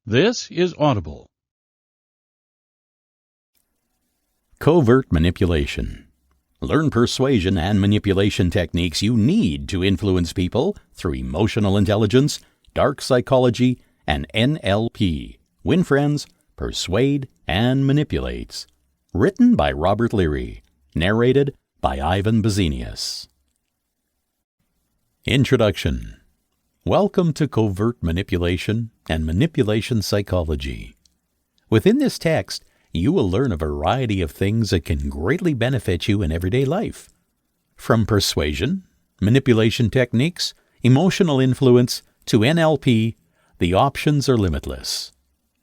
This is Audible. Covert manipulation. Learn persuasion and manipulation techniques you need to influence people through emotional intelligence, dark psychology, and NLP. Win friends, persuade, and manipulates. Written by Robert Leary. Narrated by Ivan Busenius. Introduction. Welcome to Covert Manipulation and Manipulation Psychology. Within this text, you will learn a variety of things that can greatly benefit you in everyday life. From persuasion, manipulation techniques, emotional influence, to NLP, the options are limitless.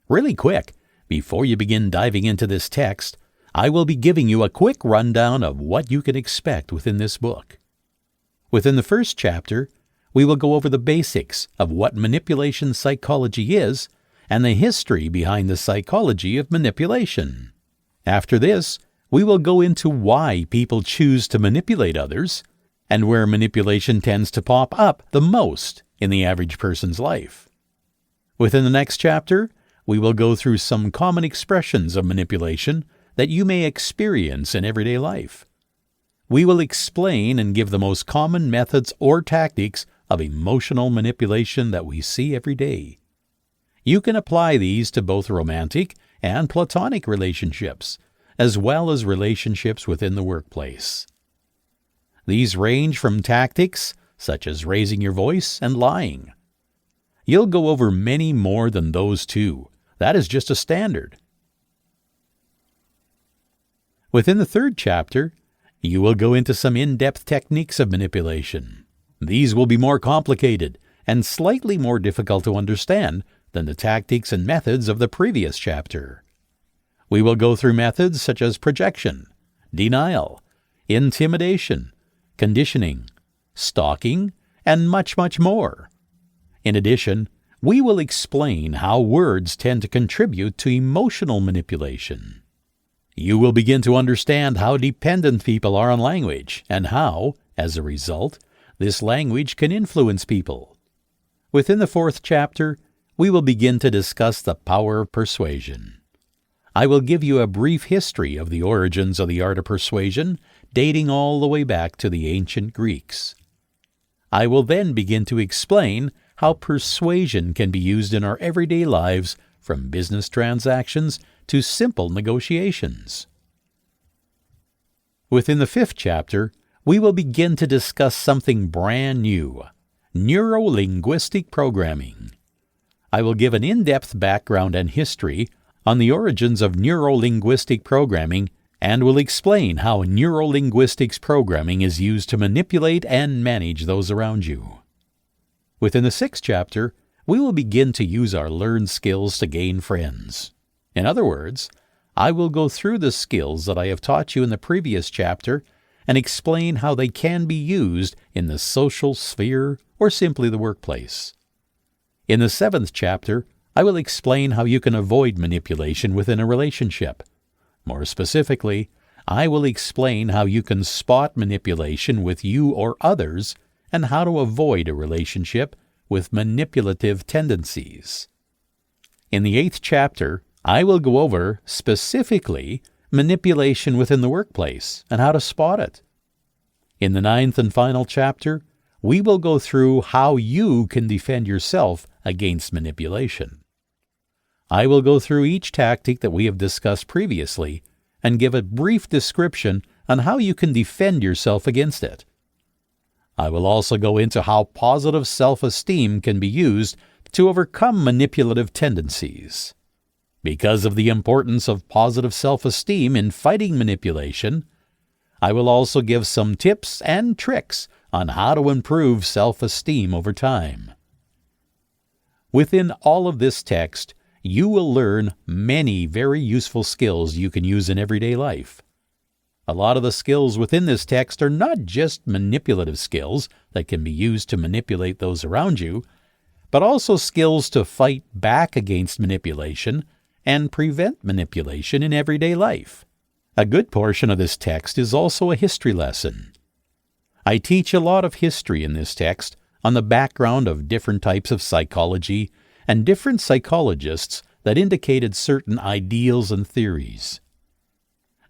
Really quick, before you begin diving into this text, I will be giving you a quick rundown of what you can expect within this book. Within the first chapter, we will go over the basics of what manipulation psychology is and the history behind the psychology of manipulation. After this, we will go into why people choose to manipulate others and where manipulation tends to pop up the most in the average person's life. Within the next chapter, we will go through some common expressions of manipulation that you may experience in everyday life. We will explain and give the most common methods or tactics of emotional manipulation that we see every day. You can apply these to both romantic and platonic relationships, as well as relationships within the workplace. These range from tactics such as raising your voice and lying. You'll go over many more than those two. That is just a standard. Within the third chapter, you will go into some in-depth techniques of manipulation. These will be more complicated and slightly more difficult to understand than the tactics and methods of the previous chapter. We will go through methods such as projection, denial, intimidation, conditioning, stalking, and much, much more. In addition, we will explain how words tend to contribute to emotional manipulation. You will begin to understand how dependent people are on language and how, as a result, this language can influence people. Within the fourth chapter, we will begin to discuss the power of persuasion. I will give you a brief history of the origins of the art of persuasion, dating all the way back to the ancient Greeks. I will then begin to explain how persuasion can be used in our everyday lives, from business transactions to simple negotiations. Within the fifth chapter, we will begin to discuss something brand new, neuro-linguistic programming. I will give an in-depth background and history on the origins of neuro-linguistic programming and will explain how neuro-linguistics programming is used to manipulate and manage those around you. Within the sixth chapter, we will begin to use our learned skills to gain friends. In other words, I will go through the skills that I have taught you in the previous chapter and explain how they can be used in the social sphere or simply the workplace. In the seventh chapter, I will explain how you can avoid manipulation within a relationship. More specifically, I will explain how you can spot manipulation with you or others and how to avoid a relationship with manipulative tendencies. In the eighth chapter, I will go over, specifically, manipulation within the workplace and how to spot it. In the ninth and final chapter, we will go through how you can defend yourself against manipulation. I will go through each tactic that we have discussed previously and give a brief description on how you can defend yourself against it. I will also go into how positive self-esteem can be used to overcome manipulative tendencies. Because of the importance of positive self-esteem in fighting manipulation, I will also give some tips and tricks on how to improve self-esteem over time. Within all of this text, you will learn many very useful skills you can use in everyday life. A lot of the skills within this text are not just manipulative skills that can be used to manipulate those around you, but also skills to fight back against manipulation and prevent manipulation in everyday life. A good portion of this text is also a history lesson. I teach a lot of history in this text on the background of different types of psychology and different psychologists that indicated certain ideals and theories.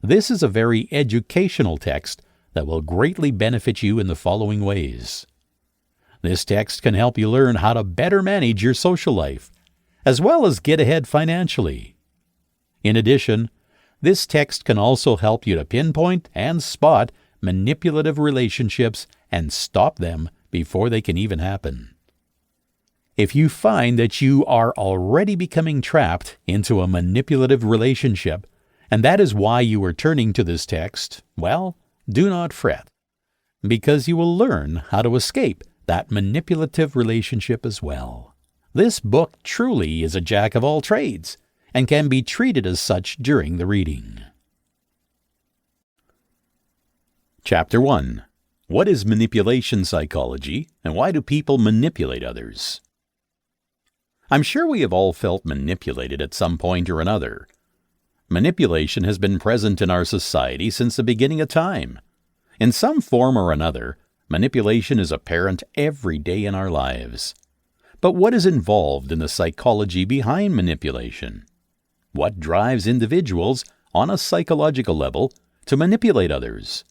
This is a very educational text that will greatly benefit you in the following ways. This text can help you learn how to better manage your social life, as well as get ahead financially. In addition, this text can also help you to pinpoint and spot manipulative relationships and stop them before they can even happen. If you find that you are already becoming trapped into a manipulative relationship, and that is why you are turning to this text, well, do not fret, because you will learn how to escape that manipulative relationship as well. This book truly is a jack of all trades, and can be treated as such during the reading. Chapter 1. What is manipulation psychology, and why do people manipulate others? I'm sure we have all felt manipulated at some point or another. Manipulation has been present in our society since the beginning of time. In some form or another, manipulation is apparent every day in our lives. But what is involved in the psychology behind manipulation? What drives individuals on a psychological level to manipulate others?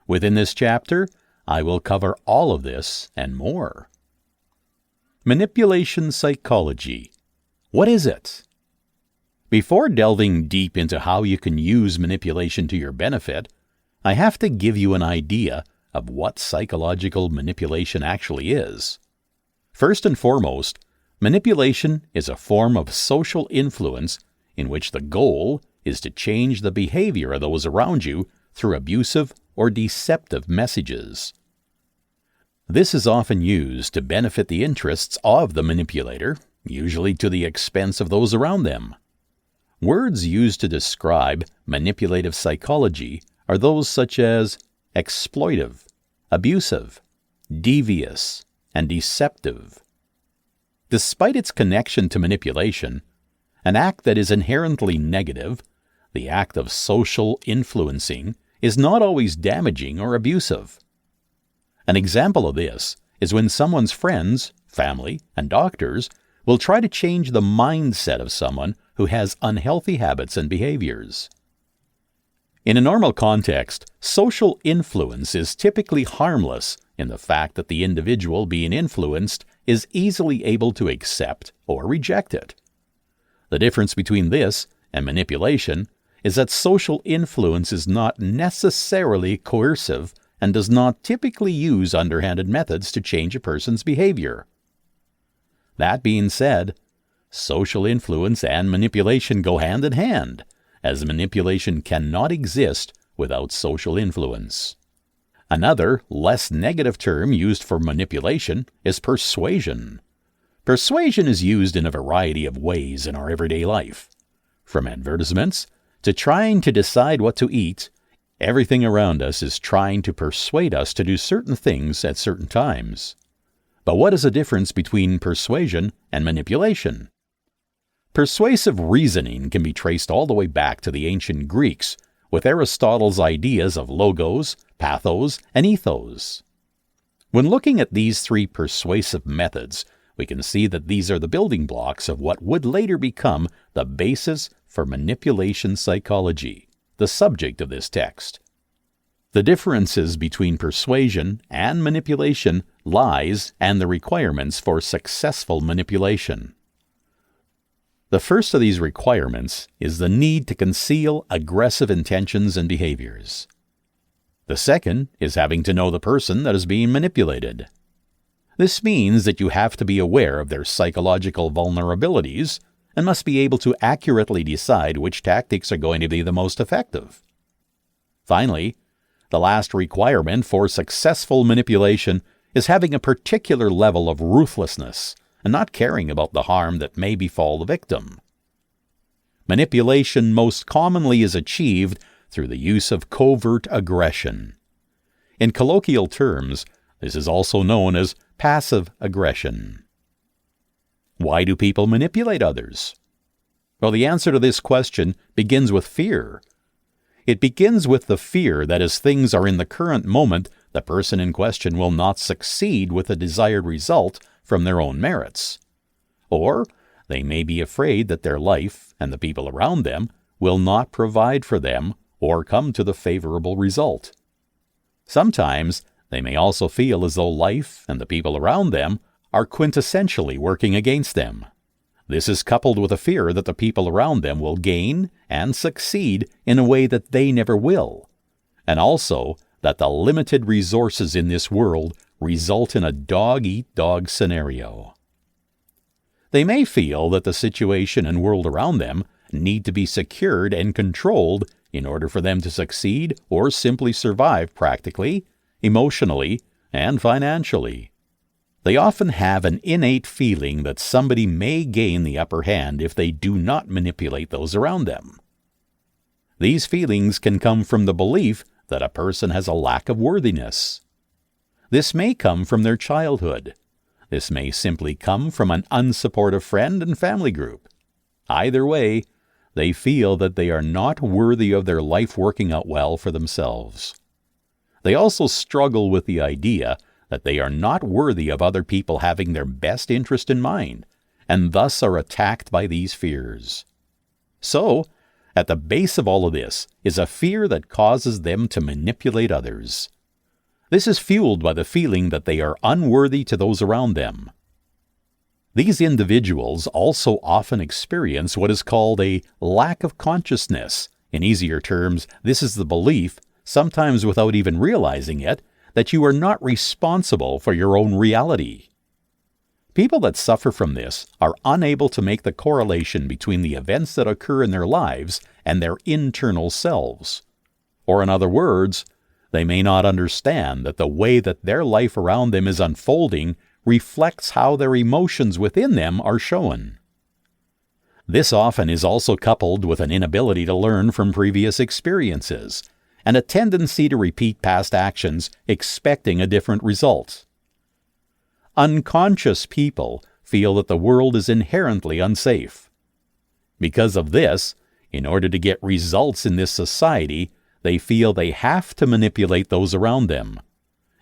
Within this chapter, I will cover all of this and more. Manipulation psychology. What is it? Before delving deep into how you can use manipulation to your benefit, I have to give you an idea of what psychological manipulation actually is. First and foremost, manipulation is a form of social influence in which the goal is to change the behavior of those around you through abusive or deceptive messages. This is often used to benefit the interests of the manipulator, usually to the expense of those around them. Words used to describe manipulative psychology are those such as exploitive, abusive, devious, and deceptive. Despite its connection to manipulation, an act that is inherently negative, the act of social influencing, is not always damaging or abusive. An example of this is when someone's friends, family, and doctors will try to change the mindset of someone who has unhealthy habits and behaviors. In a normal context, social influence is typically harmless in the fact that the individual being influenced is easily able to accept or reject it. The difference between this and manipulation is that social influence is not necessarily coercive and does not typically use underhanded methods to change a person's behavior. That being said, social influence and manipulation go hand in hand, as manipulation cannot exist without social influence. Another, less negative term used for manipulation is persuasion. Persuasion is used in a variety of ways in our everyday life. From advertisements to trying to decide what to eat, everything around us is trying to persuade us to do certain things at certain times. But what is the difference between persuasion and manipulation? Persuasive reasoning can be traced all the way back to the ancient Greeks, with Aristotle's ideas of logos, pathos, and ethos. When looking at these three persuasive methods, we can see that these are the building blocks of what would later become the basis for manipulation psychology, the subject of this text. The differences between persuasion and manipulation lies and the requirements for successful manipulation. The first of these requirements is the need to conceal aggressive intentions and behaviors. The second is having to know the person that is being manipulated. This means that you have to be aware of their psychological vulnerabilities and must be able to accurately decide which tactics are going to be the most effective. Finally, the last requirement for successful manipulation is having a particular level of ruthlessness and not caring about the harm that may befall the victim. Manipulation most commonly is achieved through the use of covert aggression. In colloquial terms, this is also known as passive aggression. Why do people manipulate others? Well, the answer to this question begins with fear. It begins with the fear that as things are in the current moment, the person in question will not succeed with the desired result from their own merits. Or they may be afraid that their life and the people around them will not provide for them or come to the favorable result. Sometimes they may also feel as though life and the people around them are quintessentially working against them. This is coupled with a fear that the people around them will gain and succeed in a way that they never will, and also that the limited resources in this world result in a dog-eat-dog scenario. They may feel that the situation and world around them need to be secured and controlled in order for them to succeed or simply survive practically, emotionally, and financially. They often have an innate feeling that somebody may gain the upper hand if they do not manipulate those around them. These feelings can come from the belief that a person has a lack of worthiness. This may come from their childhood. This may simply come from an unsupportive friend and family group. Either way, they feel that they are not worthy of their life working out well for themselves. They also struggle with the idea that they are not worthy of other people having their best interest in mind, and thus are attacked by these fears. So, at the base of all of this is a fear that causes them to manipulate others. This is fueled by the feeling that they are unworthy to those around them. These individuals also often experience what is called a lack of consciousness. In easier terms, this is the belief, sometimes without even realizing it, that you are not responsible for your own reality. People that suffer from this are unable to make the correlation between the events that occur in their lives and their internal selves. Or in other words, they may not understand that the way that their life around them is unfolding reflects how their emotions within them are shown. This often is also coupled with an inability to learn from previous experiences, and a tendency to repeat past actions expecting a different result. Unconscious people feel that the world is inherently unsafe. Because of this, in order to get results in this society, they feel they have to manipulate those around them.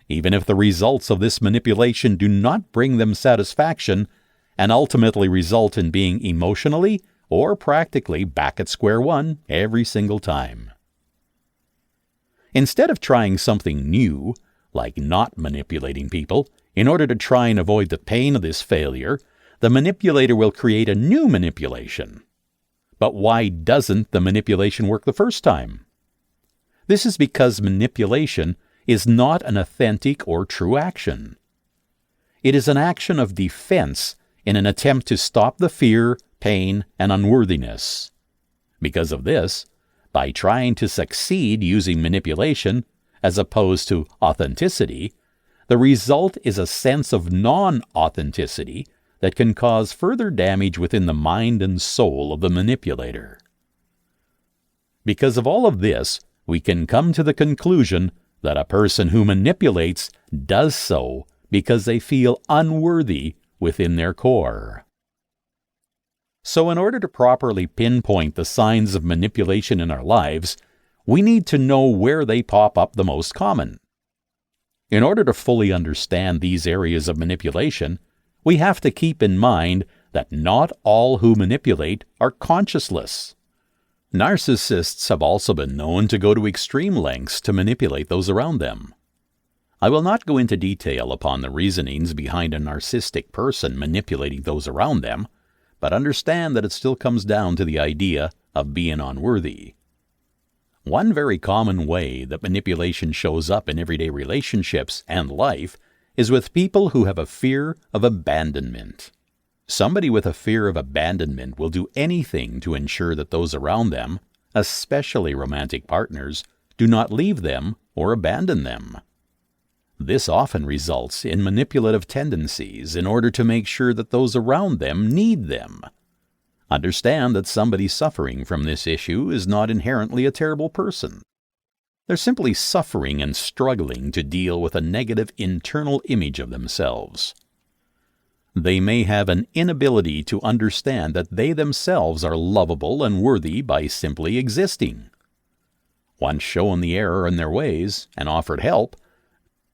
Even if the results of this manipulation do not bring them satisfaction and ultimately result in being emotionally or practically back at square one every single time. Instead of trying something new, like not manipulating people, in order to try and avoid the pain of this failure, the manipulator will create a new manipulation. But why doesn't the manipulation work the first time? This is because manipulation is not an authentic or true action. It is an action of defense in an attempt to stop the fear, pain, and unworthiness. Because of this, by trying to succeed using manipulation, as opposed to authenticity, the result is a sense of non-authenticity that can cause further damage within the mind and soul of the manipulator. Because of all of this, we can come to the conclusion that a person who manipulates does so because they feel unworthy within their core. So in order to properly pinpoint the signs of manipulation in our lives, we need to know where they pop up the most common. In order to fully understand these areas of manipulation, we have to keep in mind that not all who manipulate are conscienceless. Narcissists have also been known to go to extreme lengths to manipulate those around them. I will not go into detail upon the reasonings behind a narcissistic person manipulating those around them, but understand that it still comes down to the idea of being unworthy. One very common way that manipulation shows up in everyday relationships and life is with people who have a fear of abandonment. Somebody with a fear of abandonment will do anything to ensure that those around them, especially romantic partners, do not leave them or abandon them. This often results in manipulative tendencies in order to make sure that those around them need them. Understand that somebody suffering from this issue is not inherently a terrible person. They're simply suffering and struggling to deal with a negative internal image of themselves. They may have an inability to understand that they themselves are lovable and worthy by simply existing. Once shown the error in their ways and offered help,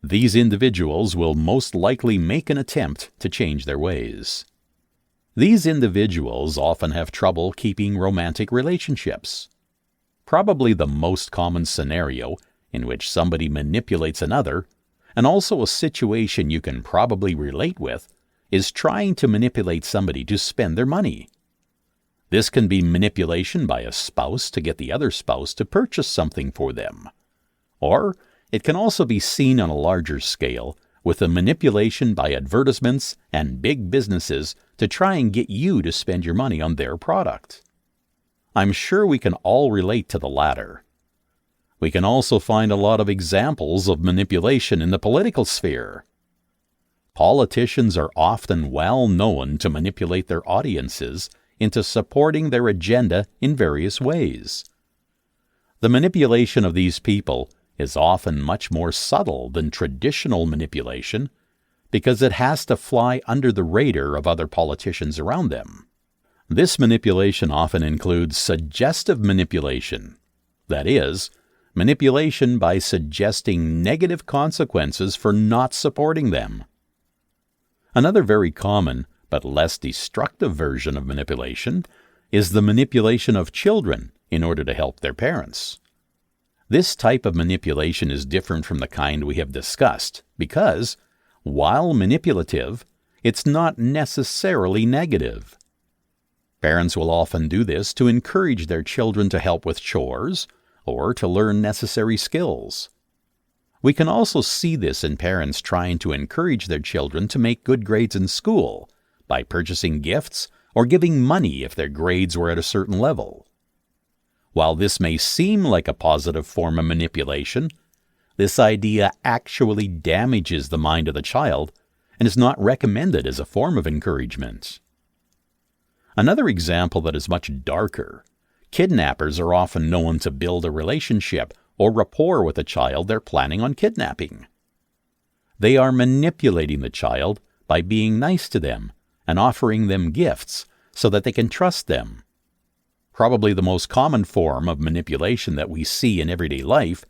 these individuals will most likely make an attempt to change their ways. These individuals often have trouble keeping romantic relationships. Probably the most common scenario in which somebody manipulates another, and also a situation you can probably relate with, is trying to manipulate somebody to spend their money. This can be manipulation by a spouse to get the other spouse to purchase something for them. Or it can also be seen on a larger scale with the manipulation by advertisements and big businesses to try and get you to spend your money on their product. I'm sure we can all relate to the latter. We can also find a lot of examples of manipulation in the political sphere. Politicians are often well known to manipulate their audiences into supporting their agenda in various ways. The manipulation of these people is often much more subtle than traditional manipulation because it has to fly under the radar of other politicians around them. This manipulation often includes suggestive manipulation, that is, manipulation by suggesting negative consequences for not supporting them. Another very common but less destructive version of manipulation is the manipulation of children in order to help their parents. This type of manipulation is different from the kind we have discussed because, while manipulative, it's not necessarily negative. Parents will often do this to encourage their children to help with chores or to learn necessary skills. We can also see this in parents trying to encourage their children to make good grades in school by purchasing gifts or giving money if their grades were at a certain level. While this may seem like a positive form of manipulation, this idea actually damages the mind of the child and is not recommended as a form of encouragement. Another example that is much darker: kidnappers are often known to build a relationship or rapport with a child they're planning on kidnapping. They are manipulating the child by being nice to them and offering them gifts so that they can trust them. Probably the most common form of manipulation that we see in everyday life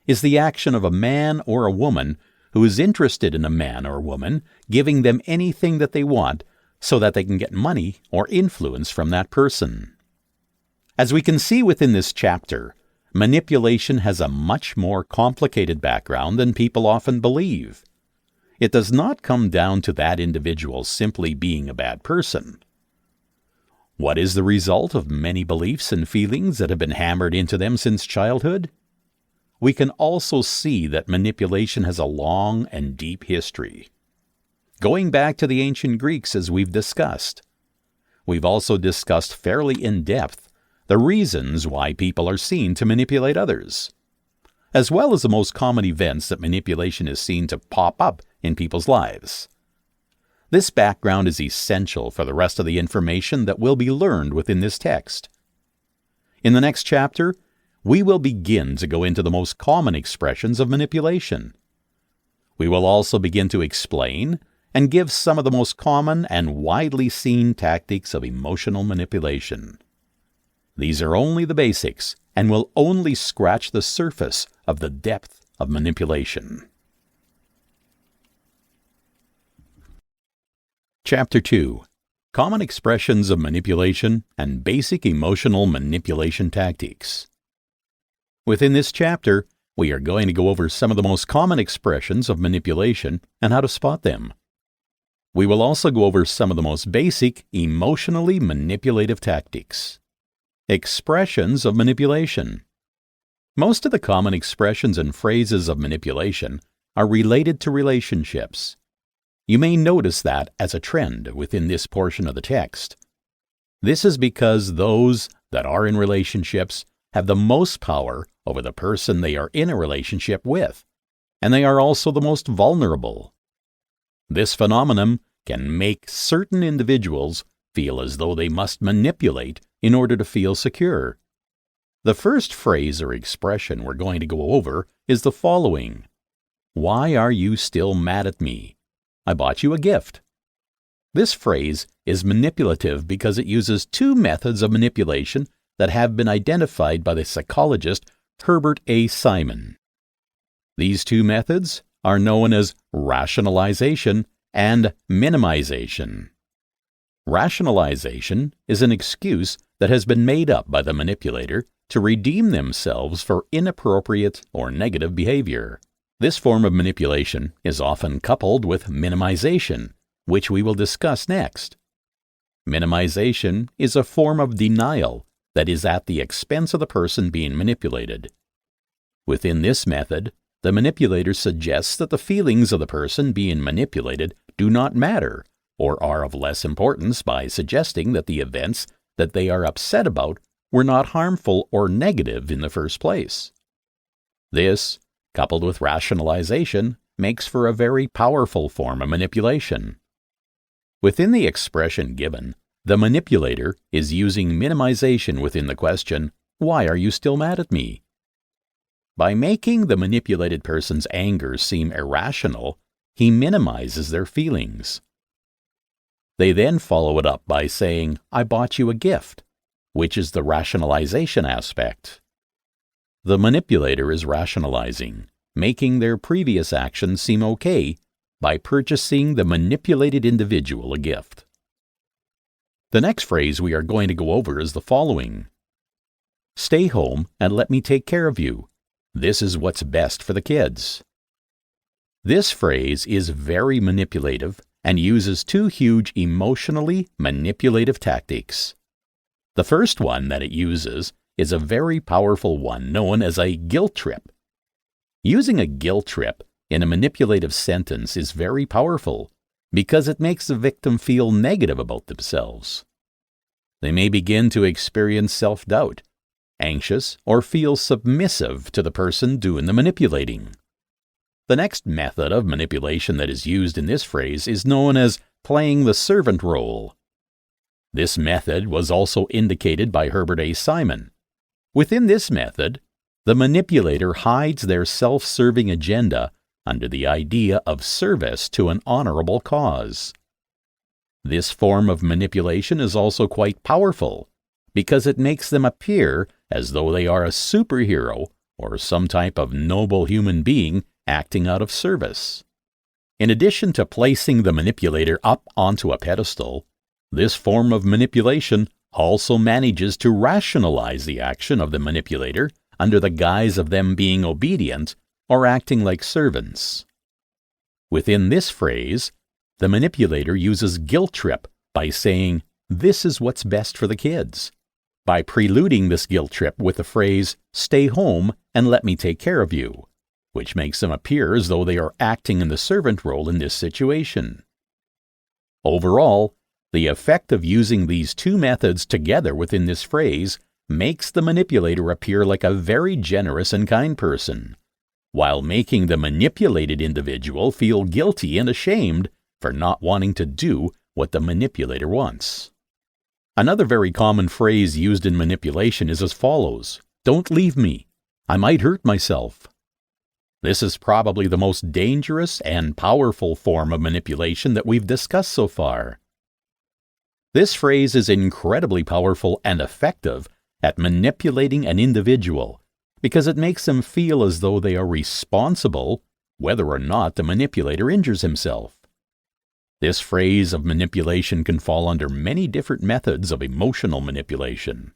is the action of a man or a woman who is interested in a man or woman giving them anything that they want so that they can get money or influence from that person. As we can see within this chapter, manipulation has a much more complicated background than people often believe. It does not come down to that individual simply being a bad person. What is the result of many beliefs and feelings that have been hammered into them since childhood? We can also see that manipulation has a long and deep history. Going back to the ancient Greeks, as we've discussed. We've also discussed fairly in depth the reasons why people are seen to manipulate others, as well as the most common events that manipulation is seen to pop up in people's lives. This background is essential for the rest of the information that will be learned within this text. In the next chapter, we will begin to go into the most common expressions of manipulation. We will also begin to explain and give some of the most common and widely seen tactics of emotional manipulation. These are only the basics and will only scratch the surface of the depth of manipulation. Chapter 2. Common Expressions of Manipulation and Basic Emotional Manipulation Tactics. Within this chapter, we are going to go over some of the most common expressions of manipulation and how to spot them. We will also go over some of the most basic emotionally manipulative tactics. Expressions of manipulation. Most of the common expressions and phrases of manipulation are related to relationships. You may notice that as a trend within this portion of the text. This is because those that are in relationships have the most power over the person they are in a relationship with, and they are also the most vulnerable. This phenomenon can make certain individuals feel as though they must manipulate in order to feel secure. The first phrase or expression we're going to go over is the following: "Why are you still mad at me? I bought you a gift." This phrase is manipulative because it uses two methods of manipulation that have been identified by the psychologist Herbert A. Simon. These two methods are known as rationalization and minimization. Rationalization is an excuse that has been made up by the manipulator to redeem themselves for inappropriate or negative behavior. This form of manipulation is often coupled with minimization, which we will discuss next. Minimization is a form of denial that is at the expense of the person being manipulated. Within this method, the manipulator suggests that the feelings of the person being manipulated do not matter or are of less importance by suggesting that the events that they are upset about were not harmful or negative in the first place. This, coupled with rationalization, makes for a very powerful form of manipulation. Within the expression given, the manipulator is using minimization within the question, "Why are you still mad at me?" By making the manipulated person's anger seem irrational, he minimizes their feelings. They then follow it up by saying, "I bought you a gift," which is the rationalization aspect. The manipulator is rationalizing, making their previous actions seem okay by purchasing the manipulated individual a gift. The next phrase we are going to go over is the following: "Stay home and let me take care of you. This is what's best for the kids." This phrase is very manipulative and uses two huge emotionally manipulative tactics. The first one that it uses is a very powerful one known as a guilt trip. Using a guilt trip in a manipulative sentence is very powerful because it makes the victim feel negative about themselves. They may begin to experience self-doubt, anxious, or feel submissive to the person doing the manipulating. The next method of manipulation that is used in this phrase is known as playing the servant role. This method was also indicated by Herbert A. Simon. Within this method, the manipulator hides their self-serving agenda under the idea of service to an honorable cause. This form of manipulation is also quite powerful because it makes them appear as though they are a superhero or some type of noble human being acting out of service. In addition to placing the manipulator up onto a pedestal, this form of manipulation also manages to rationalize the action of the manipulator under the guise of them being obedient or acting like servants. Within this phrase, the manipulator uses guilt trip by saying, "This is what's best for the kids," by preluding this guilt trip with the phrase, "Stay home and let me take care of you," which makes them appear as though they are acting in the servant role in this situation. Overall, the effect of using these two methods together within this phrase makes the manipulator appear like a very generous and kind person, while making the manipulated individual feel guilty and ashamed for not wanting to do what the manipulator wants. Another very common phrase used in manipulation is as follows: "Don't leave me. I might hurt myself." This is probably the most dangerous and powerful form of manipulation that we've discussed so far. This phrase is incredibly powerful and effective at manipulating an individual because it makes them feel as though they are responsible whether or not the manipulator injures himself. This phrase of manipulation can fall under many different methods of emotional manipulation.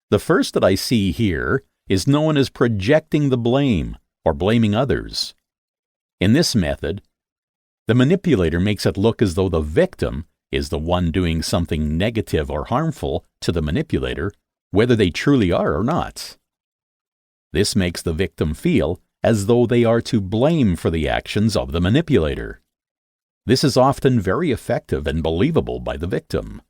The first that I see here is known as projecting the blame or blaming others. In this method, the manipulator makes it look as though the victim is the one doing something negative or harmful to the manipulator, whether they truly are or not. This makes the victim feel as though they are to blame for the actions of the manipulator. This is often very effective and believable by the victim.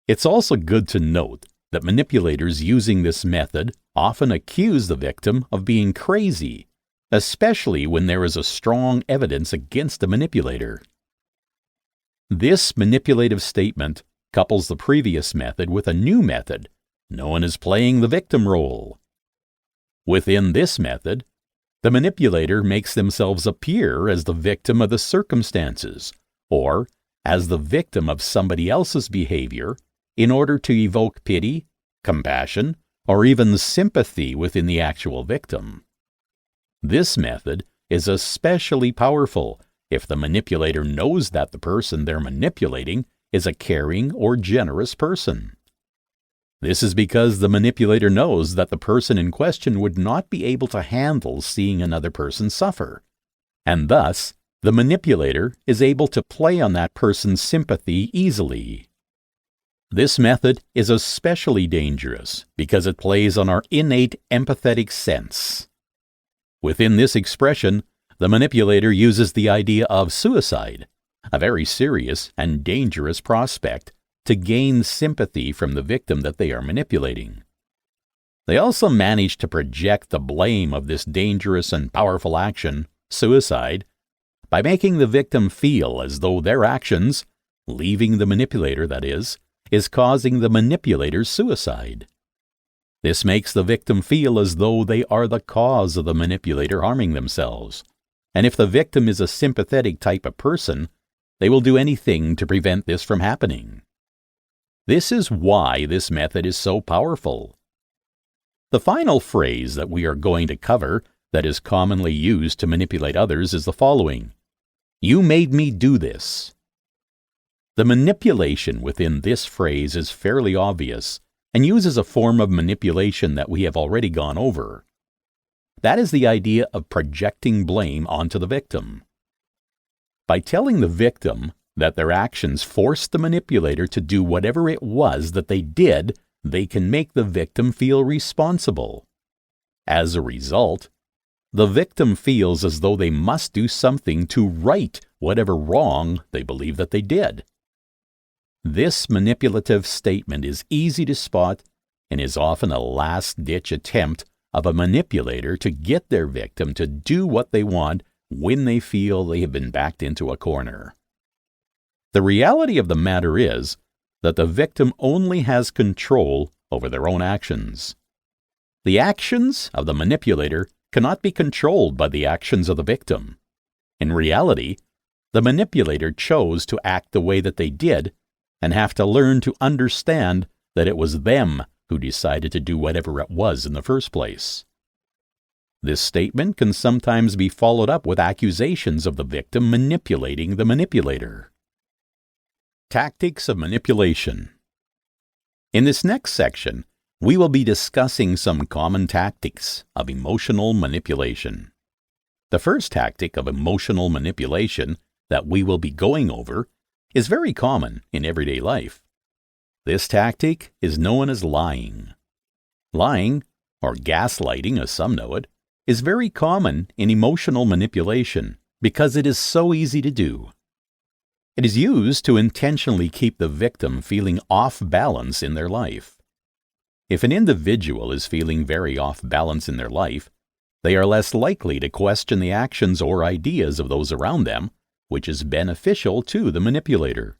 It's also good to note that manipulators using this method often accuse the victim of being crazy, especially when there is a strong evidence against the manipulator. This manipulative statement couples the previous method with a new method known as playing the victim role. Within this method, the manipulator makes themselves appear as the victim of the circumstances or as the victim of somebody else's behavior in order to evoke pity, compassion, or even sympathy within the actual victim. This method is especially powerful if the manipulator knows that the person they're manipulating is a caring or generous person. This is because the manipulator knows that the person in question would not be able to handle seeing another person suffer, and thus the manipulator is able to play on that person's sympathy easily. This method is especially dangerous because it plays on our innate empathetic sense. Within this expression, the manipulator uses the idea of suicide, a very serious and dangerous prospect, to gain sympathy from the victim that they are manipulating. They also manage to project the blame of this dangerous and powerful action, suicide, by making the victim feel as though their actions, leaving the manipulator that is causing the manipulator's suicide. This makes the victim feel as though they are the cause of the manipulator harming themselves, and if the victim is a sympathetic type of person, they will do anything to prevent this from happening. This is why this method is so powerful. The final phrase that we are going to cover that is commonly used to manipulate others is the following: "You made me do this." The manipulation within this phrase is fairly obvious and uses a form of manipulation that we have already gone over. That is the idea of projecting blame onto the victim. By telling the victim that their actions forced the manipulator to do whatever it was that they did, they can make the victim feel responsible. As a result, the victim feels as though they must do something to right whatever wrong they believe that they did. This manipulative statement is easy to spot and is often a last-ditch attempt of a manipulator to get their victim to do what they want when they feel they have been backed into a corner. The reality of the matter is that the victim only has control over their own actions. The actions of the manipulator cannot be controlled by the actions of the victim. In reality, the manipulator chose to act the way that they did and have to learn to understand that it was them who decided to do whatever it was in the first place. This statement can sometimes be followed up with accusations of the victim manipulating the manipulator. Tactics of manipulation. In this next section, we will be discussing some common tactics of emotional manipulation. The first tactic of emotional manipulation that we will be going over is very common in everyday life. This tactic is known as lying. Lying, or gaslighting as some know it, is very common in emotional manipulation because it is so easy to do. It is used to intentionally keep the victim feeling off balance in their life. If an individual is feeling very off balance in their life, they are less likely to question the actions or ideas of those around them, which is beneficial to the manipulator.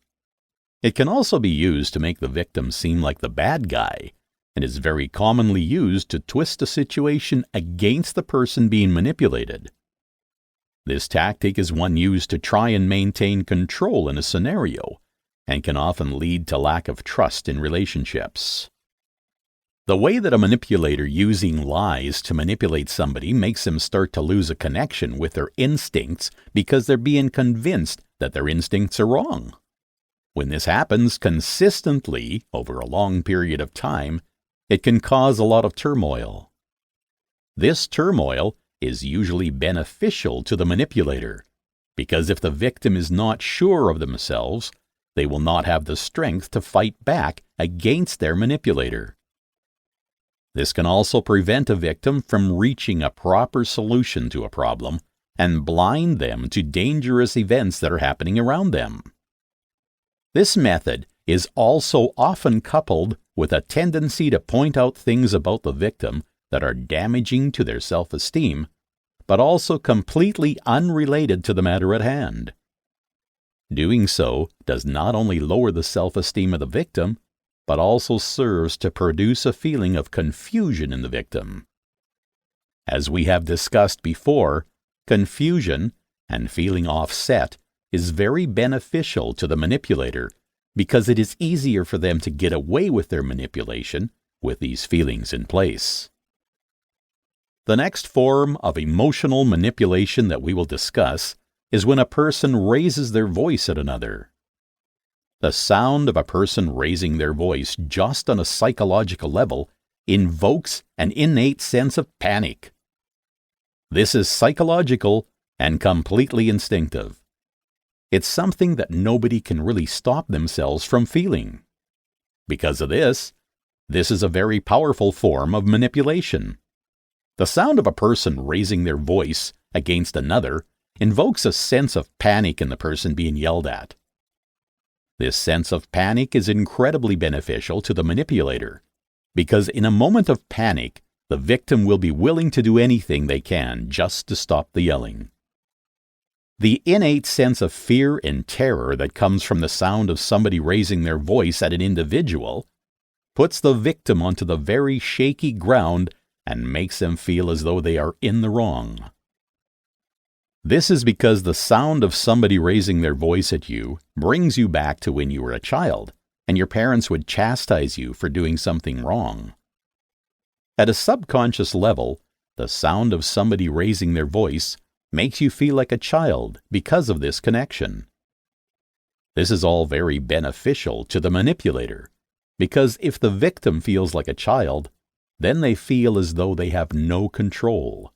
It can also be used to make the victim seem like the bad guy, and is very commonly used to twist a situation against the person being manipulated. This tactic is one used to try and maintain control in a scenario, and can often lead to lack of trust in relationships. The way that a manipulator using lies to manipulate somebody makes them start to lose a connection with their instincts because they're being convinced that their instincts are wrong. When this happens consistently over a long period of time, it can cause a lot of turmoil. This turmoil is usually beneficial to the manipulator, because if the victim is not sure of themselves, they will not have the strength to fight back against their manipulator. This can also prevent a victim from reaching a proper solution to a problem and blind them to dangerous events that are happening around them. This method is also often coupled with a tendency to point out things about the victim that are damaging to their self-esteem, but also completely unrelated to the matter at hand. Doing so does not only lower the self-esteem of the victim, but also serves to produce a feeling of confusion in the victim. As we have discussed before, confusion and feeling offset is very beneficial to the manipulator because it is easier for them to get away with their manipulation with these feelings in place. The next form of emotional manipulation that we will discuss is when a person raises their voice at another. The sound of a person raising their voice just on a psychological level invokes an innate sense of panic. This is psychological and completely instinctive. It's something that nobody can really stop themselves from feeling. Because of this is a very powerful form of manipulation. The sound of a person raising their voice against another invokes a sense of panic in the person being yelled at. This sense of panic is incredibly beneficial to the manipulator, because in a moment of panic, the victim will be willing to do anything they can just to stop the yelling. The innate sense of fear and terror that comes from the sound of somebody raising their voice at an individual puts the victim onto the very shaky ground and makes them feel as though they are in the wrong. This is because the sound of somebody raising their voice at you brings you back to when you were a child, and your parents would chastise you for doing something wrong. At a subconscious level, the sound of somebody raising their voice makes you feel like a child because of this connection. This is all very beneficial to the manipulator, because if the victim feels like a child, then they feel as though they have no control.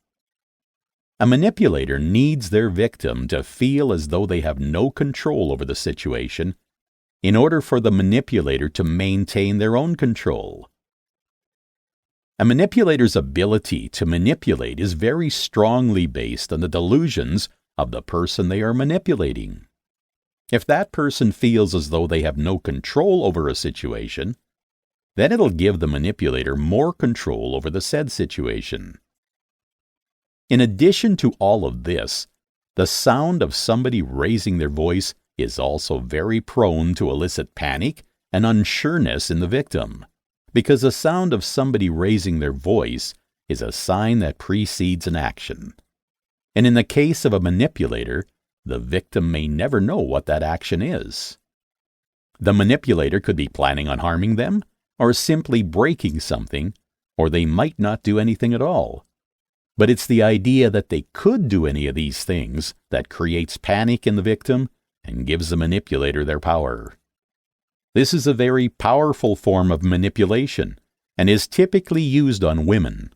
A manipulator needs their victim to feel as though they have no control over the situation in order for the manipulator to maintain their own control. A manipulator's ability to manipulate is very strongly based on the delusions of the person they are manipulating. If that person feels as though they have no control over a situation, then it'll give the manipulator more control over the said situation. In addition to all of this, the sound of somebody raising their voice is also very prone to elicit panic and unsureness in the victim, because the sound of somebody raising their voice is a sign that precedes an action. And in the case of a manipulator, the victim may never know what that action is. The manipulator could be planning on harming them, or simply breaking something, or they might not do anything at all. But it's the idea that they could do any of these things that creates panic in the victim and gives the manipulator their power. This is a very powerful form of manipulation and is typically used on women.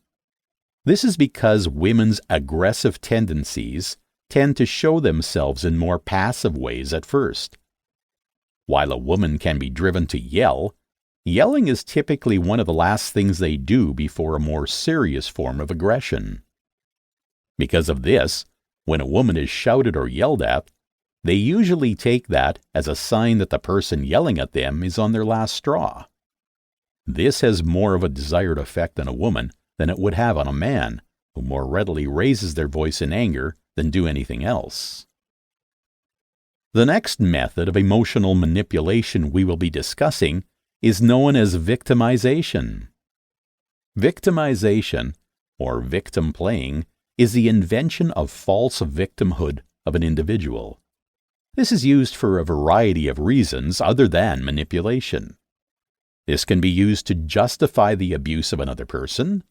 This is because women's aggressive tendencies tend to show themselves in more passive ways at first. While a woman can be driven to yell, yelling is typically one of the last things they do before a more serious form of aggression. Because of this, when a woman is shouted or yelled at, they usually take that as a sign that the person yelling at them is on their last straw. This has more of a desired effect on a woman than it would have on a man, who more readily raises their voice in anger than do anything else. The next method of emotional manipulation we will be discussing is known as victimization. Victimization, or victim playing, is the invention of false victimhood of an individual. This is used for a variety of reasons other than manipulation. This can be used to justify the abuse of another person.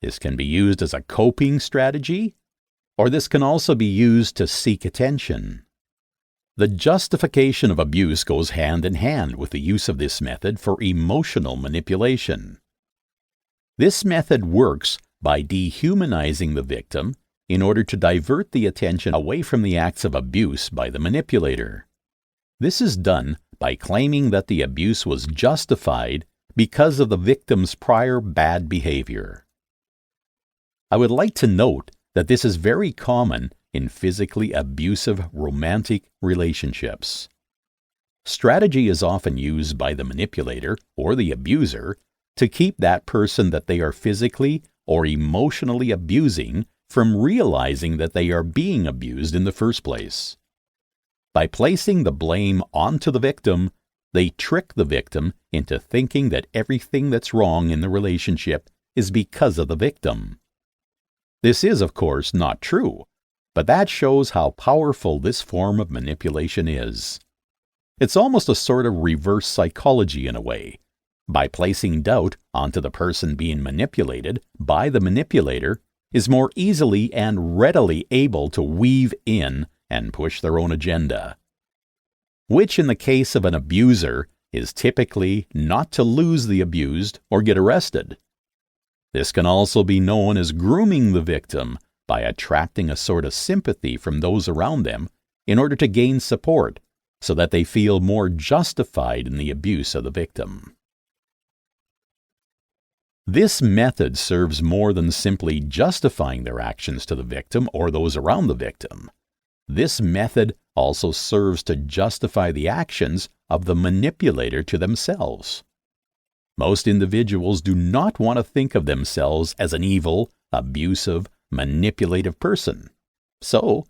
This can be used as a coping strategy, or this can also be used to seek attention. The justification of abuse goes hand in hand with the use of this method for emotional manipulation. This method works by dehumanizing the victim in order to divert the attention away from the acts of abuse by the manipulator. This is done by claiming that the abuse was justified because of the victim's prior bad behavior. I would like to note that this is very common in physically abusive romantic relationships. Strategy is often used by the manipulator or the abuser to keep that person that they are physically or emotionally abusing from realizing that they are being abused in the first place. By placing the blame onto the victim, they trick the victim into thinking that everything that's wrong in the relationship is because of the victim. This is, of course, not true, but that shows how powerful this form of manipulation is. It's almost a sort of reverse psychology in a way. By placing doubt onto the person being manipulated by the manipulator is more easily and readily able to weave in and push their own agenda. Which, in the case of an abuser, is typically not to lose the abused or get arrested. This can also be known as grooming the victim by attracting a sort of sympathy from those around them in order to gain support so that they feel more justified in the abuse of the victim. This method serves more than simply justifying their actions to the victim or those around the victim. This method also serves to justify the actions of the manipulator to themselves. Most individuals do not want to think of themselves as an evil, abusive, manipulative person. So,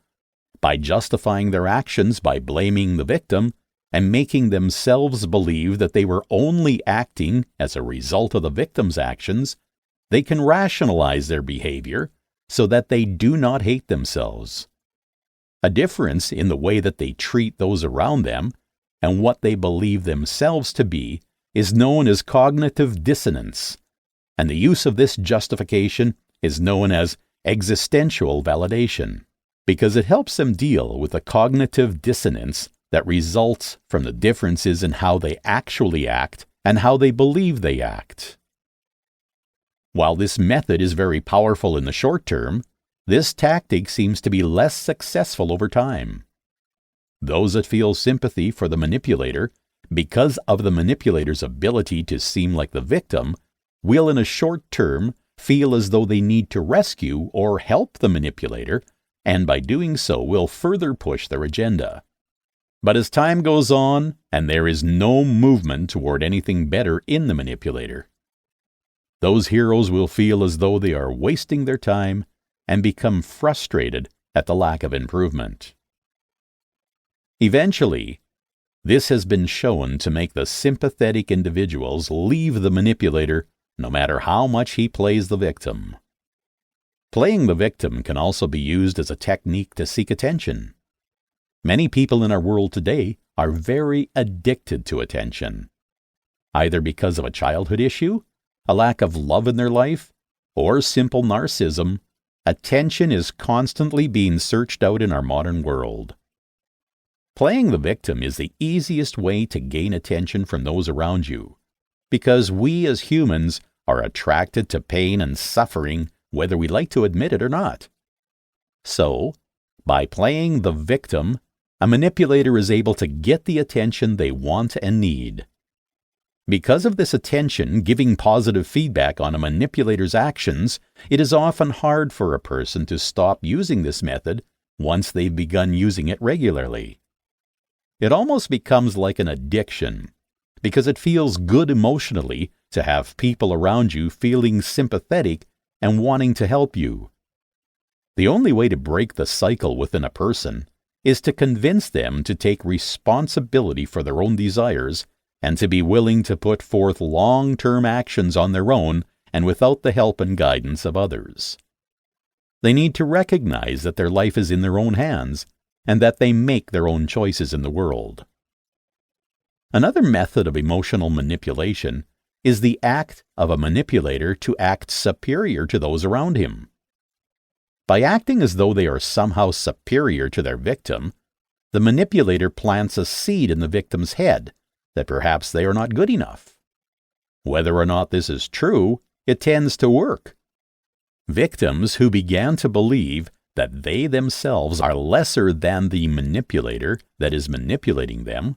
by justifying their actions by blaming the victim and making themselves believe that they were only acting as a result of the victim's actions, they can rationalize their behavior so that they do not hate themselves. A difference in the way that they treat those around them and what they believe themselves to be is known as cognitive dissonance, and the use of this justification is known as existential validation, because it helps them deal with the cognitive dissonance that results from the differences in how they actually act and how they believe they act. While this method is very powerful in the short term, this tactic seems to be less successful over time. Those that feel sympathy for the manipulator, because of the manipulator's ability to seem like the victim, will in a short term feel as though they need to rescue or help the manipulator, and by doing so will further push their agenda. But as time goes on, and there is no movement toward anything better in the manipulator, those heroes will feel as though they are wasting their time and become frustrated at the lack of improvement. Eventually, this has been shown to make the sympathetic individuals leave the manipulator no matter how much he plays the victim. Playing the victim can also be used as a technique to seek attention. Many people in our world today are very addicted to attention, either because of a childhood issue, a lack of love in their life, or simple narcissism. Attention is constantly being searched out in our modern world. Playing the victim is the easiest way to gain attention from those around you, because we as humans are attracted to pain and suffering whether we like to admit it or not. So, by playing the victim, a manipulator is able to get the attention they want and need. Because of this attention giving positive feedback on a manipulator's actions, it is often hard for a person to stop using this method once they've begun using it regularly. It almost becomes like an addiction, because it feels good emotionally to have people around you feeling sympathetic and wanting to help you. The only way to break the cycle within a person is to convince them to take responsibility for their own desires and to be willing to put forth long-term actions on their own and without the help and guidance of others. They need to recognize that their life is in their own hands and that they make their own choices in the world. Another method of emotional manipulation is the act of a manipulator to act superior to those around him. By acting as though they are somehow superior to their victim, the manipulator plants a seed in the victim's head that perhaps they are not good enough. Whether or not this is true, it tends to work. Victims who began to believe that they themselves are lesser than the manipulator that is manipulating them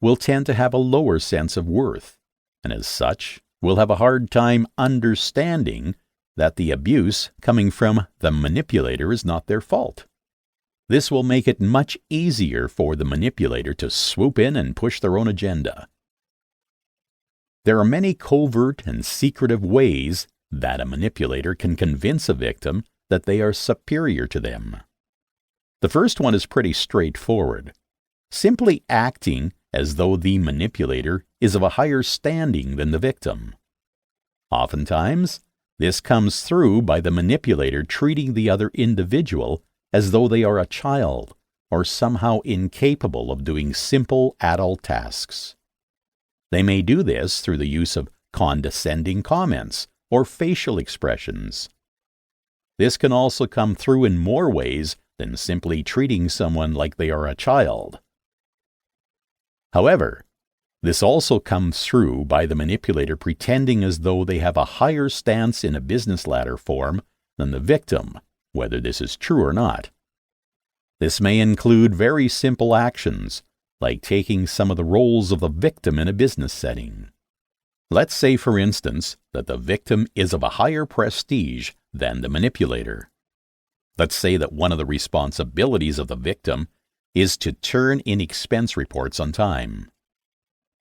will tend to have a lower sense of worth, and as such will have a hard time understanding that the abuse coming from the manipulator is not their fault. This will make it much easier for the manipulator to swoop in and push their own agenda. There are many covert and secretive ways that a manipulator can convince a victim that they are superior to them. The first one is pretty straightforward, simply acting as though the manipulator is of a higher standing than the victim. Oftentimes, this comes through by the manipulator treating the other individual as though they are a child or somehow incapable of doing simple adult tasks. They may do this through the use of condescending comments or facial expressions. This can also come through in more ways than simply treating someone like they are a child. However, this also comes through by the manipulator pretending as though they have a higher stance in a business ladder form than the victim, whether this is true or not. This may include very simple actions, like taking some of the roles of the victim in a business setting. Let's say, for instance, that the victim is of a higher prestige than the manipulator. Let's say that one of the responsibilities of the victim is to turn in expense reports on time.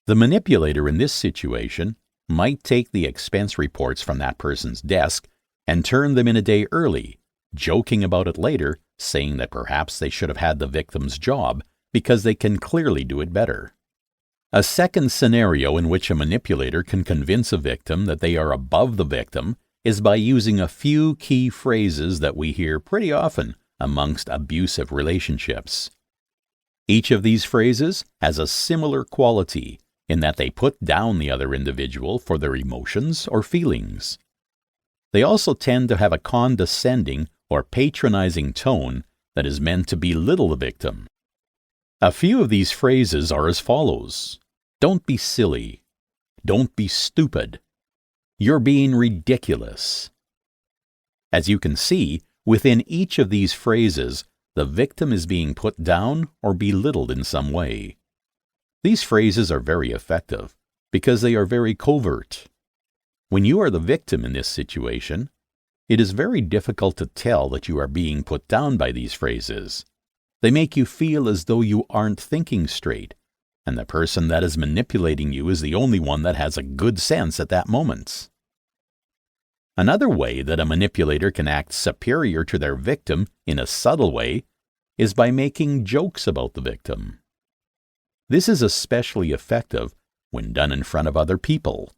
The manipulator in this situation might take the expense reports from that person's desk and turn them in a day early, joking about it later, saying that perhaps they should have had the victim's job because they can clearly do it better. A second scenario in which a manipulator can convince a victim that they are above the victim is by using a few key phrases that we hear pretty often amongst abusive relationships. Each of these phrases has a similar quality in that they put down the other individual for their emotions or feelings. They also tend to have a condescending or patronizing tone that is meant to belittle the victim. A few of these phrases are as follows: "Don't be silly," "Don't be stupid," "You're being ridiculous." As you can see, within each of these phrases, the victim is being put down or belittled in some way. These phrases are very effective because they are very covert. When you are the victim in this situation, it is very difficult to tell that you are being put down by these phrases. They make you feel as though you aren't thinking straight, and the person that is manipulating you is the only one that has a good sense at that moment. Another way that a manipulator can act superior to their victim in a subtle way is by making jokes about the victim. This is especially effective when done in front of other people.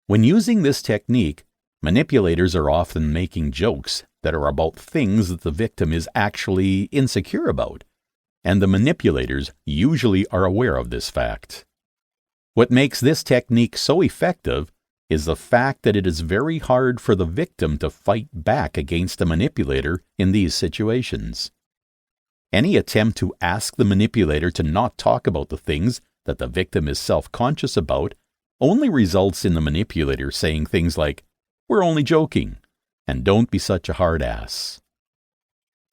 When using this technique, manipulators are often making jokes that are about things that the victim is actually insecure about, and the manipulators usually are aware of this fact. What makes this technique so effective is the fact that it is very hard for the victim to fight back against a manipulator in these situations. Any attempt to ask the manipulator to not talk about the things that the victim is self-conscious about only results in the manipulator saying things like, "We're only joking," and "Don't be such a hard ass."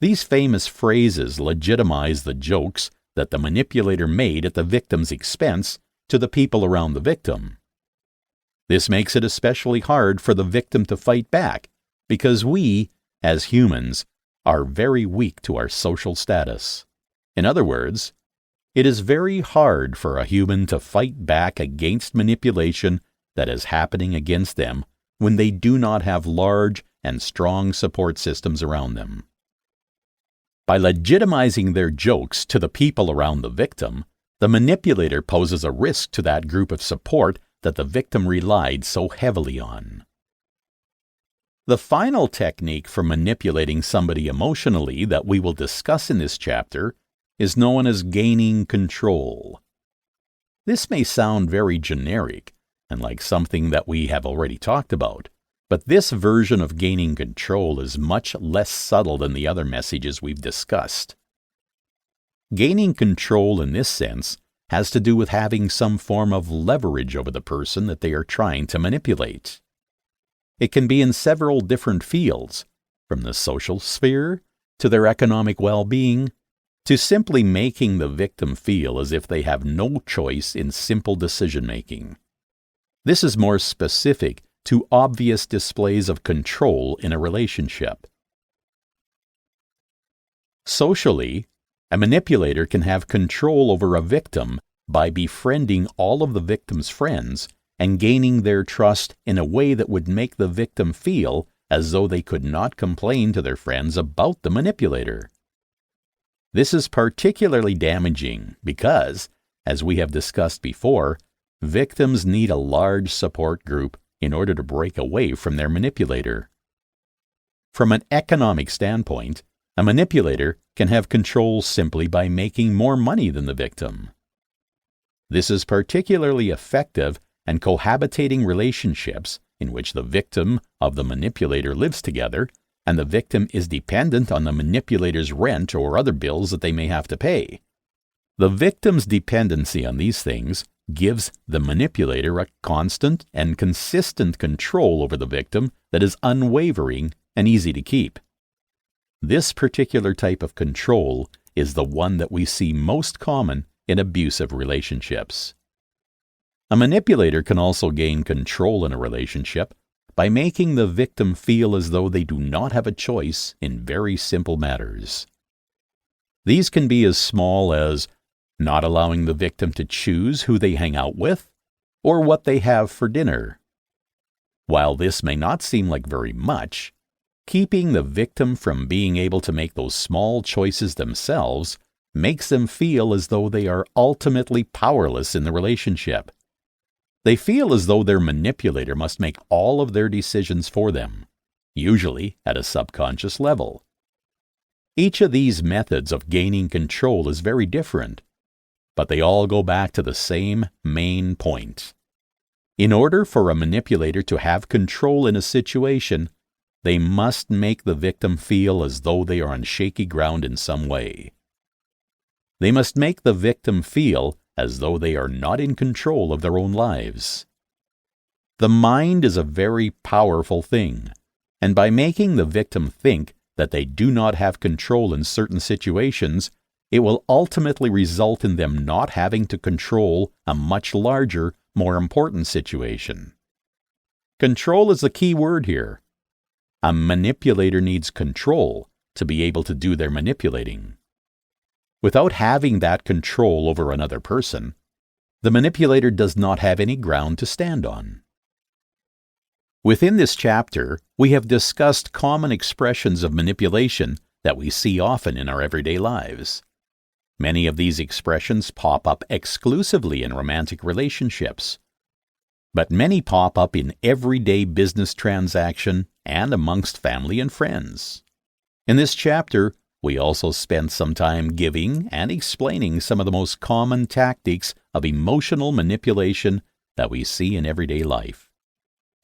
These famous phrases legitimize the jokes that the manipulator made at the victim's expense to the people around the victim. This makes it especially hard for the victim to fight back because we, as humans, are very weak to our social status. In other words, it is very hard for a human to fight back against manipulation that is happening against them when they do not have large and strong support systems around them. By legitimizing their jokes to the people around the victim, the manipulator poses a risk to that group of support that the victim relied so heavily on. The final technique for manipulating somebody emotionally that we will discuss in this chapter is known as gaining control. This may sound very generic and like something that we have already talked about, but this version of gaining control is much less subtle than the other messages we've discussed. Gaining control in this sense has to do with having some form of leverage over the person that they are trying to manipulate. It can be in several different fields, from the social sphere to their economic well-being, to simply making the victim feel as if they have no choice in simple decision-making. This is more specific to obvious displays of control in a relationship. Socially, a manipulator can have control over a victim by befriending all of the victim's friends and gaining their trust in a way that would make the victim feel as though they could not complain to their friends about the manipulator. This is particularly damaging because, as we have discussed before, victims need a large support group in order to break away from their manipulator. From an economic standpoint, a manipulator can have control simply by making more money than the victim. This is particularly effective in cohabitating relationships in which the victim of the manipulator lives together and the victim is dependent on the manipulator's rent or other bills that they may have to pay. The victim's dependency on these things gives the manipulator a constant and consistent control over the victim that is unwavering and easy to keep. This particular type of control is the one that we see most common in abusive relationships. A manipulator can also gain control in a relationship by making the victim feel as though they do not have a choice in very simple matters. These can be as small as not allowing the victim to choose who they hang out with or what they have for dinner. While this may not seem like very much, keeping the victim from being able to make those small choices themselves makes them feel as though they are ultimately powerless in the relationship. They feel as though their manipulator must make all of their decisions for them, usually at a subconscious level. Each of these methods of gaining control is very different, but they all go back to the same main point. In order for a manipulator to have control in a situation, they must make the victim feel as though they are on shaky ground in some way. They must make the victim feel as though they are not in control of their own lives. The mind is a very powerful thing, and by making the victim think that they do not have control in certain situations, it will ultimately result in them not having to control a much larger, more important situation. Control is the key word here. A manipulator needs control to be able to do their manipulating. Without having that control over another person, the manipulator does not have any ground to stand on. Within this chapter, we have discussed common expressions of manipulation that we see often in our everyday lives. Many of these expressions pop up exclusively in romantic relationships, but many pop up in everyday business transaction and amongst family and friends. In this chapter, we also spent some time giving and explaining some of the most common tactics of emotional manipulation that we see in everyday life.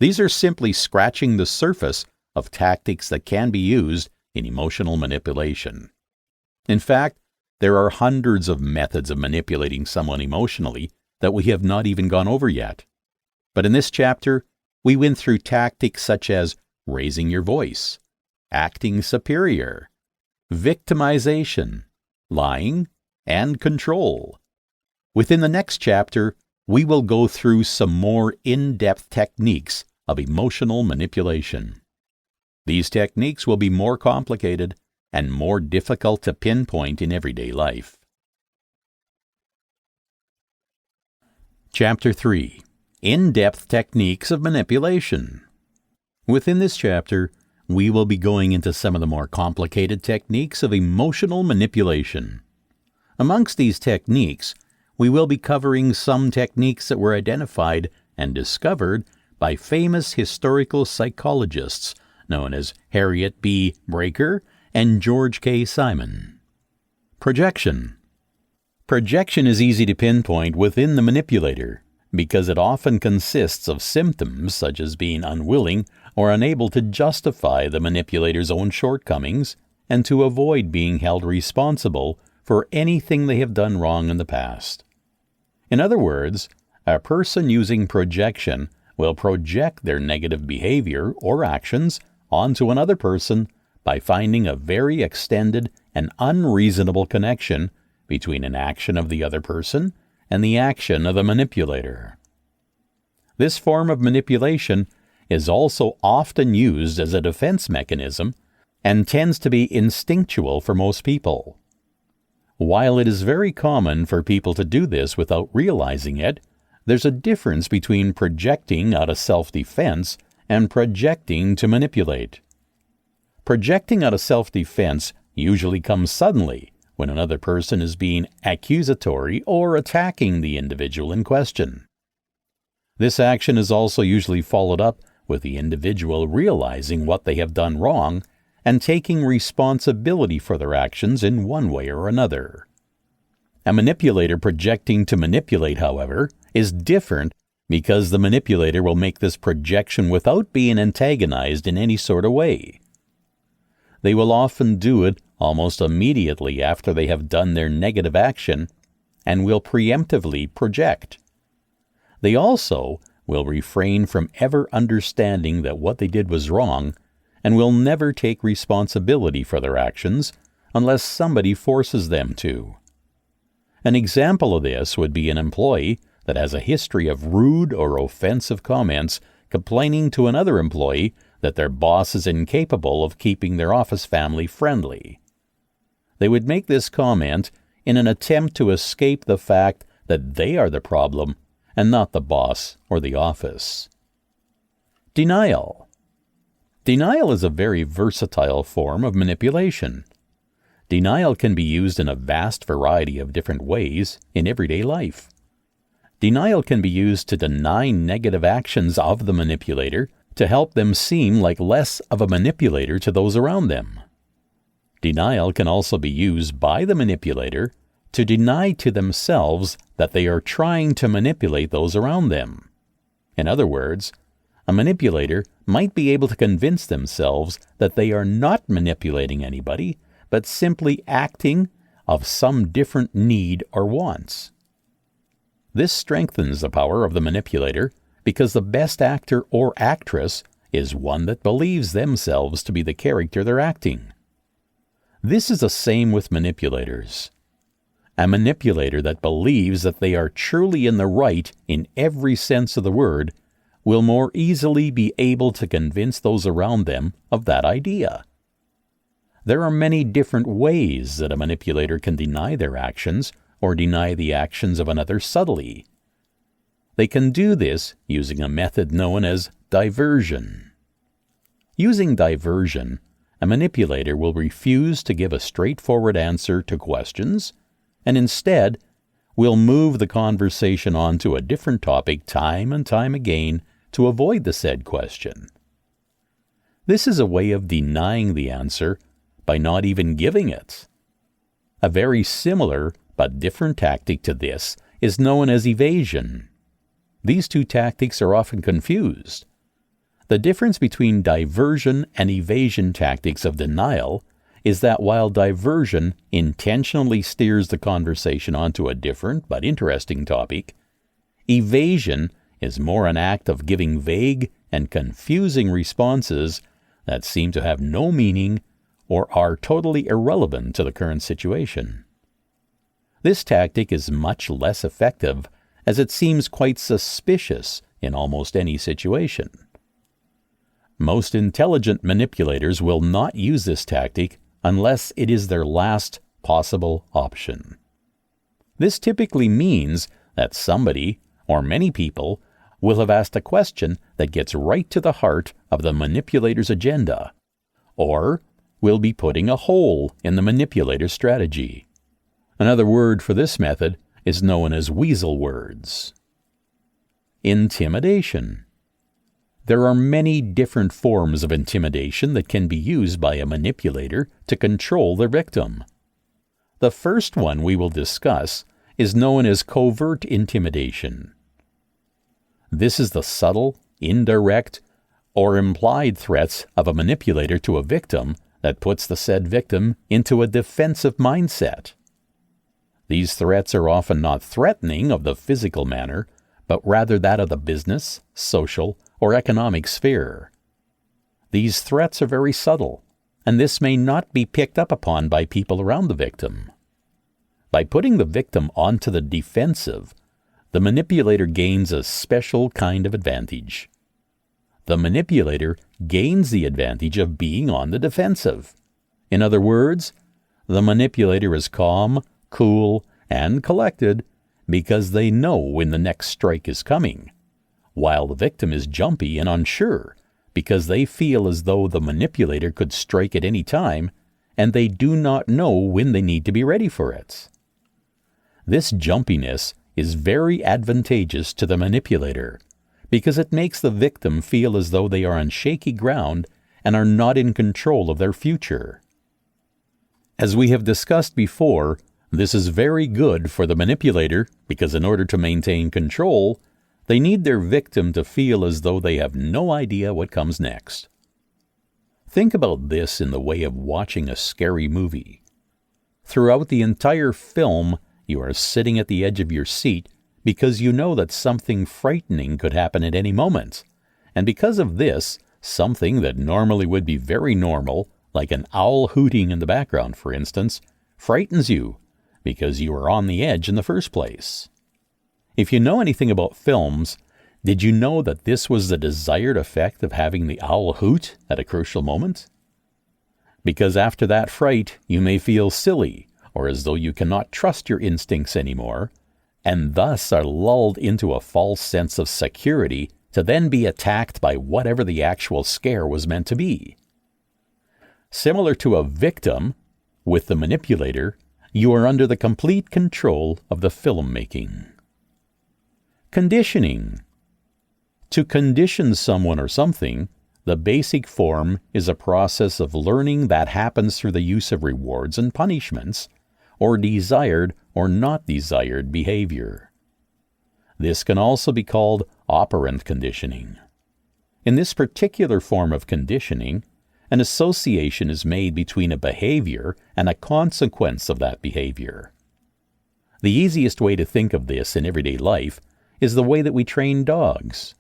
These are simply scratching the surface of tactics that can be used in emotional manipulation. In fact, there are hundreds of methods of manipulating someone emotionally that we have not even gone over yet. But in this chapter, we went through tactics such as raising your voice, acting superior, victimization, lying, and control. Within the next chapter, we will go through some more in-depth techniques of emotional manipulation. These techniques will be more complicated and more difficult to pinpoint in everyday life. Chapter 3. In-depth techniques of manipulation. Within this chapter, we will be going into some of the more complicated techniques of emotional manipulation. Amongst these techniques, we will be covering some techniques that were identified and discovered by famous historical psychologists known as Harriet B. Breaker and George K. Simon. Projection. Projection is easy to pinpoint within the manipulator because it often consists of symptoms such as being unwilling or unable to justify the manipulator's own shortcomings and to avoid being held responsible for anything they have done wrong in the past. In other words, a person using projection will project their negative behavior or actions onto another person by finding a very extended and unreasonable connection between an action of the other person and the action of the manipulator. This form of manipulation is also often used as a defense mechanism and tends to be instinctual for most people. While it is very common for people to do this without realizing it, there's a difference between projecting out of self-defense and projecting to manipulate. Projecting out of self-defense usually comes suddenly when another person is being accusatory or attacking the individual in question. This action is also usually followed up with the individual realizing what they have done wrong and taking responsibility for their actions in one way or another. A manipulator projecting to manipulate, however, is different because the manipulator will make this projection without being antagonized in any sort of way. they will often do it almost immediately after they have done their negative action and will preemptively project. They also will refrain from ever understanding that what they did was wrong and will never take responsibility for their actions unless somebody forces them to. An example of this would be an employee that has a history of rude or offensive comments complaining to another employee that their boss is incapable of keeping their office family friendly. They would make this comment in an attempt to escape the fact that they are the problem and not the boss or the office. Denial. Denial is a very versatile form of manipulation. Denial can be used in a vast variety of different ways in everyday life. Denial can be used to deny negative actions of the manipulator to help them seem like less of a manipulator to those around them. Denial can also be used by the manipulator to deny to themselves that they are trying to manipulate those around them. In other words, a manipulator might be able to convince themselves that they are not manipulating anybody, but simply acting of some different need or wants. This strengthens the power of the manipulator because the best actor or actress is one that believes themselves to be the character they're acting. This is the same with manipulators. A manipulator that believes that they are truly in the right in every sense of the word will more easily be able to convince those around them of that idea. There are many different ways that a manipulator can deny their actions or deny the actions of another subtly. They can do this using a method known as diversion. Using diversion, a manipulator will refuse to give a straightforward answer to questions and instead will move the conversation on to a different topic time and time again to avoid the said question. This is a way of denying the answer by not even giving it. A very similar but different tactic to this is known as evasion. These two tactics are often confused. The difference between diversion and evasion tactics of denial is that while diversion intentionally steers the conversation onto a different but interesting topic, evasion is more an act of giving vague and confusing responses that seem to have no meaning or are totally irrelevant to the current situation. This tactic is much less effective as it seems quite suspicious in almost any situation. Most intelligent manipulators will not use this tactic unless it is their last possible option. This typically means that somebody, or many people, will have asked a question that gets right to the heart of the manipulator's agenda, or will be putting a hole in the manipulator's strategy. Another word for this method is known as weasel words. Intimidation. There are many different forms of intimidation that can be used by a manipulator to control their victim. The first one we will discuss is known as covert intimidation. This is the subtle, indirect, or implied threats of a manipulator to a victim that puts the said victim into a defensive mindset. These threats are often not threatening of the physical manner, but rather that of the business, social, or economic sphere. These threats are very subtle, and this may not be picked up upon by people around the victim. By putting the victim onto the defensive, the manipulator gains a special kind of advantage. The manipulator gains the advantage of being on the defensive. In other words, the manipulator is calm, cool, and collected because they know when the next strike is coming, while the victim is jumpy and unsure because they feel as though the manipulator could strike at any time and they do not know when they need to be ready for it. This jumpiness is very advantageous to the manipulator because it makes the victim feel as though they are on shaky ground and are not in control of their future. As we have discussed before, this is very good for the manipulator because in order to maintain control, they need their victim to feel as though they have no idea what comes next. Think about this in the way of watching a scary movie. Throughout the entire film, you are sitting at the edge of your seat because you know that something frightening could happen at any moment. And because of this, something that normally would be very normal, like an owl hooting in the background, for instance, frightens you because you are on the edge in the first place. If you know anything about films, did you know that this was the desired effect of having the owl hoot at a crucial moment? Because after that fright, you may feel silly, or as though you cannot trust your instincts anymore, and thus are lulled into a false sense of security to then be attacked by whatever the actual scare was meant to be. Similar to a victim, with the manipulator, you are under the complete control of the filmmaking. Conditioning. To condition someone or something, the basic form is a process of learning that happens through the use of rewards and punishments, or desired or not desired behavior. This can also be called operant conditioning. In this particular form of conditioning, an association is made between a behavior and a consequence of that behavior. The easiest way to think of this in everyday life is the way that we train dogs.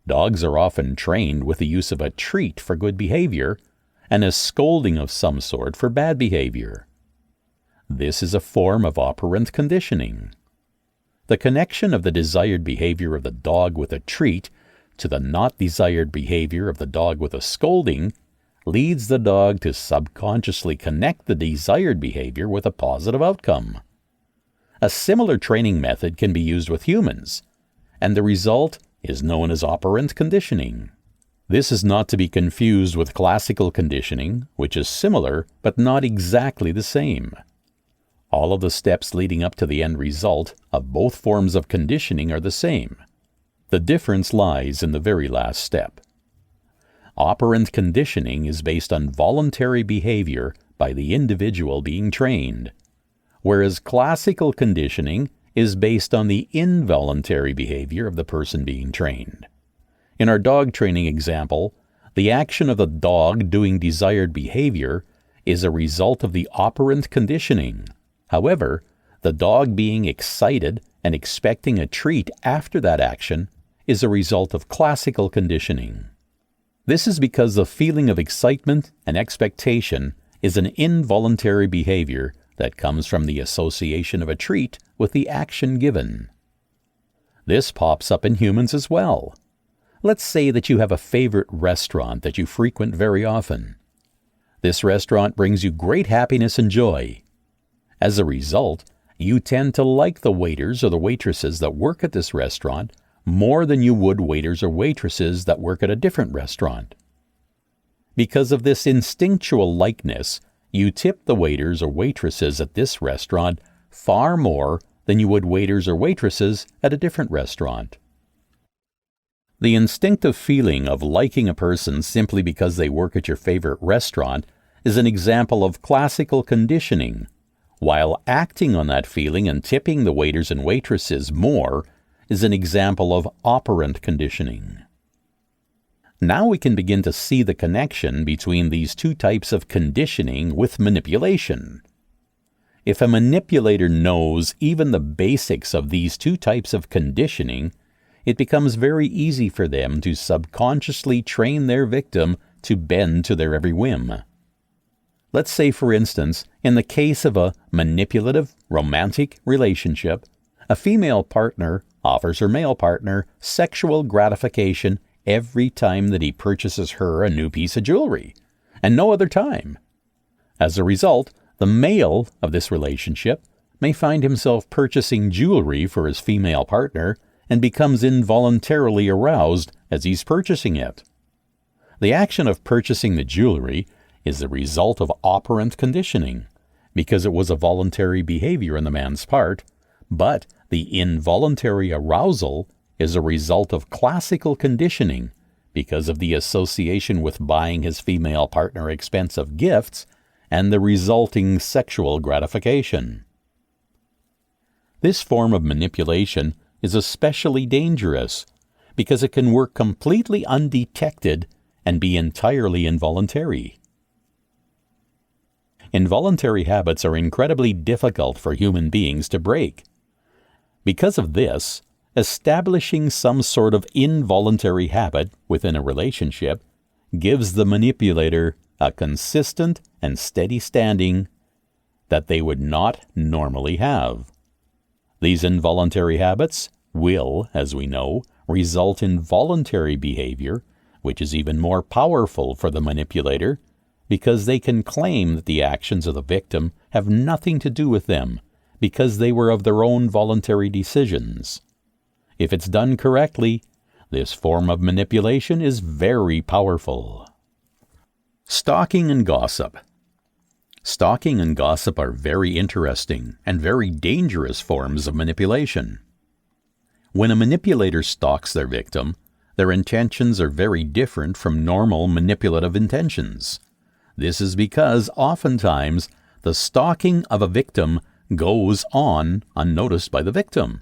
Dogs are often trained with the use of a treat for good behavior and a scolding of some sort for bad behavior. This is a form of operant conditioning. The connection of the desired behavior of the dog with a treat to the not desired behavior of the dog with a scolding leads the dog to subconsciously connect the desired behavior with a positive outcome. A similar training method can be used with humans, and the result is known as operant conditioning. This is not to be confused with classical conditioning, which is similar but not exactly the same. All of the steps leading up to the end result of both forms of conditioning are the same. The difference lies in the very last step. Operant conditioning is based on voluntary behavior by the individual being trained, whereas classical conditioning is based on the involuntary behavior of the person being trained. In our dog training example, the action of the dog doing desired behavior is a result of the operant conditioning. However, the dog being excited and expecting a treat after that action is a result of classical conditioning. This is because the feeling of excitement and expectation is an involuntary behavior that comes from the association of a treat with the action given. This pops up in humans as well. Let's say that you have a favorite restaurant that you frequent very often. This restaurant brings you great happiness and joy. As a result, you tend to like the waiters or the waitresses that work at this restaurant more than you would waiters or waitresses that work at a different restaurant. Because of this instinctual likeness, you tip the waiters or waitresses at this restaurant far more than you would waiters or waitresses at a different restaurant. The instinctive feeling of liking a person simply because they work at your favorite restaurant is an example of classical conditioning, while acting on that feeling and tipping the waiters and waitresses more is an example of operant conditioning. Now we can begin to see the connection between these two types of conditioning with manipulation. If a manipulator knows even the basics of these two types of conditioning, it becomes very easy for them to subconsciously train their victim to bend to their every whim. Let's say, for instance, in the case of a manipulative, romantic relationship, a female partner offers her male partner sexual gratification every time that he purchases her a new piece of jewelry, and no other time. As a result, the male of this relationship may find himself purchasing jewelry for his female partner and becomes involuntarily aroused as he's purchasing it. The action of purchasing the jewelry is the result of operant conditioning, because it was a voluntary behavior on the man's part, but the involuntary arousal is a result of classical conditioning because of the association with buying his female partner expensive gifts and the resulting sexual gratification. This form of manipulation is especially dangerous because it can work completely undetected and be entirely involuntary. Involuntary habits are incredibly difficult for human beings to break. Because of this, establishing some sort of involuntary habit within a relationship gives the manipulator a consistent and steady standing that they would not normally have. These involuntary habits will, as we know, result in voluntary behavior, which is even more powerful for the manipulator because they can claim that the actions of the victim have nothing to do with them because they were of their own voluntary decisions. If it's done correctly, this form of manipulation is very powerful. Stalking and gossip. Stalking and gossip are very interesting and very dangerous forms of manipulation. When a manipulator stalks their victim, their intentions are very different from normal manipulative intentions. This is because oftentimes the stalking of a victim goes on unnoticed by the victim.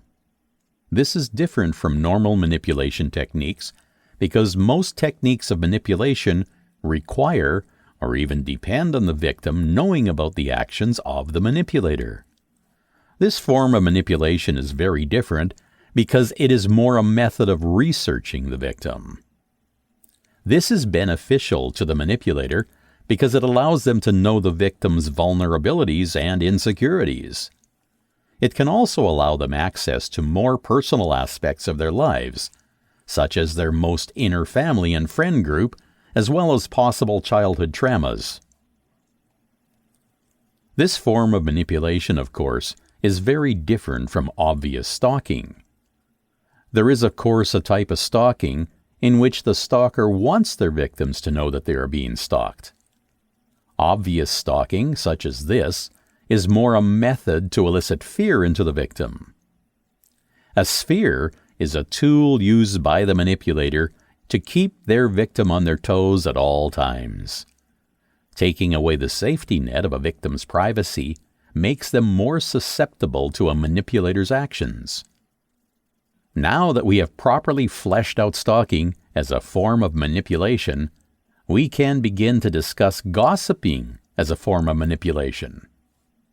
This is different from normal manipulation techniques because most techniques of manipulation require or even depend on the victim knowing about the actions of the manipulator. This form of manipulation is very different because it is more a method of researching the victim. This is beneficial to the manipulator because it allows them to know the victim's vulnerabilities and insecurities. It can also allow them access to more personal aspects of their lives, such as their most inner family and friend group, as well as possible childhood traumas. This form of manipulation, of course, is very different from obvious stalking. There is, of course, a type of stalking in which the stalker wants their victims to know that they are being stalked. Obvious stalking, such as this, is more a method to elicit fear into the victim. A sphere is a tool used by the manipulator to keep their victim on their toes at all times. Taking away the safety net of a victim's privacy makes them more susceptible to a manipulator's actions. Now that we have properly fleshed out stalking as a form of manipulation, we can begin to discuss gossiping as a form of manipulation.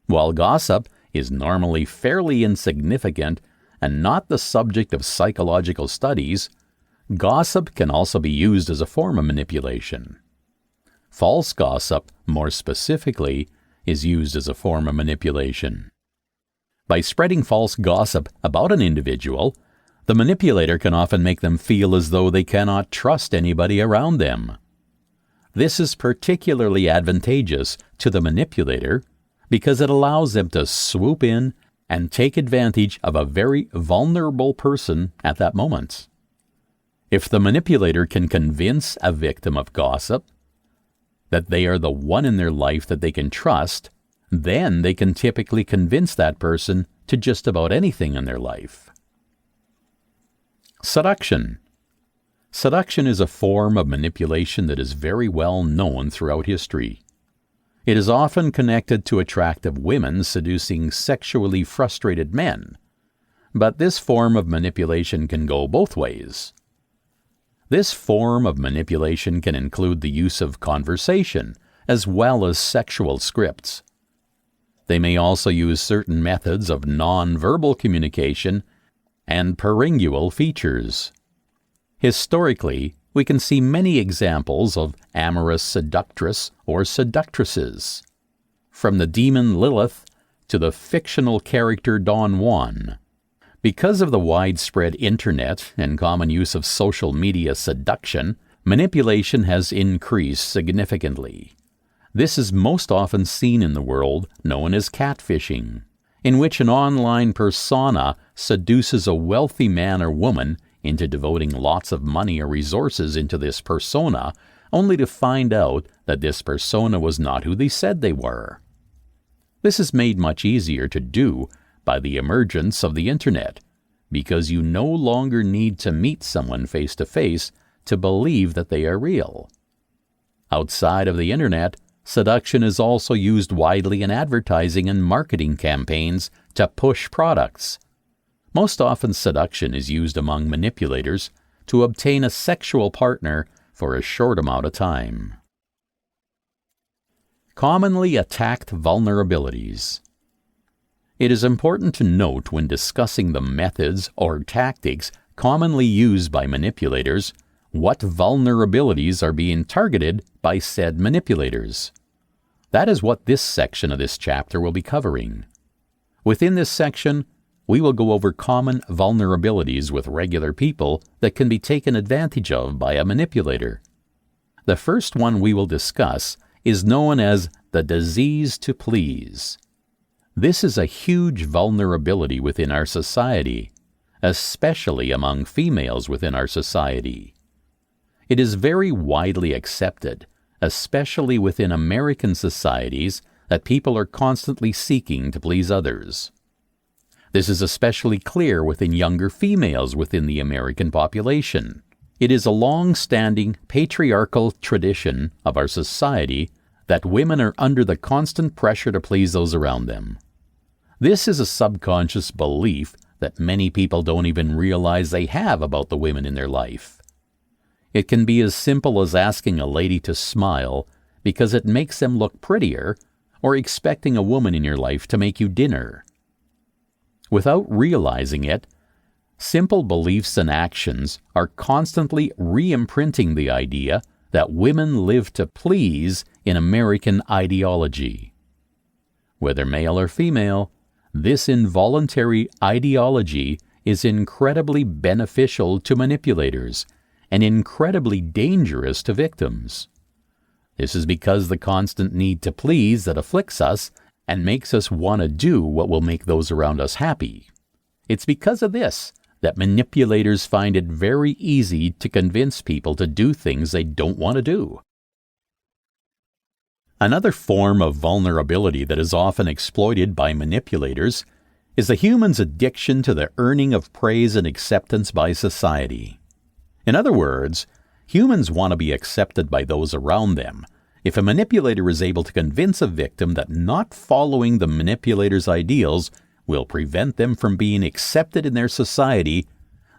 While gossip is normally fairly insignificant and not the subject of psychological studies, gossip can also be used as a form of manipulation. False gossip, more specifically, is used as a form of manipulation. By spreading false gossip about an individual, the manipulator can often make them feel as though they cannot trust anybody around them. This is particularly advantageous to the manipulator because it allows them to swoop in and take advantage of a very vulnerable person at that moment. If the manipulator can convince a victim of gossip that they are the one in their life that they can trust, then they can typically convince that person to just about anything in their life. Seduction. Seduction is a form of manipulation that is very well known throughout history. It is often connected to attractive women seducing sexually frustrated men, but this form of manipulation can go both ways. This form of manipulation can include the use of conversation as well as sexual scripts. They may also use certain methods of non-verbal communication and paringual features. Historically, we can see many examples of amorous seductress or seductresses, from the demon Lilith to the fictional character Don Juan. Because of the widespread internet and common use of social media seduction, manipulation has increased significantly. This is most often seen in the world known as catfishing, in which an online persona seduces a wealthy man or woman into devoting lots of money or resources into this persona, only to find out that this persona was not who they said they were. This is made much easier to do by the emergence of the internet, because you no longer need to meet someone face to face to believe that they are real. Outside of the internet, seduction is also used widely in advertising and marketing campaigns to push products. Most often, seduction is used among manipulators to obtain a sexual partner for a short amount of time. Commonly attacked vulnerabilities. It is important to note when discussing the methods or tactics commonly used by manipulators what vulnerabilities are being targeted by said manipulators. That is what this section of this chapter will be covering. Within this section, we will go over common vulnerabilities with regular people that can be taken advantage of by a manipulator. The first one we will discuss is known as the disease to please. This is a huge vulnerability within our society, especially among females within our society. It is very widely accepted, especially within American societies, that people are constantly seeking to please others. This is especially clear within younger females within the American population. It is a long-standing patriarchal tradition of our society that women are under the constant pressure to please those around them. This is a subconscious belief that many people don't even realize they have about the women in their life. It can be as simple as asking a lady to smile because it makes them look prettier, or expecting a woman in your life to make you dinner. Without realizing it, simple beliefs and actions are constantly re-imprinting the idea that women live to please in American ideology. Whether male or female, this involuntary ideology is incredibly beneficial to manipulators and incredibly dangerous to victims. This is because the constant need to please that afflicts us and makes us want to do what will make those around us happy. It's because of this that manipulators find it very easy to convince people to do things they don't want to do. Another form of vulnerability that is often exploited by manipulators is the human's addiction to the earning of praise and acceptance by society. In other words, humans want to be accepted by those around them. If a manipulator is able to convince a victim that not following the manipulator's ideals will prevent them from being accepted in their society,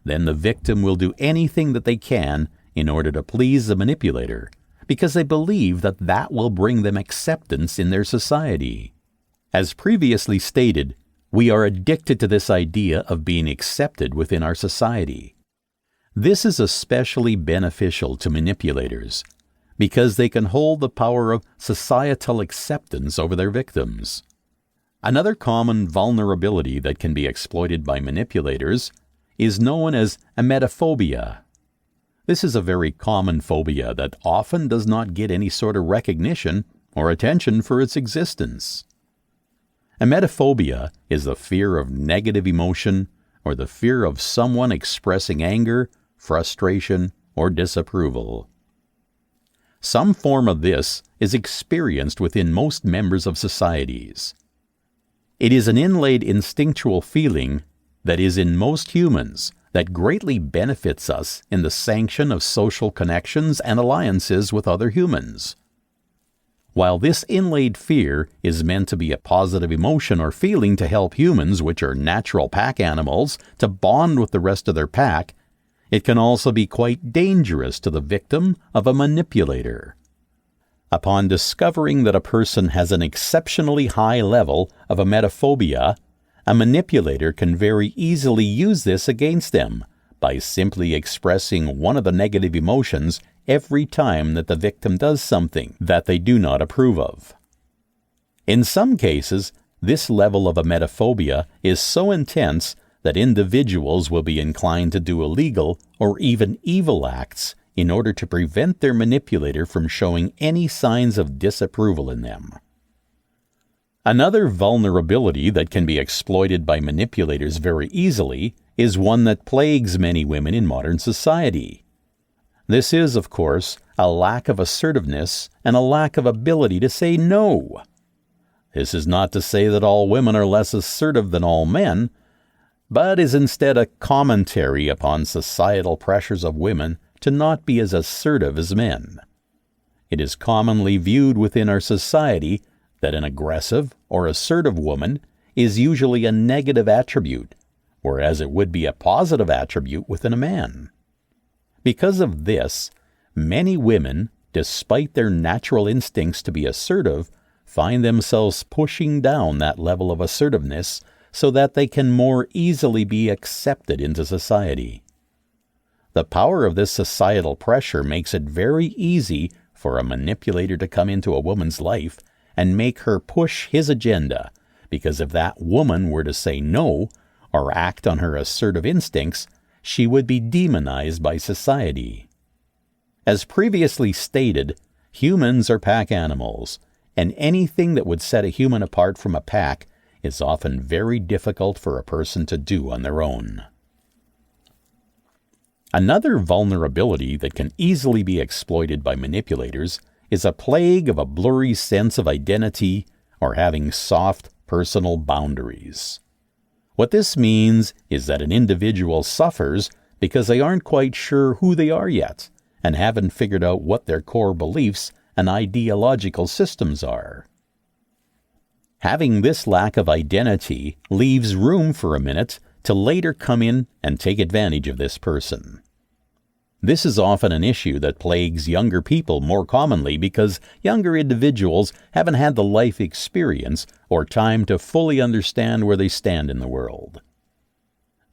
then the victim will do anything that they can in order to please the manipulator, because they believe that that will bring them acceptance in their society. As previously stated, we are addicted to this idea of being accepted within our society. This is especially beneficial to manipulators, because they can hold the power of societal acceptance over their victims. Another common vulnerability that can be exploited by manipulators is known as emetophobia. This is a very common phobia that often does not get any sort of recognition or attention for its existence. Emetophobia is the fear of negative emotion or the fear of someone expressing anger, frustration, or disapproval. Some form of this is experienced within most members of societies. It is an inlaid instinctual feeling that is in most humans that greatly benefits us in the sanction of social connections and alliances with other humans. While this inlaid fear is meant to be a positive emotion or feeling to help humans, which are natural pack animals, to bond with the rest of their pack, it can also be quite dangerous to the victim of a manipulator. Upon discovering that a person has an exceptionally high level of emetophobia, a manipulator can very easily use this against them by simply expressing one of the negative emotions every time that the victim does something that they do not approve of. In some cases, this level of emetophobia is so intense that individuals will be inclined to do illegal or even evil acts in order to prevent their manipulator from showing any signs of disapproval in them. Another vulnerability that can be exploited by manipulators very easily is one that plagues many women in modern society. This is, of course, a lack of assertiveness and a lack of ability to say no. This is not to say that all women are less assertive than all men, but is instead a commentary upon societal pressures of women to not be as assertive as men. It is commonly viewed within our society that an aggressive or assertive woman is usually a negative attribute, whereas it would be a positive attribute within a man. Because of this, many women, despite their natural instincts to be assertive, find themselves pushing down that level of assertiveness so that they can more easily be accepted into society. The power of this societal pressure makes it very easy for a manipulator to come into a woman's life and make her push his agenda, because if that woman were to say no or act on her assertive instincts, she would be demonized by society. As previously stated, humans are pack animals, and anything that would set a human apart from a pack is often very difficult for a person to do on their own. Another vulnerability that can easily be exploited by manipulators is a plague of a blurry sense of identity or having soft personal boundaries. What this means is that an individual suffers because they aren't quite sure who they are yet and haven't figured out what their core beliefs and ideological systems are. Having this lack of identity leaves room for a minute to later come in and take advantage of this person. This is often an issue that plagues younger people more commonly because younger individuals haven't had the life experience or time to fully understand where they stand in the world.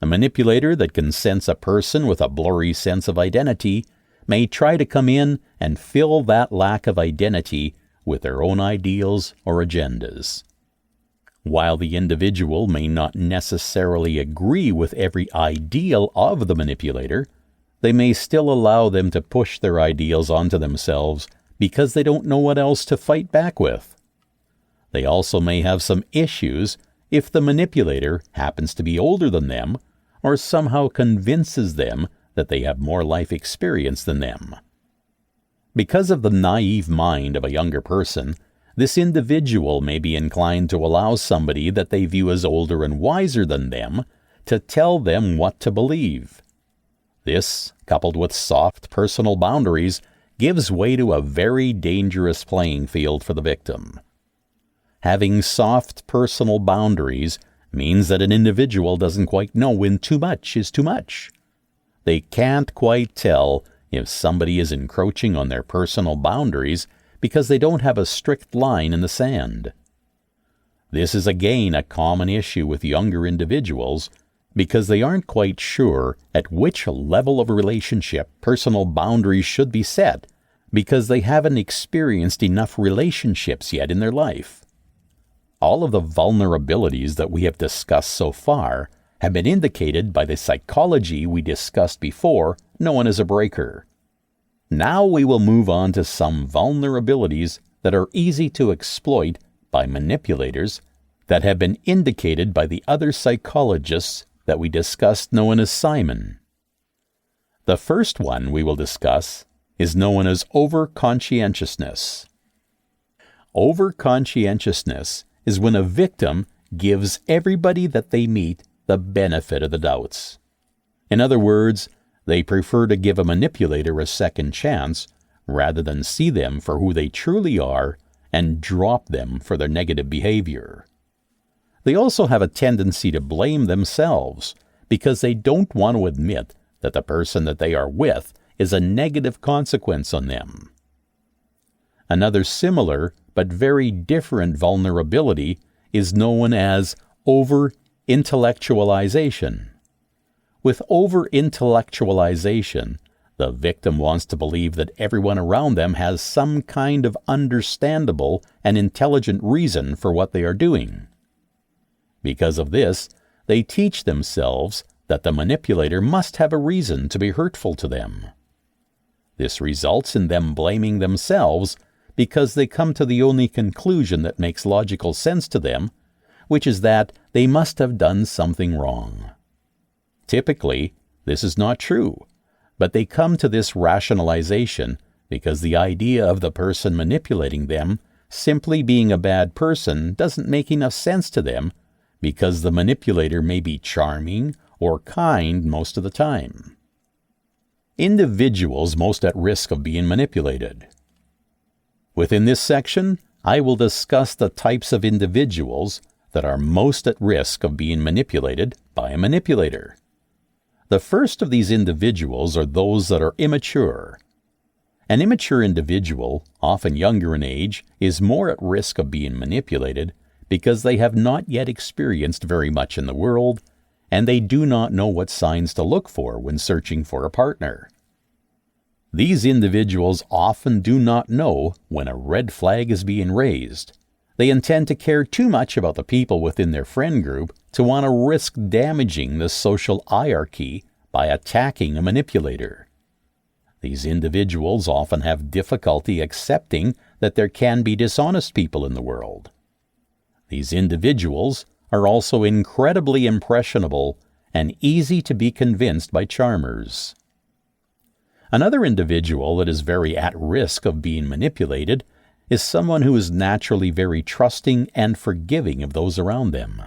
A manipulator that can sense a person with a blurry sense of identity may try to come in and fill that lack of identity with their own ideals or agendas. While the individual may not necessarily agree with every ideal of the manipulator, they may still allow them to push their ideals onto themselves because they don't know what else to fight back with. They also may have some issues if the manipulator happens to be older than them or somehow convinces them that they have more life experience than them. Because of the naive mind of a younger person, this individual may be inclined to allow somebody that they view as older and wiser than them to tell them what to believe. This, coupled with soft personal boundaries, gives way to a very dangerous playing field for the victim. Having soft personal boundaries means that an individual doesn't quite know when too much is too much. They can't quite tell if somebody is encroaching on their personal boundaries because they don't have a strict line in the sand. This is again a common issue with younger individuals because they aren't quite sure at which level of relationship personal boundaries should be set because they haven't experienced enough relationships yet in their life. All of the vulnerabilities that we have discussed so far have been indicated by the psychology we discussed before, known as a breaker. Now we will move on to some vulnerabilities that are easy to exploit by manipulators that have been indicated by the other psychologists that we discussed, known as Simon. The first one we will discuss is known as overconscientiousness. Overconscientiousness is when a victim gives everybody that they meet the benefit of the doubts. In other words, they prefer to give a manipulator a second chance rather than see them for who they truly are and drop them for their negative behavior. They also have a tendency to blame themselves because they don't want to admit that the person that they are with is a negative consequence on them. Another similar but very different vulnerability is known as over-intellectualization. With over-intellectualization, the victim wants to believe that everyone around them has some kind of understandable and intelligent reason for what they are doing. Because of this, they teach themselves that the manipulator must have a reason to be hurtful to them. This results in them blaming themselves because they come to the only conclusion that makes logical sense to them, which is that they must have done something wrong. Typically, this is not true, but they come to this rationalization because the idea of the person manipulating them simply being a bad person doesn't make enough sense to them because the manipulator may be charming or kind most of the time. Individuals most at risk of being manipulated. Within this section, I will discuss the types of individuals that are most at risk of being manipulated by a manipulator. The first of these individuals are those that are immature. An immature individual, often younger in age, is more at risk of being manipulated because they have not yet experienced very much in the world, and they do not know what signs to look for when searching for a partner. These individuals often do not know when a red flag is being raised. They intend to care too much about the people within their friend group to want to risk damaging the social hierarchy by attacking a manipulator. These individuals often have difficulty accepting that there can be dishonest people in the world. These individuals are also incredibly impressionable and easy to be convinced by charmers. Another individual that is very at risk of being manipulated is someone who is naturally very trusting and forgiving of those around them.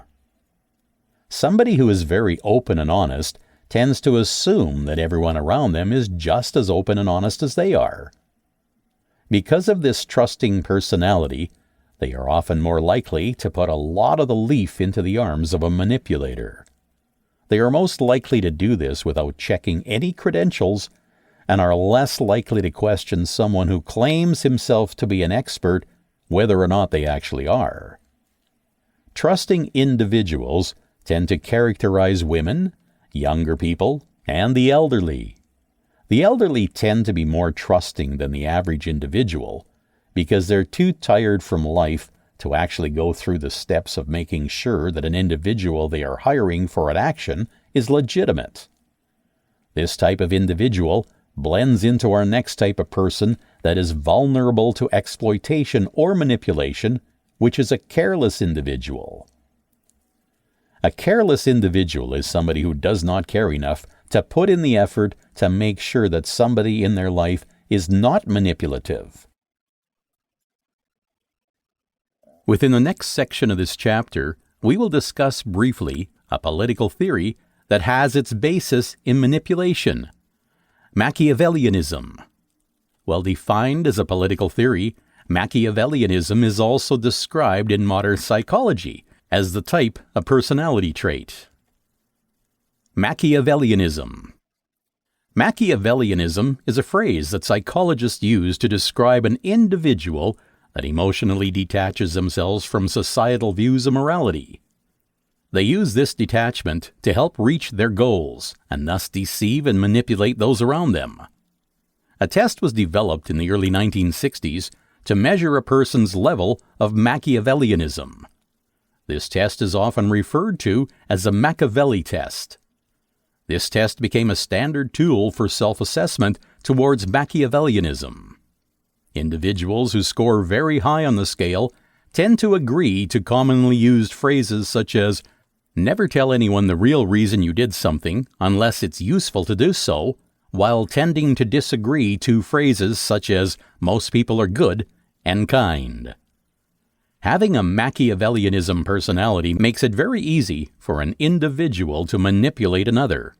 Somebody who is very open and honest tends to assume that everyone around them is just as open and honest as they are. Because of this trusting personality, they are often more likely to put a lot of the leaf into the arms of a manipulator. They are most likely to do this without checking any credentials and are less likely to question someone who claims himself to be an expert, whether or not they actually are. Trusting individuals tend to characterize women, younger people, and the elderly. The elderly tend to be more trusting than the average individual because they're too tired from life to actually go through the steps of making sure that an individual they are hiring for an action is legitimate. This type of individual blends into our next type of person that is vulnerable to exploitation or manipulation, which is a careless individual. A careless individual is somebody who does not care enough to put in the effort to make sure that somebody in their life is not manipulative. Within the next section of this chapter, we will discuss briefly a political theory that has its basis in manipulation, Machiavellianism. Well defined as a political theory, Machiavellianism is also described in modern psychology as the type of personality trait. Machiavellianism. Machiavellianism is a phrase that psychologists use to describe an individual that emotionally detaches themselves from societal views of morality. They use this detachment to help reach their goals and thus deceive and manipulate those around them. A test was developed in the early 1960s to measure a person's level of Machiavellianism. This test is often referred to as the Machiavelli test. This test became a standard tool for self-assessment towards Machiavellianism. Individuals who score very high on the scale tend to agree to commonly used phrases such as, "Never tell anyone the real reason you did something unless it's useful to do so," while tending to disagree to phrases such as, "Most people are good," and "kind." Having a Machiavellianism personality makes it very easy for an individual to manipulate another.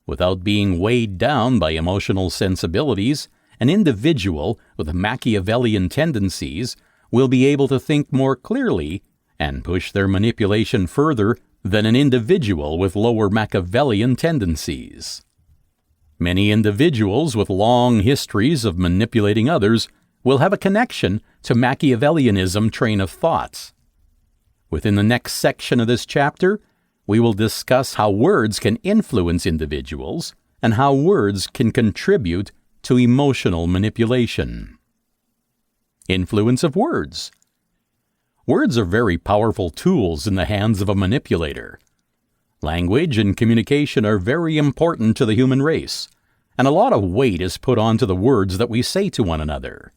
Without being weighed down by emotional sensibilities, an individual with Machiavellian tendencies will be able to think more clearly and push their manipulation further than an individual with lower Machiavellian tendencies. Many individuals with long histories of manipulating others will have a connection to Machiavellianism train of thoughts. Within the next section of this chapter, we will discuss how words can influence individuals and how words can contribute to emotional manipulation. Influence of words. Words are very powerful tools in the hands of a manipulator. Language and communication are very important to the human race, and a lot of weight is put onto the words that we say to one another.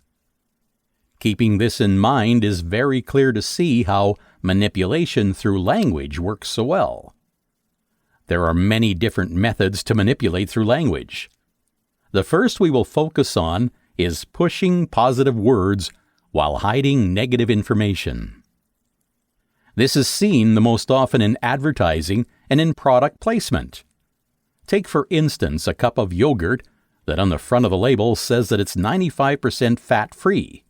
Keeping this in mind is very clear to see how manipulation through language works so well. There are many different methods to manipulate through language. The first we will focus on is pushing positive words while hiding negative information. This is seen the most often in advertising and in product placement. Take for instance a cup of yogurt that on the front of the label says that it's 95% fat-free.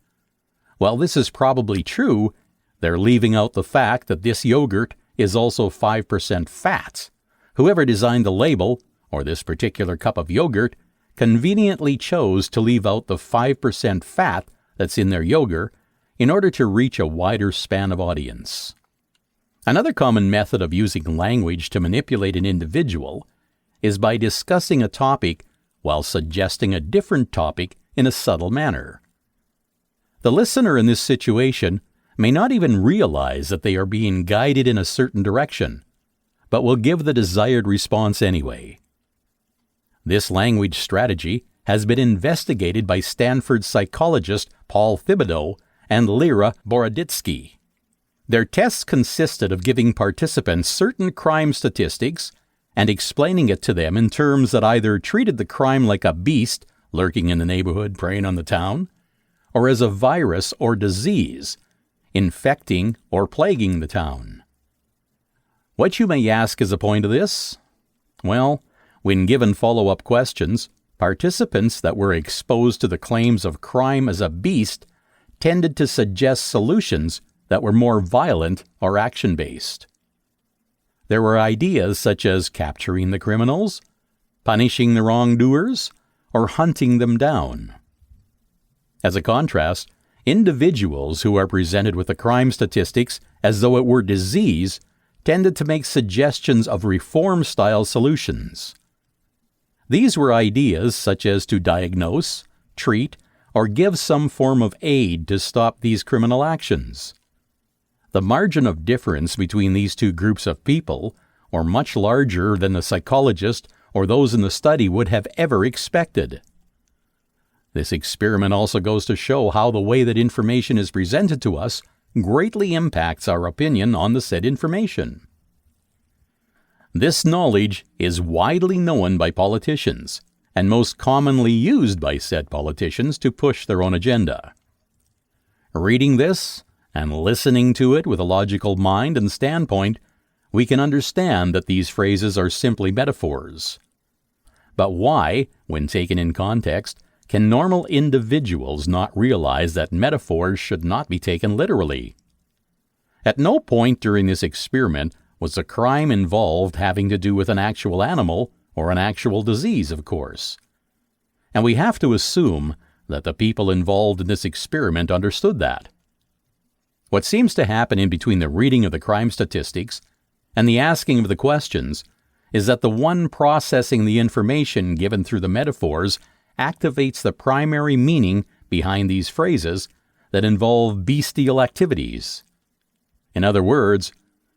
While this is probably true, they're leaving out the fact that this yogurt is also 5% fat. Whoever designed the label, or this particular cup of yogurt, conveniently chose to leave out the 5% fat that's in their yogurt in order to reach a wider span of audience. Another common method of using language to manipulate an individual is by discussing a topic while suggesting a different topic in a subtle manner. The listener in this situation may not even realize that they are being guided in a certain direction, but will give the desired response anyway. This language strategy has been investigated by Stanford psychologist Paul Thibodeau and Leary Boroditsky. Their tests consisted of giving participants certain crime statistics and explaining it to them in terms that either treated the crime like a beast lurking in the neighborhood preying on the town, or as a virus or disease infecting or plaguing the town. What you may ask is the point of this? Well, when given follow-up questions, participants that were exposed to the claims of crime as a beast tended to suggest solutions that were more violent or action-based. There were ideas such as capturing the criminals, punishing the wrongdoers, or hunting them down. As a contrast, individuals who are presented with the crime statistics as though it were disease tended to make suggestions of reform-style solutions. These were ideas such as to diagnose, treat, or give some form of aid to stop these criminal actions. The margin of difference between these two groups of people were much larger than the psychologist or those in the study would have ever expected. This experiment also goes to show how the way that information is presented to us greatly impacts our opinion on the said information. This knowledge is widely known by politicians, and most commonly used by said politicians to push their own agenda. Reading this, and listening to it with a logical mind and standpoint, we can understand that these phrases are simply metaphors. But why, when taken in context, can normal individuals not realize that metaphors should not be taken literally? At no point during this experiment was the crime involved having to do with an actual animal or an actual disease, of course. And we have to assume that the people involved in this experiment understood that. What seems to happen in between the reading of the crime statistics and the asking of the questions is that the one processing the information given through the metaphors activates the primary meaning behind these phrases that involve bestial activities. In other words,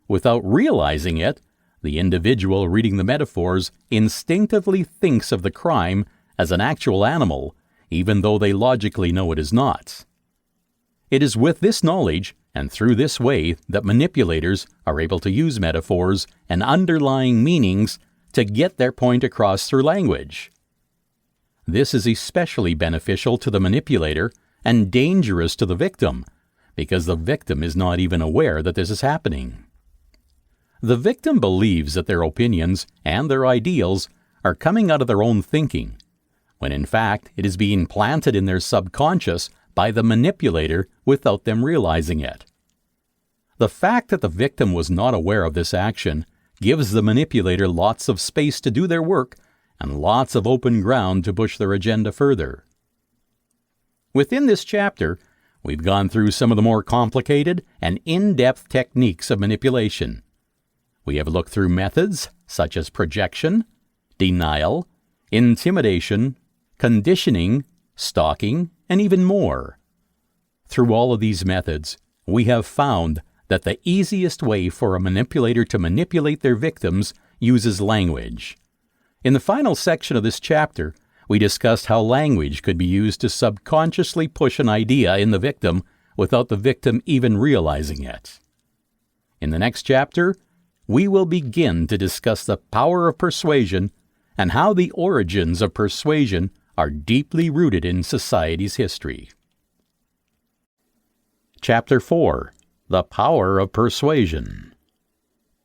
without realizing it, the individual reading the metaphors instinctively thinks of the crime as an actual animal, even though they logically know it is not. It is with this knowledge and through this way that manipulators are able to use metaphors and underlying meanings to get their point across through language. This is especially beneficial to the manipulator and dangerous to the victim, because the victim is not even aware that this is happening. The victim believes that their opinions and their ideals are coming out of their own thinking, when in fact it is being planted in their subconscious by the manipulator without them realizing it. The fact that the victim was not aware of this action gives the manipulator lots of space to do their work and lots of open ground to push their agenda further. Within this chapter, we've gone through some of the more complicated and in-depth techniques of manipulation. We have looked through methods such as projection, denial, intimidation, conditioning, stalking, and even more. Through all of these methods, we have found that the easiest way for a manipulator to manipulate their victims uses language. In the final section of this chapter, we discussed how language could be used to subconsciously push an idea in the victim without the victim even realizing it. In the next chapter, we will begin to discuss the power of persuasion and how the origins of persuasion are deeply rooted in society's history. Chapter 4. The Power of Persuasion.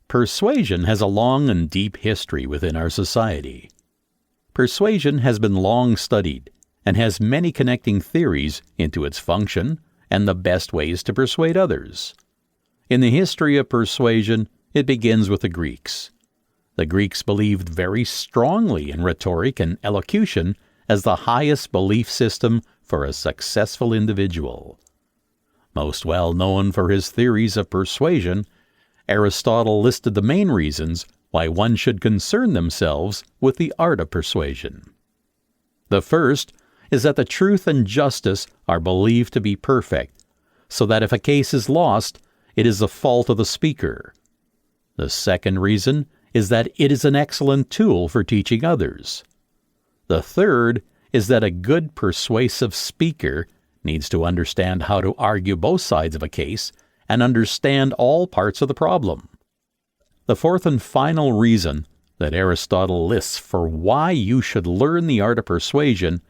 Persuasion has a long and deep history within our society. Persuasion has been long studied and has many connecting theories into its function and the best ways to persuade others. In the history of persuasion, it begins with the Greeks. The Greeks believed very strongly in rhetoric and elocution as the highest belief system for a successful individual. Most well known for his theories of persuasion, Aristotle listed the main reasons why one should concern themselves with the art of persuasion. The first is that the truth and justice are believed to be perfect, so that if a case is lost, it is the fault of the speaker. The second reason is that it is an excellent tool for teaching others. The third is that a good persuasive speaker needs to understand how to argue both sides of a case and understand all parts of the problem. The fourth and final reason that Aristotle lists for why you should learn the art of persuasion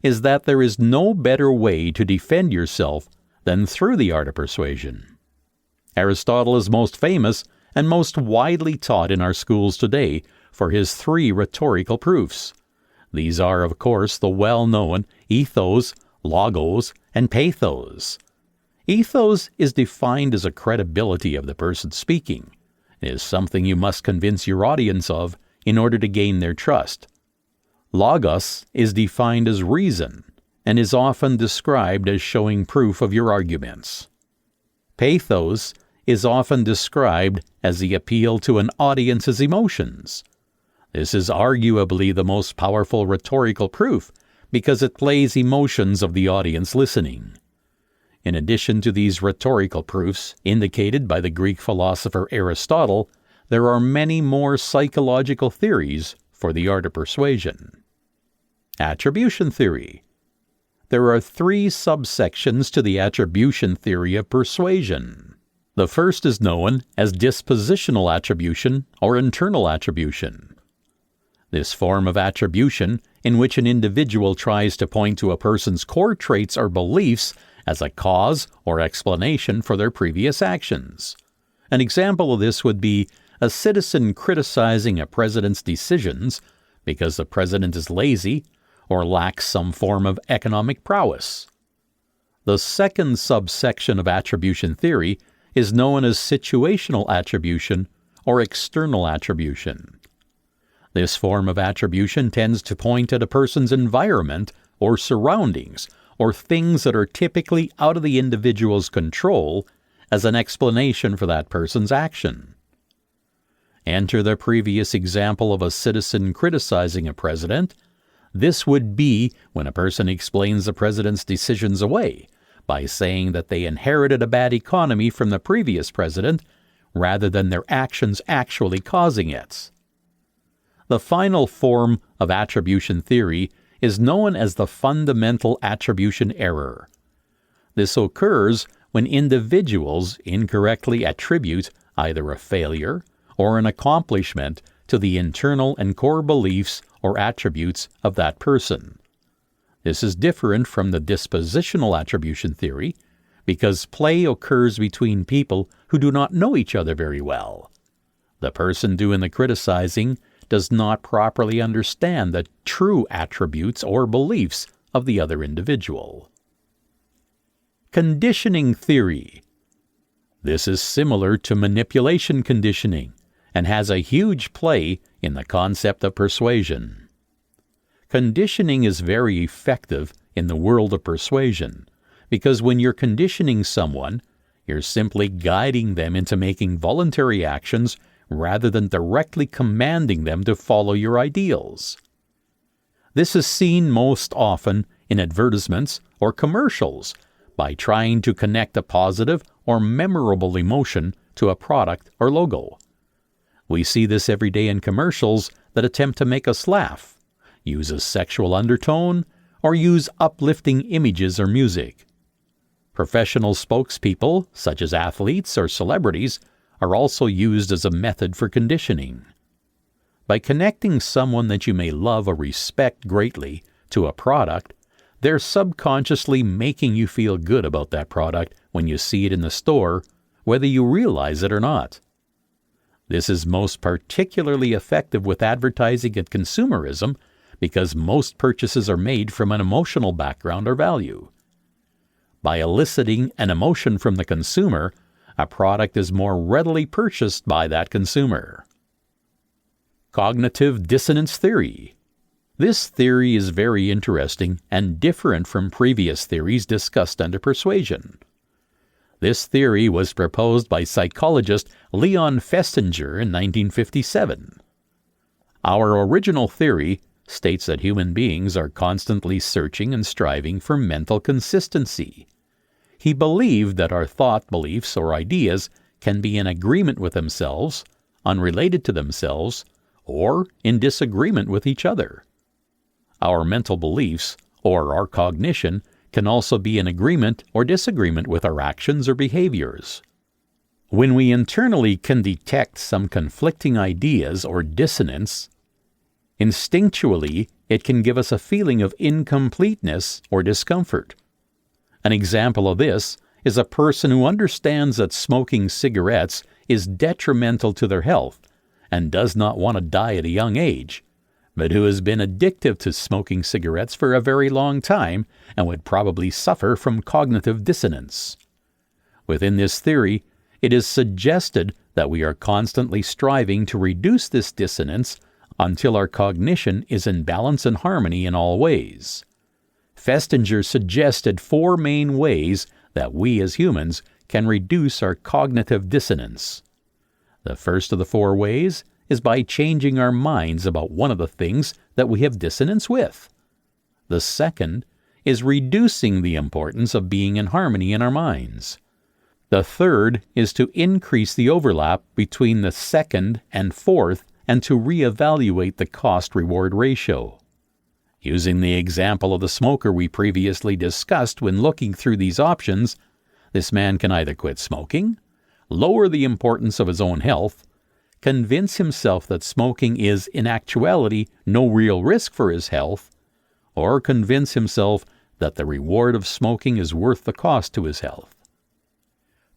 is that there is no better way to defend yourself than through the art of persuasion. Aristotle is most famous and most widely taught in our schools today for his 3 rhetorical proofs. These are, of course, the well-known ethos, logos, and pathos. Ethos is defined as a credibility of the person speaking. It is something you must convince your audience of in order to gain their trust. Logos is defined as reason and is often described as showing proof of your arguments. Pathos is often described as the appeal to an audience's emotions. This is arguably the most powerful rhetorical proof because it plays emotions of the audience listening. In addition to these rhetorical proofs indicated by the Greek philosopher Aristotle, there are many more psychological theories for the art of persuasion. Attribution theory. There are 3 subsections to the attribution theory of persuasion. The first is known as dispositional attribution or internal attribution. This form of attribution, in which an individual tries to point to a person's core traits or beliefs as a cause or explanation for their previous actions. An example of this would be a citizen criticizing a president's decisions because the president is lazy or lacks some form of economic prowess. The second subsection of attribution theory is known as situational attribution or external attribution. This form of attribution tends to point at a person's environment or surroundings or things that are typically out of the individual's control as an explanation for that person's action. Enter the previous example of a citizen criticizing a president. This would be when a person explains the president's decisions away by saying that they inherited a bad economy from the previous president rather than their actions actually causing it. The final form of attribution theory is known as the fundamental attribution error. This occurs when individuals incorrectly attribute either a failure or an accomplishment to the internal and core beliefs or attributes of that person. This is different from the dispositional attribution theory because play occurs between people who do not know each other very well. The person doing the criticizing does not properly understand the true attributes or beliefs of the other individual. Conditioning theory. This is similar to manipulation conditioning and has a huge play in the concept of persuasion. Conditioning is very effective in the world of persuasion because when you're conditioning someone, you're simply guiding them into making voluntary actions rather than directly commanding them to follow your ideals. This is seen most often in advertisements or commercials by trying to connect a positive or memorable emotion to a product or logo. We see this every day in commercials that attempt to make us laugh, use a sexual undertone, or use uplifting images or music. Professional spokespeople, such as athletes or celebrities, are also used as a method for conditioning. By connecting someone that you may love or respect greatly to a product, they're subconsciously making you feel good about that product when you see it in the store, whether you realize it or not. This is most particularly effective with advertising and consumerism because most purchases are made from an emotional background or value. By eliciting an emotion from the consumer, a product is more readily purchased by that consumer. Cognitive dissonance theory. This theory is very interesting and different from previous theories discussed under Persuasion. This theory was proposed by psychologist Leon Festinger in 1957. Our original theory states that human beings are constantly searching and striving for mental consistency. He believed that our thought, beliefs, or ideas can be in agreement with themselves, unrelated to themselves, or in disagreement with each other. Our mental beliefs, or our cognition, can also be in agreement or disagreement with our actions or behaviors. When we internally can detect some conflicting ideas or dissonance, instinctually it can give us a feeling of incompleteness or discomfort. An example of this is a person who understands that smoking cigarettes is detrimental to their health and does not want to die at a young age, but who has been addicted to smoking cigarettes for a very long time and would probably suffer from cognitive dissonance. Within this theory, it is suggested that we are constantly striving to reduce this dissonance until our cognition is in balance and harmony in all ways. Festinger suggested 4 main ways that we as humans can reduce our cognitive dissonance. The first of the 4 ways is by changing our minds about one of the things that we have dissonance with. The second is reducing the importance of being in harmony in our minds. The third is to increase the overlap between the second and fourth and to reevaluate the cost-reward ratio. Using the example of the smoker we previously discussed when looking through these options, this man can either quit smoking, lower the importance of his own health, convince himself that smoking is in actuality no real risk for his health, or convince himself that the reward of smoking is worth the cost to his health.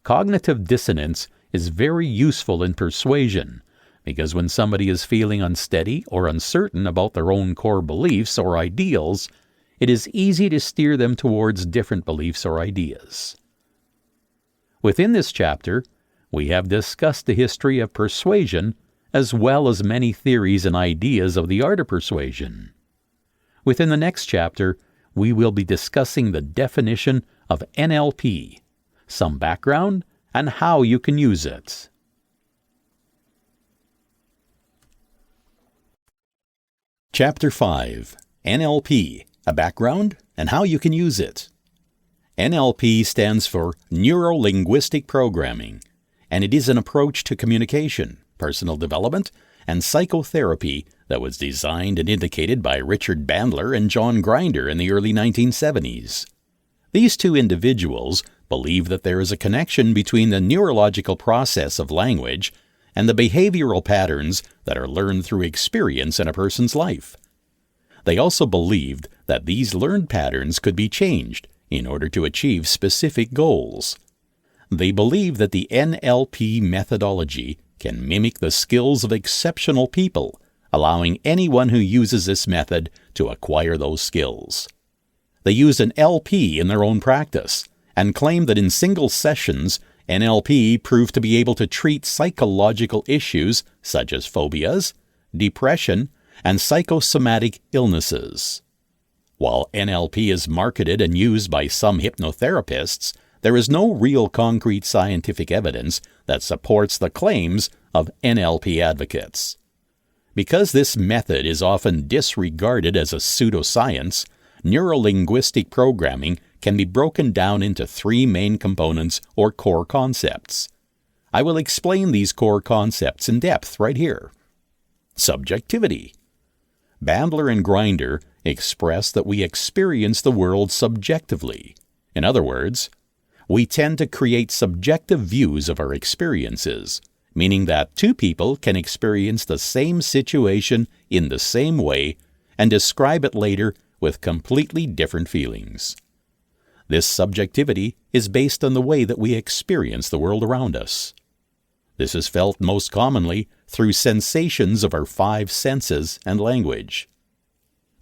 Cognitive dissonance is very useful in persuasion, because when somebody is feeling unsteady or uncertain about their own core beliefs or ideals, it is easy to steer them towards different beliefs or ideas. Within this chapter, we have discussed the history of persuasion as well as many theories and ideas of the art of persuasion. Within the next chapter, we will be discussing the definition of NLP, some background, and how you can use it. Chapter 5. NLP, a background and how you can use it. NLP stands for Neuro-Linguistic Programming, and it is an approach to communication, personal development, and psychotherapy that was designed and indicated by Richard Bandler and John Grinder in the early 1970s. These 2 individuals believe that there is a connection between the neurological process of language and the behavioral patterns that are learned through experience in a person's life. They also believed that these learned patterns could be changed in order to achieve specific goals. They believe that the NLP methodology can mimic the skills of exceptional people, allowing anyone who uses this method to acquire those skills. They used an LP in their own practice and claimed that in single sessions, NLP proved to be able to treat psychological issues such as phobias, depression, and psychosomatic illnesses. While NLP is marketed and used by some hypnotherapists, there is no real concrete scientific evidence that supports the claims of NLP advocates. Because this method is often disregarded as a pseudoscience, neuro-linguistic programming can be broken down into 3 main components or core concepts. I will explain these core concepts in depth right here. Subjectivity. Bandler and Grinder express that we experience the world subjectively. In other words, we tend to create subjective views of our experiences, meaning that 2 people can experience the same situation in the same way and describe it later with completely different feelings. This subjectivity is based on the way that we experience the world around us. This is felt most commonly through sensations of our 5 senses and language.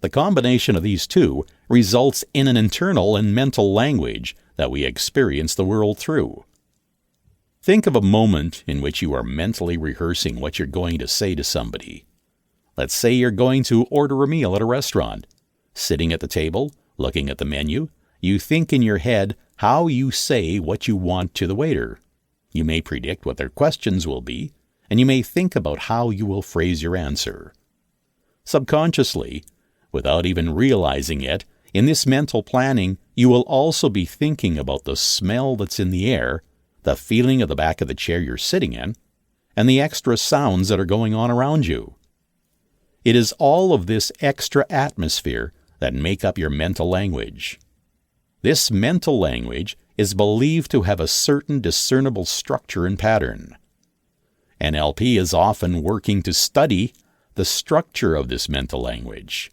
The combination of these 2 results in an internal and mental language that we experience the world through. Think of a moment in which you are mentally rehearsing what you're going to say to somebody. Let's say you're going to order a meal at a restaurant. Sitting at the table, looking at the menu, you think in your head how you say what you want to the waiter. You may predict what their questions will be, and you may think about how you will phrase your answer. Subconsciously, without even realizing it, in this mental planning, you will also be thinking about the smell that's in the air, the feeling of the back of the chair you're sitting in, and the extra sounds that are going on around you. It is all of this extra atmosphere that make up your mental language. This mental language is believed to have a certain discernible structure and pattern. NLP is often working to study the structure of this mental language.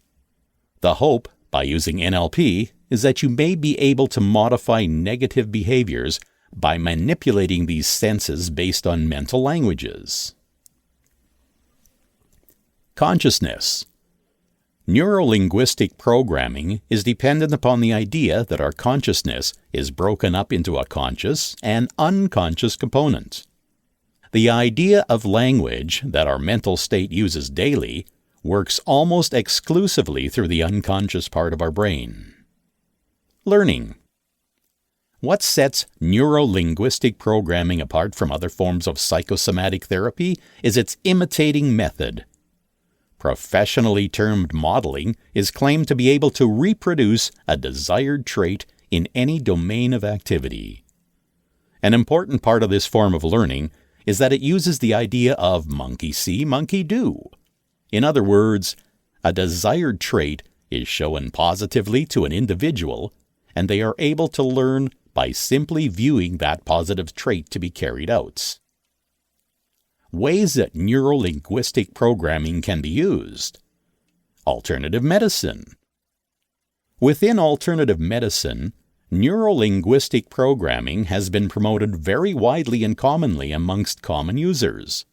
The hope, by using NLP, is that you may be able to modify negative behaviors by manipulating these senses based on mental languages. Consciousness. Neurolinguistic programming is dependent upon the idea that our consciousness is broken up into a conscious and unconscious component. The idea of language that our mental state uses daily works almost exclusively through the unconscious part of our brain. Learning. What sets neurolinguistic programming apart from other forms of psychosomatic therapy is its imitating method. Professionally termed modeling is claimed to be able to reproduce a desired trait in any domain of activity. An important part of this form of learning is that it uses the idea of monkey see, monkey do. In other words, a desired trait is shown positively to an individual, and they are able to learn by simply viewing that positive trait to be carried out. Ways that neurolinguistic programming can be used. Alternative medicine. Within alternative medicine, neurolinguistic programming has been promoted very widely and commonly amongst common users.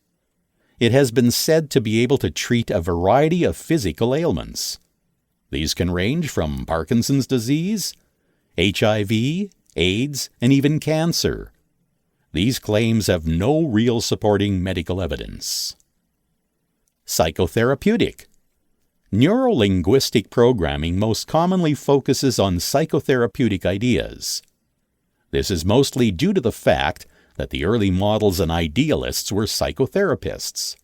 It has been said to be able to treat a variety of physical ailments. These can range from Parkinson's disease, HIV, AIDS, and even cancer. These claims have no real supporting medical evidence. Psychotherapeutic. Neurolinguistic programming most commonly focuses on psychotherapeutic ideas. This is mostly due to the fact that the early models and idealists were psychotherapists.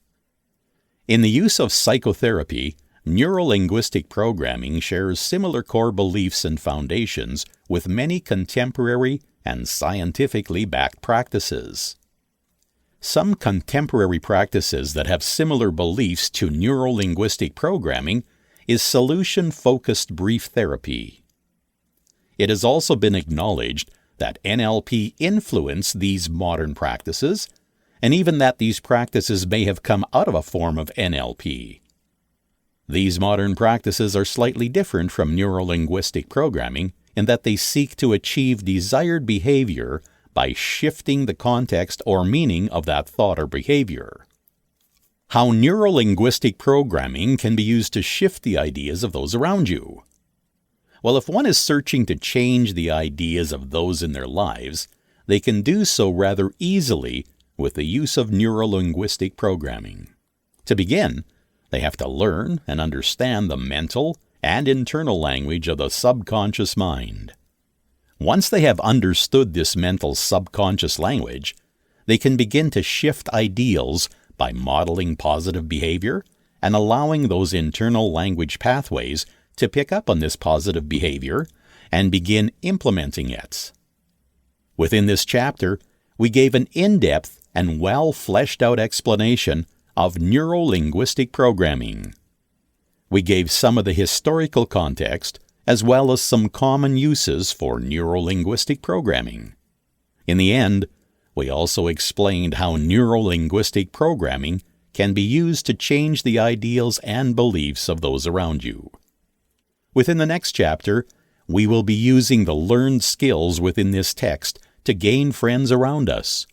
In the use of psychotherapy, neurolinguistic programming shares similar core beliefs and foundations with many contemporary and scientifically backed practices. Some contemporary practices that have similar beliefs to neurolinguistic programming is solution-focused brief therapy. It has also been acknowledged that NLP influenced these modern practices, and even that these practices may have come out of a form of NLP. These modern practices are slightly different from neurolinguistic programming in that they seek to achieve desired behavior by shifting the context or meaning of that thought or behavior. How neurolinguistic programming can be used to shift the ideas of those around you. Well, if one is searching to change the ideas of those in their lives, they can do so rather easily with the use of neurolinguistic programming. To begin, they have to learn and understand the mental and internal language of the subconscious mind. Once they have understood this mental subconscious language, they can begin to shift ideals by modeling positive behavior and allowing those internal language pathways to pick up on this positive behavior and begin implementing it. Within this chapter, we gave an in-depth and well-fleshed-out explanation of neurolinguistic programming. We gave some of the historical context as well as some common uses for neurolinguistic programming. In the end, we also explained how neurolinguistic programming can be used to change the ideals and beliefs of those around you. Within the next chapter, we will be using the learned skills within this text to gain friends around us.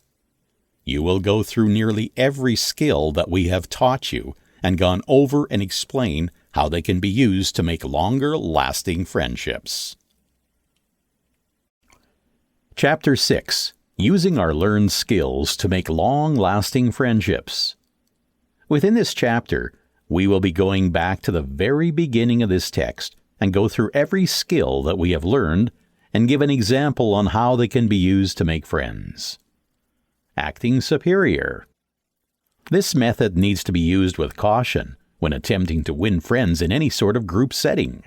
You will go through nearly every skill that we have taught you and gone over and explain how they can be used to make longer-lasting friendships. Chapter 6. Using our learned skills to make long-lasting friendships. Within this chapter, We will be going back to the very beginning of this text and go through every skill that we have learned and give an example on how they can be used to make friends. Acting superior. This method needs to be used with caution when attempting to win friends in any sort of group setting.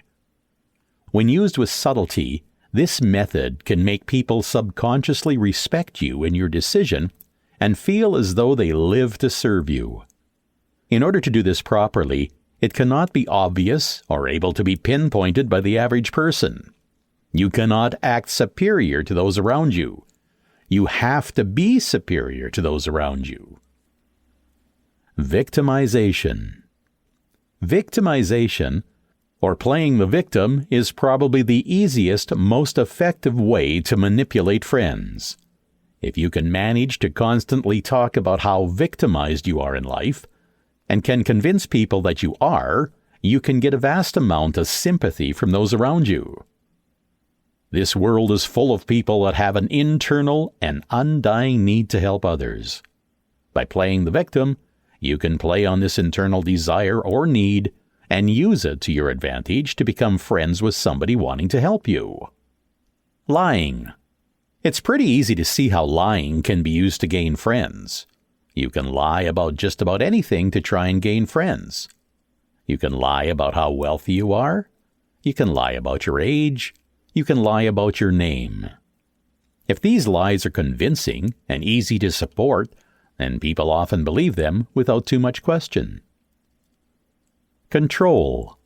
When used with subtlety, this method can make people subconsciously respect you and your decision and feel as though they live to serve you. In order to do this properly, it cannot be obvious or able to be pinpointed by the average person. You cannot act superior to those around you. You have to be superior to those around you. Victimization. Victimization, or playing the victim, is probably the easiest, most effective way to manipulate friends. If you can manage to constantly talk about how victimized you are in life, and can convince people that you are, you can get a vast amount of sympathy from those around you. This world is full of people that have an internal and undying need to help others. By playing the victim, you can play on this internal desire or need and use it to your advantage to become friends with somebody wanting to help you. Lying. It's pretty easy to see how lying can be used to gain friends. You can lie about just about anything to try and gain friends. You can lie about how wealthy you are. You can lie about your age. You can lie about your name. If these lies are convincing and easy to support, then people often believe them without too much question. Control.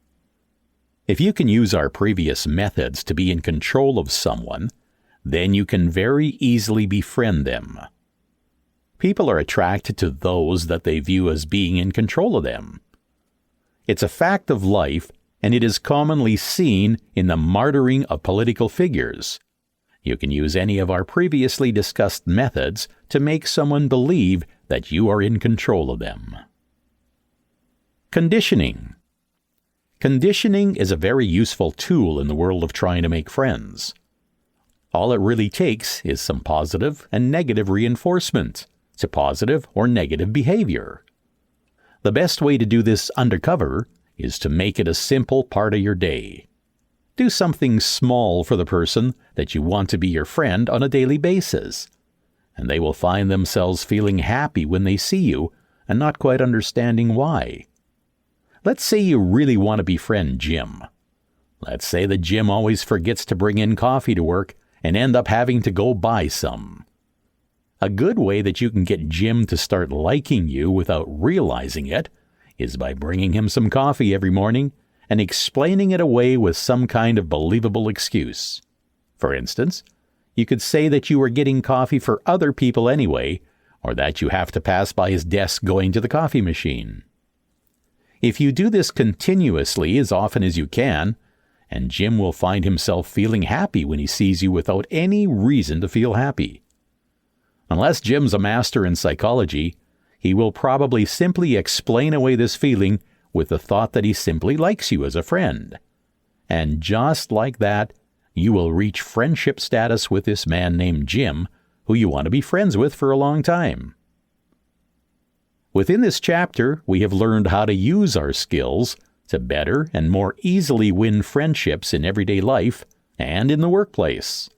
If you can use our previous methods to be in control of someone, then you can very easily befriend them. People are attracted to those that they view as being in control of them. It's a fact of life, and it is commonly seen in the martyring of political figures. You can use any of our previously discussed methods to make someone believe that you are in control of them. Conditioning. Conditioning is a very useful tool in the world of trying to make friends. All it really takes is some positive and negative reinforcement to positive or negative behavior. The best way to do this undercover is to make it a simple part of your day. Do something small for the person that you want to be your friend on a daily basis, and they will find themselves feeling happy when they see you and not quite understanding why. Let's say you really want to befriend Jim. Let's say that Jim always forgets to bring in coffee to work and end up having to go buy some. A good way that you can get Jim to start liking you without realizing it is by bringing him some coffee every morning and explaining it away with some kind of believable excuse. For instance, you could say that you are getting coffee for other people anyway, or that you have to pass by his desk going to the coffee machine. If you do this continuously as often as you can, and Jim will find himself feeling happy when he sees you without any reason to feel happy. Unless Jim's a master in psychology, he will probably simply explain away this feeling with the thought that he simply likes you as a friend. And just like that, you will reach friendship status with this man named Jim, who you want to be friends with for a long time. Within this chapter, we have learned how to use our skills to better and more easily win friendships in everyday life and in the workplace.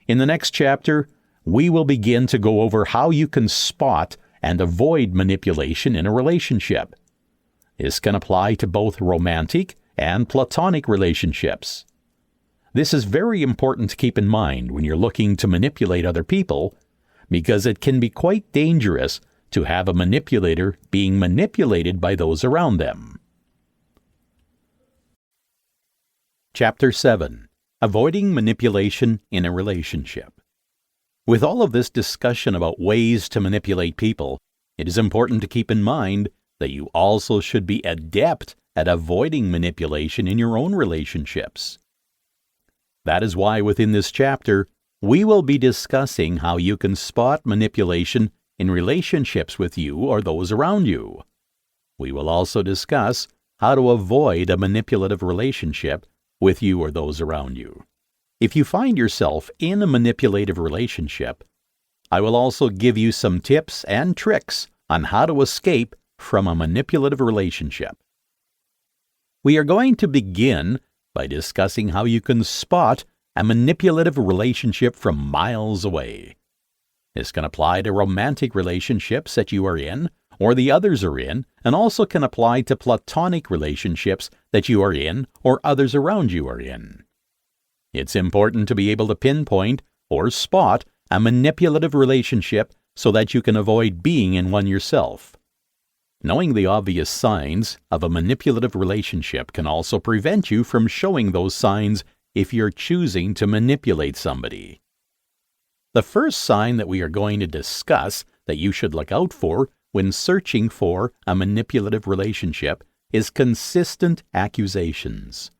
In the next chapter, we will begin to go over how you can spot and avoid manipulation in a relationship. This can apply to both romantic and platonic relationships. This is very important to keep in mind when you're looking to manipulate other people, because it can be quite dangerous to have a manipulator being manipulated by those around them. Chapter 7. Avoiding Manipulation in a Relationship. With all of this discussion about ways to manipulate people, it is important to keep in mind that you also should be adept at avoiding manipulation in your own relationships. That is why within this chapter, we will be discussing how you can spot manipulation in relationships with you or those around you. We will also discuss how to avoid a manipulative relationship with you or those around you. If you find yourself in a manipulative relationship, I will also give you some tips and tricks on how to escape from a manipulative relationship. We are going to begin by discussing how you can spot a manipulative relationship from miles away. This can apply to romantic relationships that you are in or the others are in, and also can apply to platonic relationships that you are in or others around you are in. It's important to be able to pinpoint or spot a manipulative relationship so that you can avoid being in one yourself. Knowing the obvious signs of a manipulative relationship can also prevent you from showing those signs if you're choosing to manipulate somebody. The first sign that we are going to discuss that you should look out for when searching for a manipulative relationship is consistent accusations.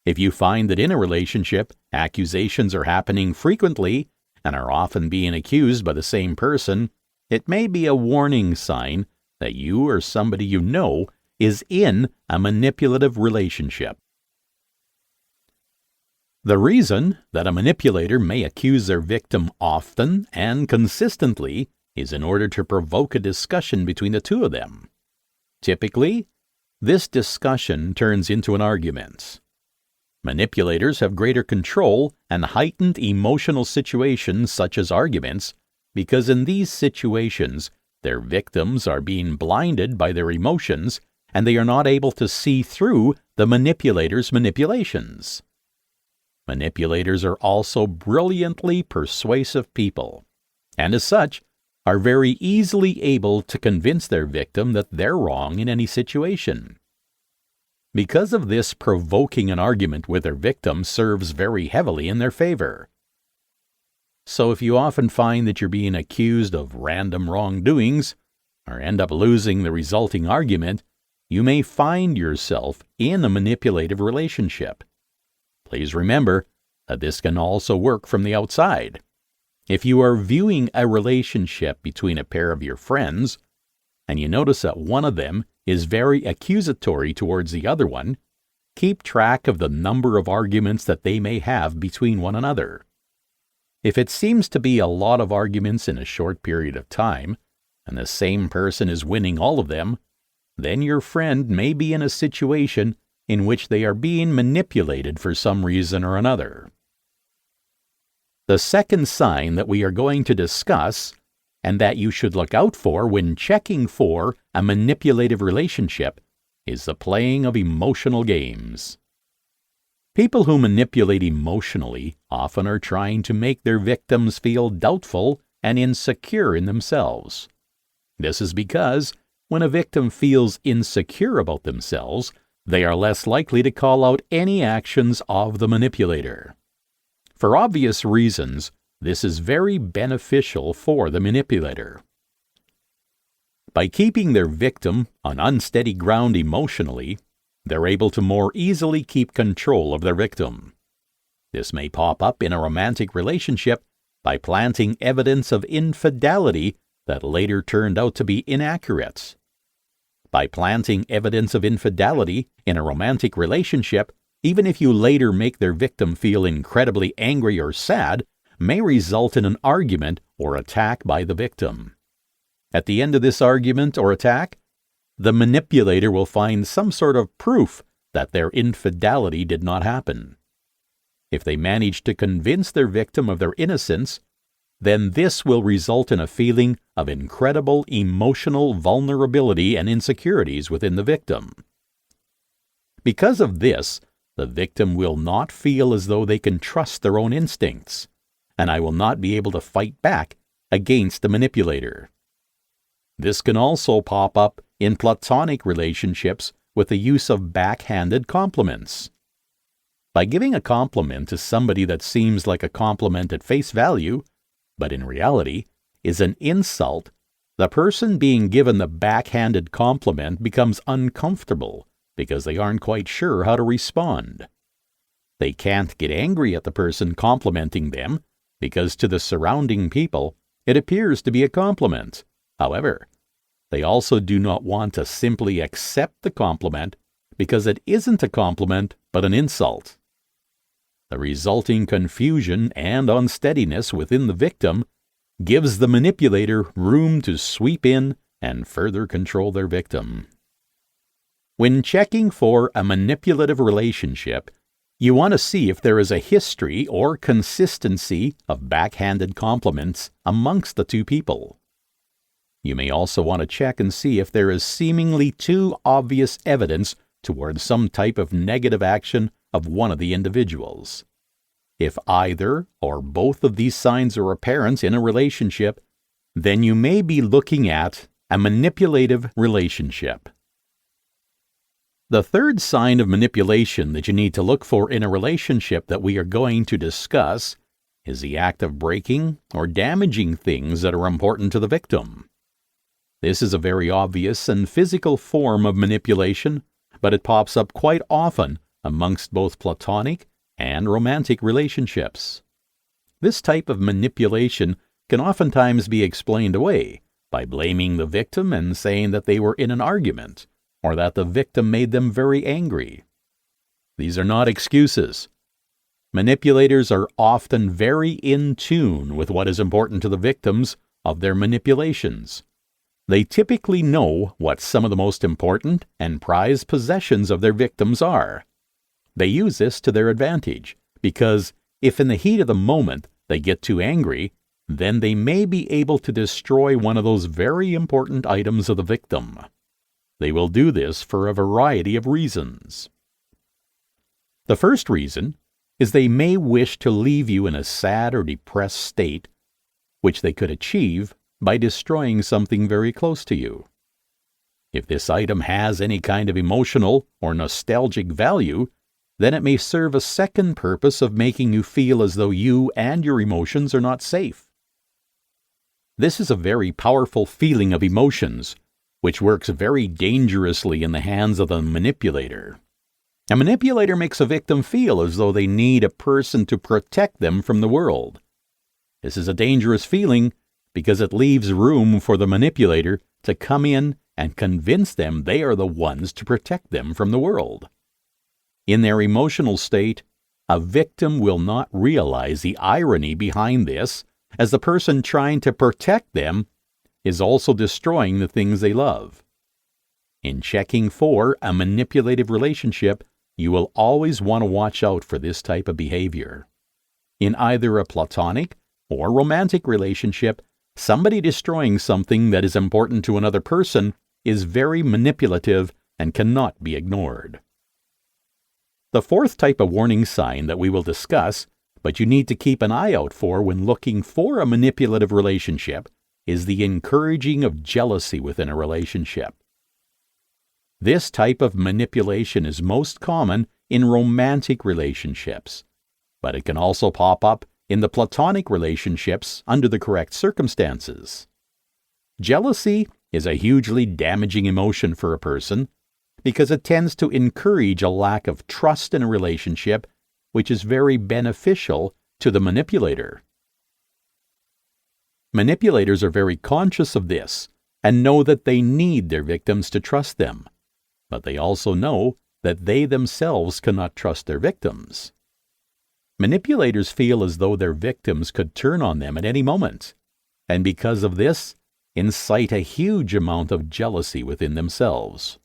If you find that in a relationship, accusations are happening frequently and are often being accused by the same person, it may be a warning sign that you or somebody you know is in a manipulative relationship. The reason that a manipulator may accuse their victim often and consistently is in order to provoke a discussion between the two of them. Typically, this discussion turns into an argument. Manipulators have greater control and heightened emotional situations such as arguments because in these situations, their victims are being blinded by their emotions and they are not able to see through the manipulator's manipulations. Manipulators are also brilliantly persuasive people, and as such, are very easily able to convince their victim that they're wrong in any situation. Because of this, provoking an argument with their victim serves very heavily in their favor. So if you often find that you're being accused of random wrongdoings, or end up losing the resulting argument, you may find yourself in a manipulative relationship. Please remember that this can also work from the outside. If you are viewing a relationship between a pair of your friends, and you notice that one of them is very accusatory towards the other one, keep track of the number of arguments that they may have between one another. If it seems to be a lot of arguments in a short period of time, and the same person is winning all of them, then your friend may be in a situation in which they are being manipulated for some reason or another. The second sign that we are going to discuss, and that you should look out for when checking for a manipulative relationship, is the playing of emotional games. People who manipulate emotionally often are trying to make their victims feel doubtful and insecure in themselves. This is because when a victim feels insecure about themselves, they are less likely to call out any actions of the manipulator. For obvious reasons, this is very beneficial for the manipulator. By keeping their victim on unsteady ground emotionally, they're able to more easily keep control of their victim. This may pop up in a romantic relationship by planting evidence of infidelity that later turned out to be inaccurate. By planting evidence of infidelity in a romantic relationship, even if you later make their victim feel incredibly angry or sad, may result in an argument or attack by the victim. At the end of this argument or attack, the manipulator will find some sort of proof that their infidelity did not happen. If they manage to convince their victim of their innocence, then this will result in a feeling of incredible emotional vulnerability and insecurities within the victim. Because of this, the victim will not feel as though they can trust their own instincts, and I will not be able to fight back against the manipulator. This can also pop up in platonic relationships with the use of backhanded compliments. By giving a compliment to somebody that seems like a compliment at face value, but in reality is an insult, the person being given the backhanded compliment becomes uncomfortable because they aren't quite sure how to respond. They can't get angry at the person complimenting them because to the surrounding people it appears to be a compliment. However, they also do not want to simply accept the compliment because it isn't a compliment but an insult. The resulting confusion and unsteadiness within the victim gives the manipulator room to sweep in and further control their victim. When checking for a manipulative relationship, you want to see if there is a history or consistency of backhanded compliments amongst the two people. You may also want to check and see if there is seemingly too obvious evidence towards some type of negative action of one of the individuals. If either or both of these signs are apparent in a relationship, then you may be looking at a manipulative relationship. The third sign of manipulation that you need to look for in a relationship that we are going to discuss is the act of breaking or damaging things that are important to the victim. This is a very obvious and physical form of manipulation, but it pops up quite often amongst both platonic and romantic relationships. This type of manipulation can oftentimes be explained away by blaming the victim and saying that they were in an argument, or that the victim made them very angry. These are not excuses. Manipulators are often very in tune with what is important to the victims of their manipulations. They typically know what some of the most important and prized possessions of their victims are. They use this to their advantage, because if in the heat of the moment they get too angry, then they may be able to destroy one of those very important items of the victim. They will do this for a variety of reasons. The first reason is they may wish to leave you in a sad or depressed state, which they could achieve by destroying something very close to you. If this item has any kind of emotional or nostalgic value, then it may serve a second purpose of making you feel as though you and your emotions are not safe. This is a very powerful feeling of emotions, which works very dangerously in the hands of the manipulator. A manipulator makes a victim feel as though they need a person to protect them from the world. This is a dangerous feeling because it leaves room for the manipulator to come in and convince them they are the ones to protect them from the world. In their emotional state, a victim will not realize the irony behind this, as the person trying to protect them is also destroying the things they love. In checking for a manipulative relationship, you will always want to watch out for this type of behavior. In either a platonic or romantic relationship, somebody destroying something that is important to another person is very manipulative and cannot be ignored. The fourth type of warning sign that we will discuss, but you need to keep an eye out for when looking for a manipulative relationship, is the encouraging of jealousy within a relationship. This type of manipulation is most common in romantic relationships, but it can also pop up in the platonic relationships under the correct circumstances. Jealousy is a hugely damaging emotion for a person because it tends to encourage a lack of trust in a relationship, which is very beneficial to the manipulator. Manipulators are very conscious of this and know that they need their victims to trust them, but they also know that they themselves cannot trust their victims. Manipulators feel as though their victims could turn on them at any moment, and because of this, incite a huge amount of jealousy within themselves.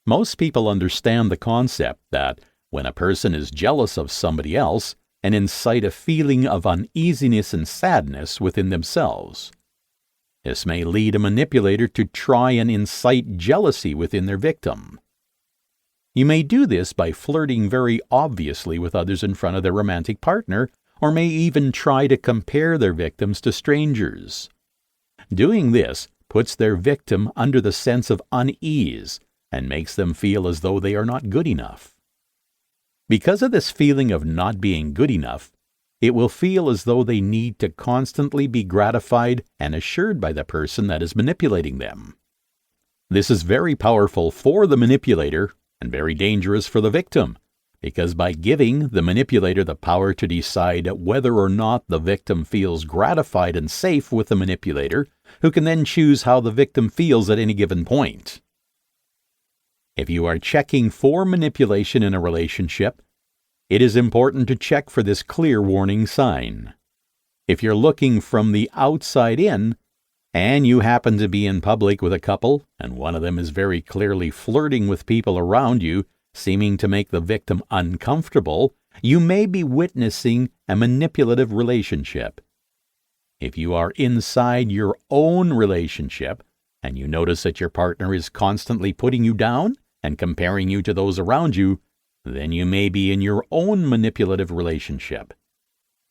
Most people understand the concept that when a person is jealous of somebody else, and incite a feeling of uneasiness and sadness within themselves. This may lead a manipulator to try and incite jealousy within their victim. You may do this by flirting very obviously with others in front of their romantic partner, or may even try to compare their victims to strangers. Doing this puts their victim under the sense of unease and makes them feel as though they are not good enough. Because of this feeling of not being good enough, it will feel as though they need to constantly be gratified and assured by the person that is manipulating them. This is very powerful for the manipulator and very dangerous for the victim, because by giving the manipulator the power to decide whether or not the victim feels gratified and safe with the manipulator, who can then choose how the victim feels at any given point. If you are checking for manipulation in a relationship, it is important to check for this clear warning sign. If you're looking from the outside in, and you happen to be in public with a couple, and one of them is very clearly flirting with people around you, seeming to make the victim uncomfortable, you may be witnessing a manipulative relationship. If you are inside your own relationship, and you notice that your partner is constantly putting you down and comparing you to those around you, then you may be in your own manipulative relationship.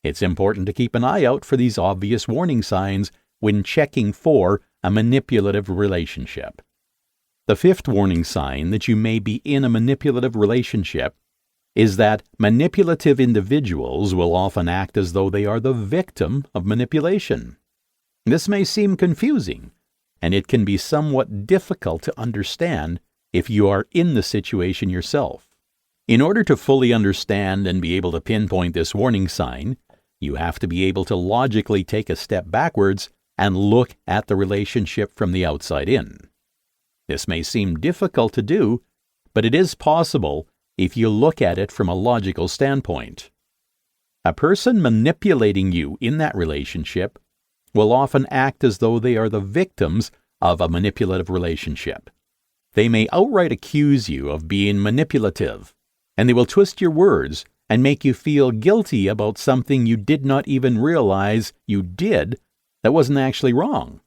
It's important to keep an eye out for these obvious warning signs when checking for a manipulative relationship. The fifth warning sign that you may be in a manipulative relationship is that manipulative individuals will often act as though they are the victim of manipulation. This may seem confusing, and it can be somewhat difficult to understand if you are in the situation yourself. In order to fully understand and be able to pinpoint this warning sign, you have to be able to logically take a step backwards and look at the relationship from the outside in. This may seem difficult to do, but it is possible if you look at it from a logical standpoint. A person manipulating you in that relationship will often act as though they are the victims of a manipulative relationship. They may outright accuse you of being manipulative, and they will twist your words and make you feel guilty about something you did not even realize you did that wasn't actually wrong.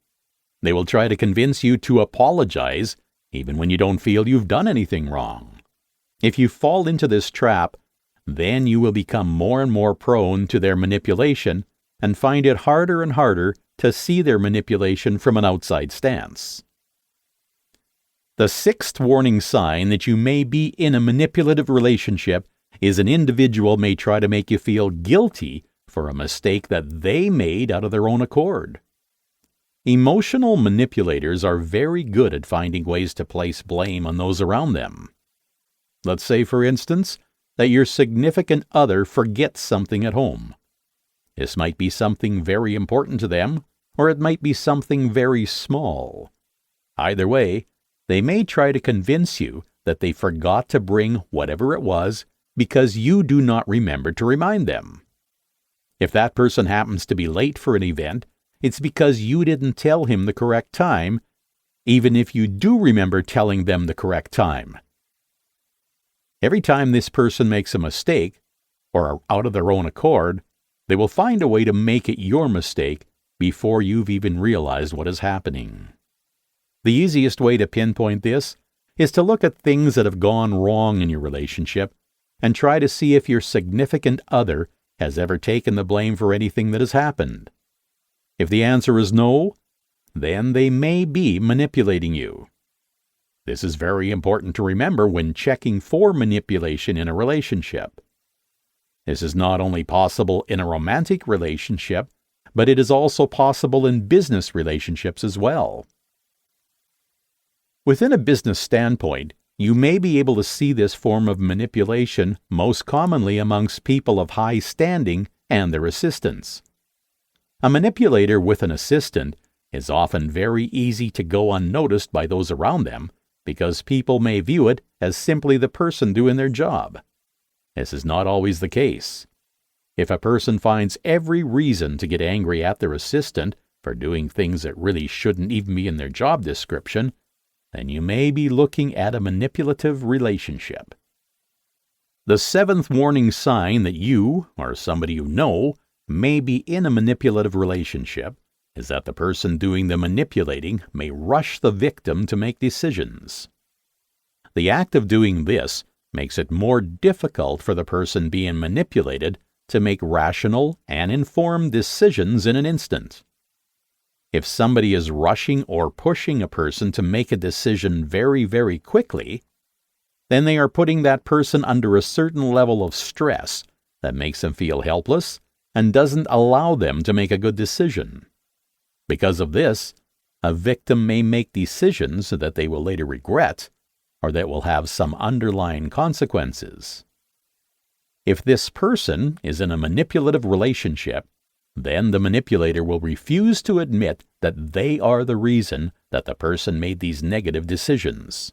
They will try to convince you to apologize, even when you don't feel you've done anything wrong. If you fall into this trap, then you will become more and more prone to their manipulation and find it harder and harder to see their manipulation from an outside stance. The sixth warning sign that you may be in a manipulative relationship is an individual may try to make you feel guilty for a mistake that they made out of their own accord. Emotional manipulators are very good at finding ways to place blame on those around them. Let's say, for instance, that your significant other forgets something at home. This might be something very important to them, or it might be something very small. Either way, they may try to convince you that they forgot to bring whatever it was because you do not remember to remind them. If that person happens to be late for an event, it's because you didn't tell him the correct time, even if you do remember telling them the correct time. Every time this person makes a mistake, or are out of their own accord, they will find a way to make it your mistake before you've even realized what is happening. The easiest way to pinpoint this is to look at things that have gone wrong in your relationship and try to see if your significant other has ever taken the blame for anything that has happened. If the answer is no, then they may be manipulating you. This is very important to remember when checking for manipulation in a relationship. This is not only possible in a romantic relationship, but it is also possible in business relationships as well. Within a business standpoint, you may be able to see this form of manipulation most commonly amongst people of high standing and their assistants. A manipulator with an assistant is often very easy to go unnoticed by those around them because people may view it as simply the person doing their job. This is not always the case. If a person finds every reason to get angry at their assistant for doing things that really shouldn't even be in their job description, then you may be looking at a manipulative relationship. The seventh warning sign that you, or somebody you know, may be in a manipulative relationship is that the person doing the manipulating may rush the victim to make decisions. The act of doing this makes it more difficult for the person being manipulated to make rational and informed decisions in an instant. If somebody is rushing or pushing a person to make a decision very, very quickly, then they are putting that person under a certain level of stress that makes them feel helpless and doesn't allow them to make a good decision. Because of this, a victim may make decisions that they will later regret or that will have some underlying consequences. If this person is in a manipulative relationship, then the manipulator will refuse to admit that they are the reason that the person made these negative decisions.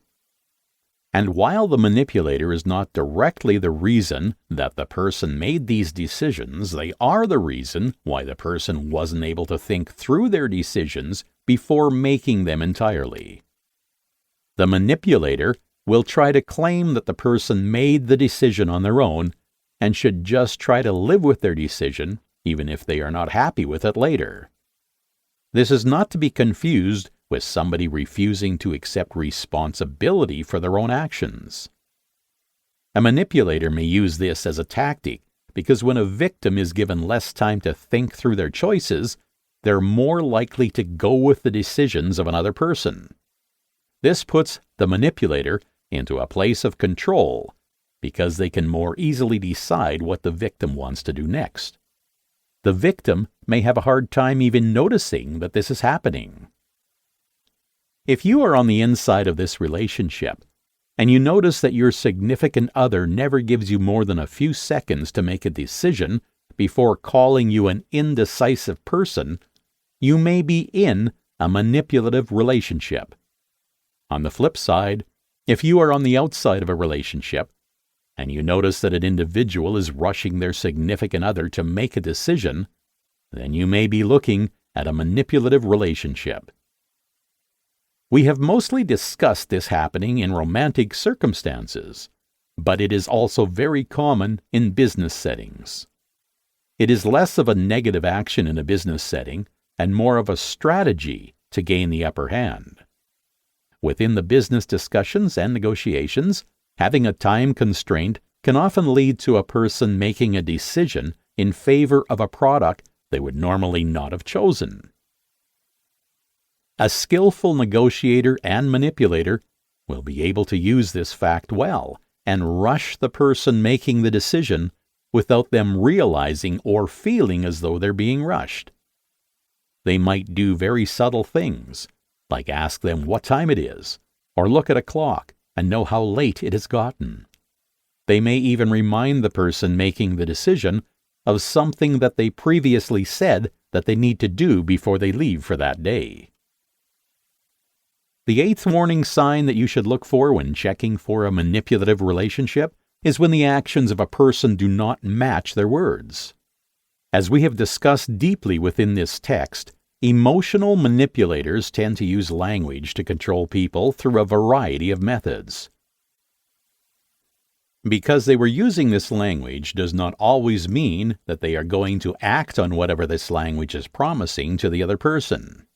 And while the manipulator is not directly the reason that the person made these decisions, they are the reason why the person wasn't able to think through their decisions before making them entirely. The manipulator will try to claim that the person made the decision on their own and should just try to live with their decision, even if they are not happy with it later. This is not to be confused with somebody refusing to accept responsibility for their own actions. A manipulator may use this as a tactic because when a victim is given less time to think through their choices, they're more likely to go with the decisions of another person. This puts the manipulator into a place of control because they can more easily decide what the victim wants to do next. The victim may have a hard time even noticing that this is happening. If you are on the inside of this relationship, and you notice that your significant other never gives you more than a few seconds to make a decision before calling you an indecisive person, you may be in a manipulative relationship. On the flip side, if you are on the outside of a relationship, and you notice that an individual is rushing their significant other to make a decision, then you may be looking at a manipulative relationship. We have mostly discussed this happening in romantic circumstances, but it is also very common in business settings. It is less of a negative action in a business setting and more of a strategy to gain the upper hand. Within the business discussions and negotiations, having a time constraint can often lead to a person making a decision in favor of a product they would normally not have chosen. A skillful negotiator and manipulator will be able to use this fact well and rush the person making the decision without them realizing or feeling as though they're being rushed. They might do very subtle things, like ask them what time it is, or look at a clock and know how late it has gotten. They may even remind the person making the decision of something that they previously said that they need to do before they leave for that day. The 8th warning sign that you should look for when checking for a manipulative relationship is when the actions of a person do not match their words. As we have discussed deeply within this text, emotional manipulators tend to use language to control people through a variety of methods. Because they were using this language does not always mean that they are going to act on whatever this language is promising to the other person.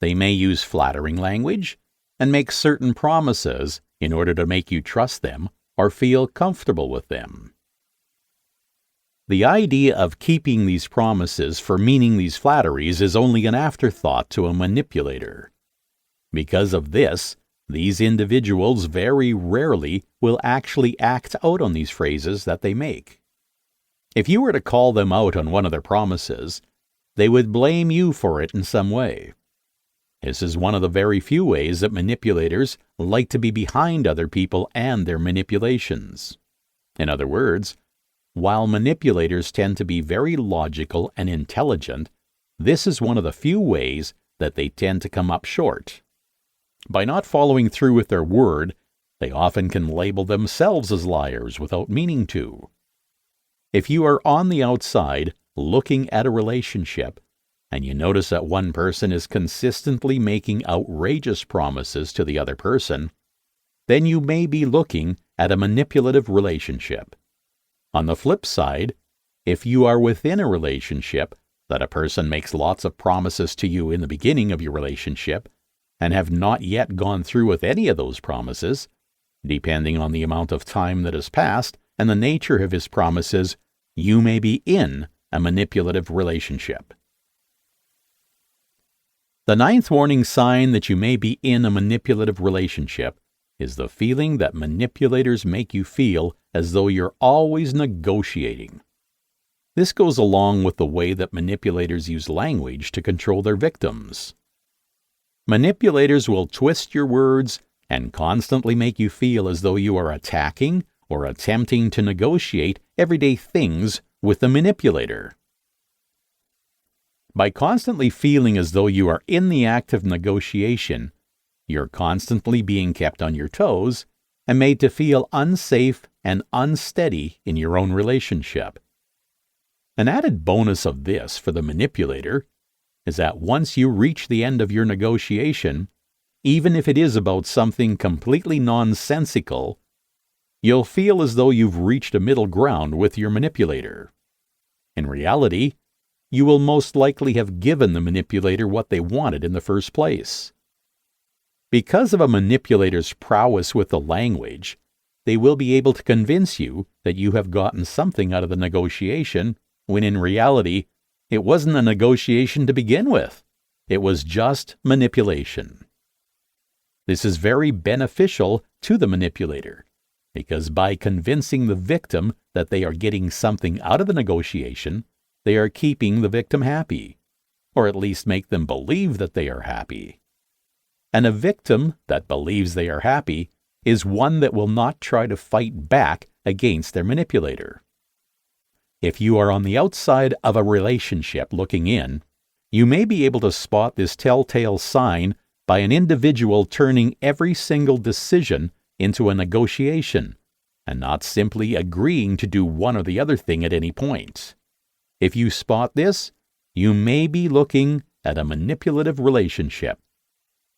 They may use flattering language and make certain promises in order to make you trust them or feel comfortable with them. The idea of keeping these promises for meaning these flatteries is only an afterthought to a manipulator. Because of this, these individuals very rarely will actually act out on these phrases that they make. If you were to call them out on one of their promises, they would blame you for it in some way. This is one of the very few ways that manipulators like to be behind other people and their manipulations. In other words, while manipulators tend to be very logical and intelligent, this is one of the few ways that they tend to come up short. By not following through with their word, they often can label themselves as liars without meaning to. If you are on the outside looking at a relationship, and you notice that one person is consistently making outrageous promises to the other person, then you may be looking at a manipulative relationship. On the flip side, if you are within a relationship that a person makes lots of promises to you in the beginning of your relationship and have not yet gone through with any of those promises, depending on the amount of time that has passed and the nature of his promises, you may be in a manipulative relationship. The 9th warning sign that you may be in a manipulative relationship is the feeling that manipulators make you feel as though you're always negotiating. This goes along with the way that manipulators use language to control their victims. Manipulators will twist your words and constantly make you feel as though you are attacking or attempting to negotiate everyday things with the manipulator. By constantly feeling as though you are in the act of negotiation, you're constantly being kept on your toes and made to feel unsafe and unsteady in your own relationship. An added bonus of this for the manipulator is that once you reach the end of your negotiation, even if it is about something completely nonsensical, you'll feel as though you've reached a middle ground with your manipulator. In reality, you will most likely have given the manipulator what they wanted in the first place. Because of a manipulator's prowess with the language, they will be able to convince you that you have gotten something out of the negotiation, when in reality, it wasn't a negotiation to begin with. It was just manipulation. This is very beneficial to the manipulator, because by convincing the victim that they are getting something out of the negotiation, they are keeping the victim happy, or at least make them believe that they are happy. And a victim that believes they are happy is one that will not try to fight back against their manipulator. If you are on the outside of a relationship looking in, you may be able to spot this telltale sign by an individual turning every single decision into a negotiation, and not simply agreeing to do one or the other thing at any point. If you spot this, you may be looking at a manipulative relationship.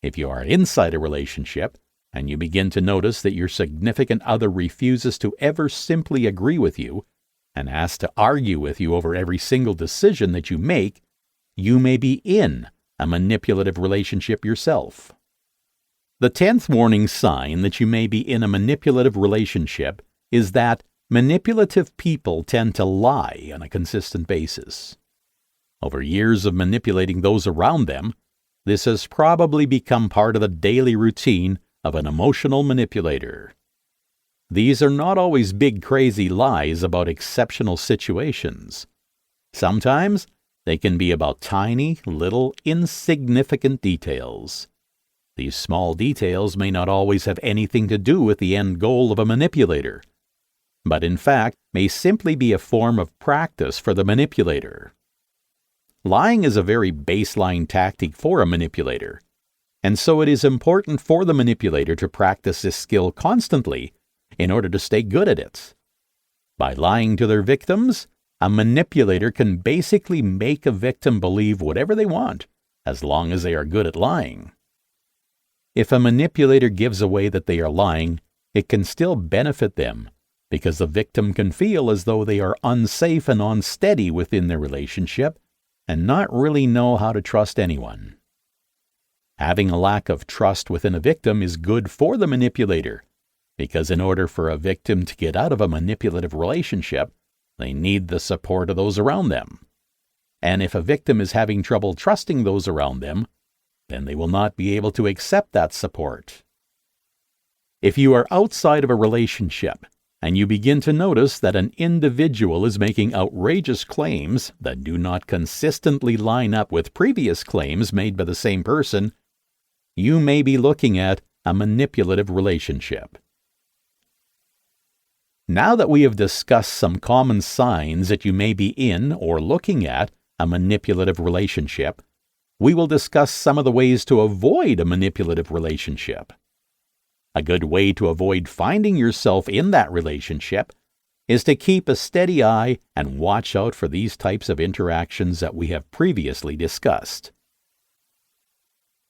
If you are inside a relationship, and you begin to notice that your significant other refuses to ever simply agree with you, and asks to argue with you over every single decision that you make, you may be in a manipulative relationship yourself. The 10th warning sign that you may be in a manipulative relationship is that manipulative people tend to lie on a consistent basis. Over years of manipulating those around them, this has probably become part of the daily routine of an emotional manipulator. These are not always big crazy lies about exceptional situations. Sometimes they can be about tiny, little, insignificant details. These small details may not always have anything to do with the end goal of a manipulator, but in fact may simply be a form of practice for the manipulator. Lying is a very baseline tactic for a manipulator, and so it is important for the manipulator to practice this skill constantly in order to stay good at it. By lying to their victims, a manipulator can basically make a victim believe whatever they want, as long as they are good at lying. If a manipulator gives away that they are lying, it can still benefit them, because the victim can feel as though they are unsafe and unsteady within their relationship, and not really know how to trust anyone. Having a lack of trust within a victim is good for the manipulator, because in order for a victim to get out of a manipulative relationship, they need the support of those around them. And if a victim is having trouble trusting those around them, then they will not be able to accept that support. If you are outside of a relationship, and you begin to notice that an individual is making outrageous claims that do not consistently line up with previous claims made by the same person, you may be looking at a manipulative relationship. Now that we have discussed some common signs that you may be in or looking at a manipulative relationship, we will discuss some of the ways to avoid a manipulative relationship. A good way to avoid finding yourself in that relationship is to keep a steady eye and watch out for these types of interactions that we have previously discussed.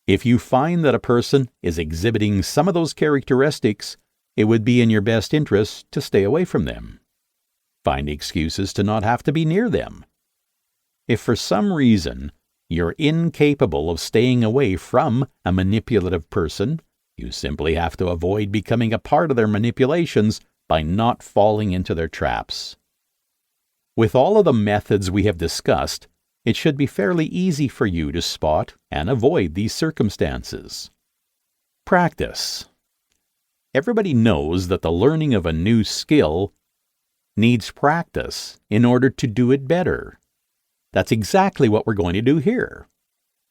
If you find that a person is exhibiting some of those characteristics, it would be in your best interest to stay away from them. Find excuses to not have to be near them. If for some reason you're incapable of staying away from a manipulative person, you simply have to avoid becoming a part of their manipulations by not falling into their traps. With all of the methods we have discussed, it should be fairly easy for you to spot and avoid these circumstances. Practice. Everybody knows that the learning of a new skill needs practice in order to do it better. That's exactly what we're going to do here.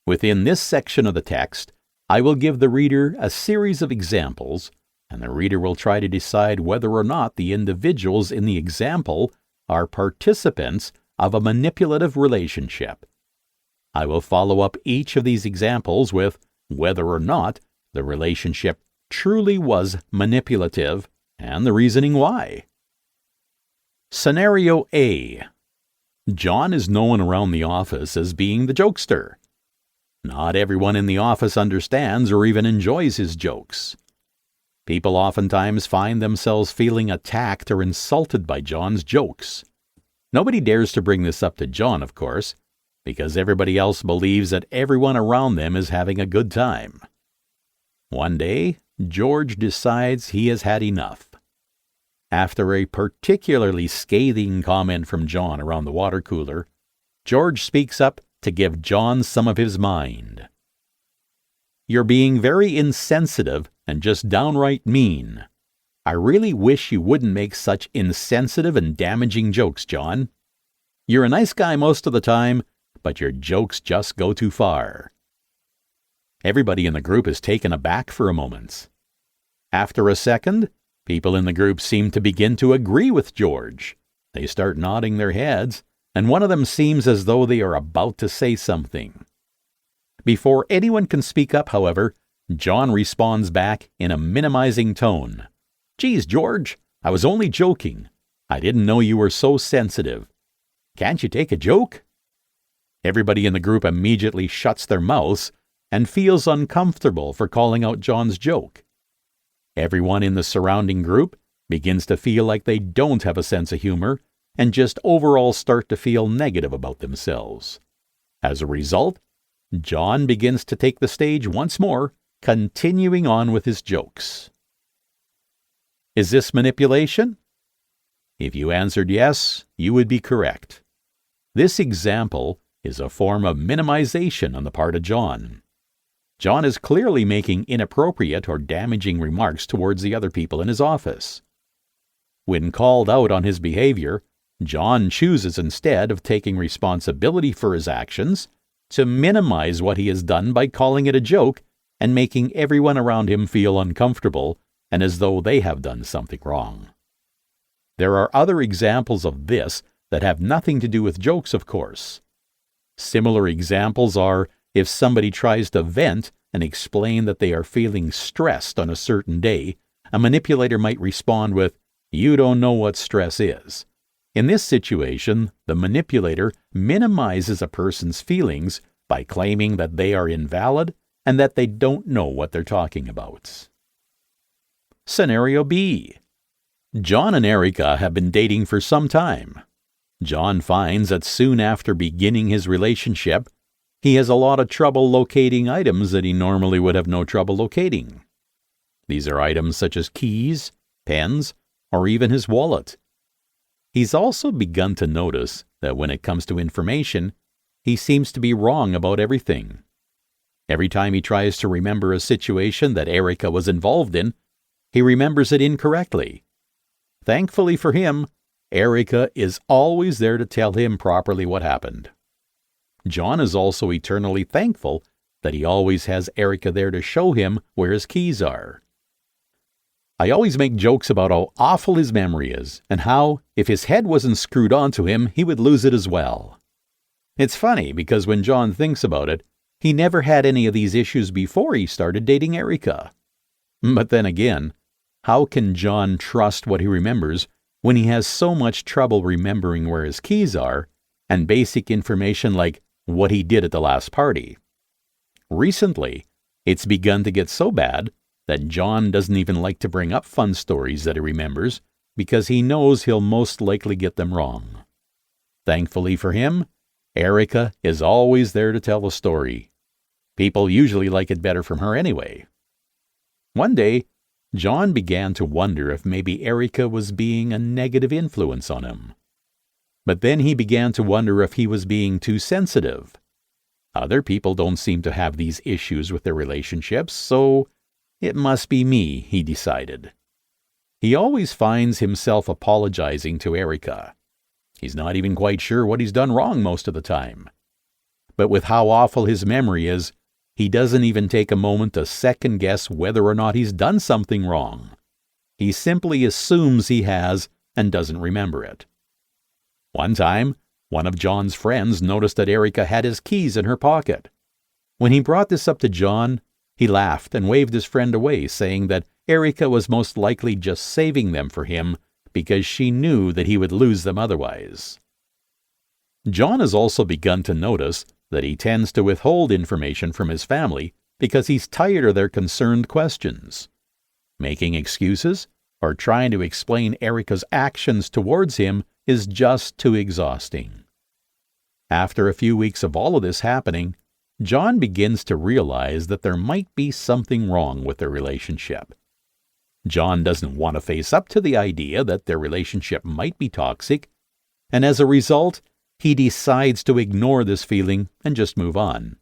Within this section of the text, I will give the reader a series of examples, and the reader will try to decide whether or not the individuals in the example are participants of a manipulative relationship. I will follow up each of these examples with whether or not the relationship truly was manipulative and the reasoning why. Scenario A. John is known around the office as being the jokester. Not everyone in the office understands or even enjoys his jokes. People oftentimes find themselves feeling attacked or insulted by John's jokes. Nobody dares to bring this up to John, of course, because everybody else believes that everyone around them is having a good time. One day, George decides he has had enough. After a particularly scathing comment from John around the water cooler, George speaks up to give John some of his mind. "You're being very insensitive and just downright mean. I really wish you wouldn't make such insensitive and damaging jokes, John. You're a nice guy most of the time, but your jokes just go too far." Everybody in the group is taken aback for a moment. After a second, people in the group seem to begin to agree with George. They start nodding their heads, and one of them seems as though they are about to say something. Before anyone can speak up, however, John responds back in a minimizing tone. "Geez, George, I was only joking. I didn't know you were so sensitive. Can't you take a joke?" Everybody in the group immediately shuts their mouths and feels uncomfortable for calling out John's joke. Everyone in the surrounding group begins to feel like they don't have a sense of humor and just overall start to feel negative about themselves. As a result, John begins to take the stage once more, continuing on with his jokes. Is this manipulation? If you answered yes, you would be correct. This example is a form of minimization on the part of John. John is clearly making inappropriate or damaging remarks towards the other people in his office. When called out on his behavior, John chooses, instead of taking responsibility for his actions, to minimize what he has done by calling it a joke and making everyone around him feel uncomfortable and as though they have done something wrong. There are other examples of this that have nothing to do with jokes, of course. Similar examples are if somebody tries to vent and explain that they are feeling stressed on a certain day, a manipulator might respond with, "You don't know what stress is." In this situation, the manipulator minimizes a person's feelings by claiming that they are invalid and that they don't know what they're talking about. Scenario B. John and Erica have been dating for some time. John finds that soon after beginning his relationship, he has a lot of trouble locating items that he normally would have no trouble locating. These are items such as keys, pens, or even his wallet. He's also begun to notice that when it comes to information, he seems to be wrong about everything. Every time he tries to remember a situation that Erica was involved in, he remembers it incorrectly. Thankfully for him, Erica is always there to tell him properly what happened. John is also eternally thankful that he always has Erica there to show him where his keys are. I always make jokes about how awful his memory is, and how, if his head wasn't screwed onto him, he would lose it as well. It's funny, because when John thinks about it, he never had any of these issues before he started dating Erica. But then again, how can John trust what he remembers when he has so much trouble remembering where his keys are, and basic information like what he did at the last party? Recently, it's begun to get so bad that John doesn't even like to bring up fun stories that he remembers because he knows he'll most likely get them wrong. Thankfully for him, Erica is always there to tell the story. People usually like it better from her anyway. One day, John began to wonder if maybe Erica was being a negative influence on him. But then he began to wonder if he was being too sensitive. Other people don't seem to have these issues with their relationships, so it must be me, he decided. He always finds himself apologizing to Erica. He's not even quite sure what he's done wrong most of the time. But with how awful his memory is, he doesn't even take a moment to second-guess whether or not he's done something wrong. He simply assumes he has and doesn't remember it. One time, one of John's friends noticed that Erica had his keys in her pocket. When he brought this up to John, he laughed and waved his friend away, saying that Erica was most likely just saving them for him because she knew that he would lose them otherwise. John has also begun to notice that he tends to withhold information from his family because he's tired of their concerned questions. Making excuses or trying to explain Erica's actions towards him is just too exhausting. After a few weeks of all of this happening, John begins to realize that there might be something wrong with their relationship. John doesn't want to face up to the idea that their relationship might be toxic, and as a result, he decides to ignore this feeling and just move on.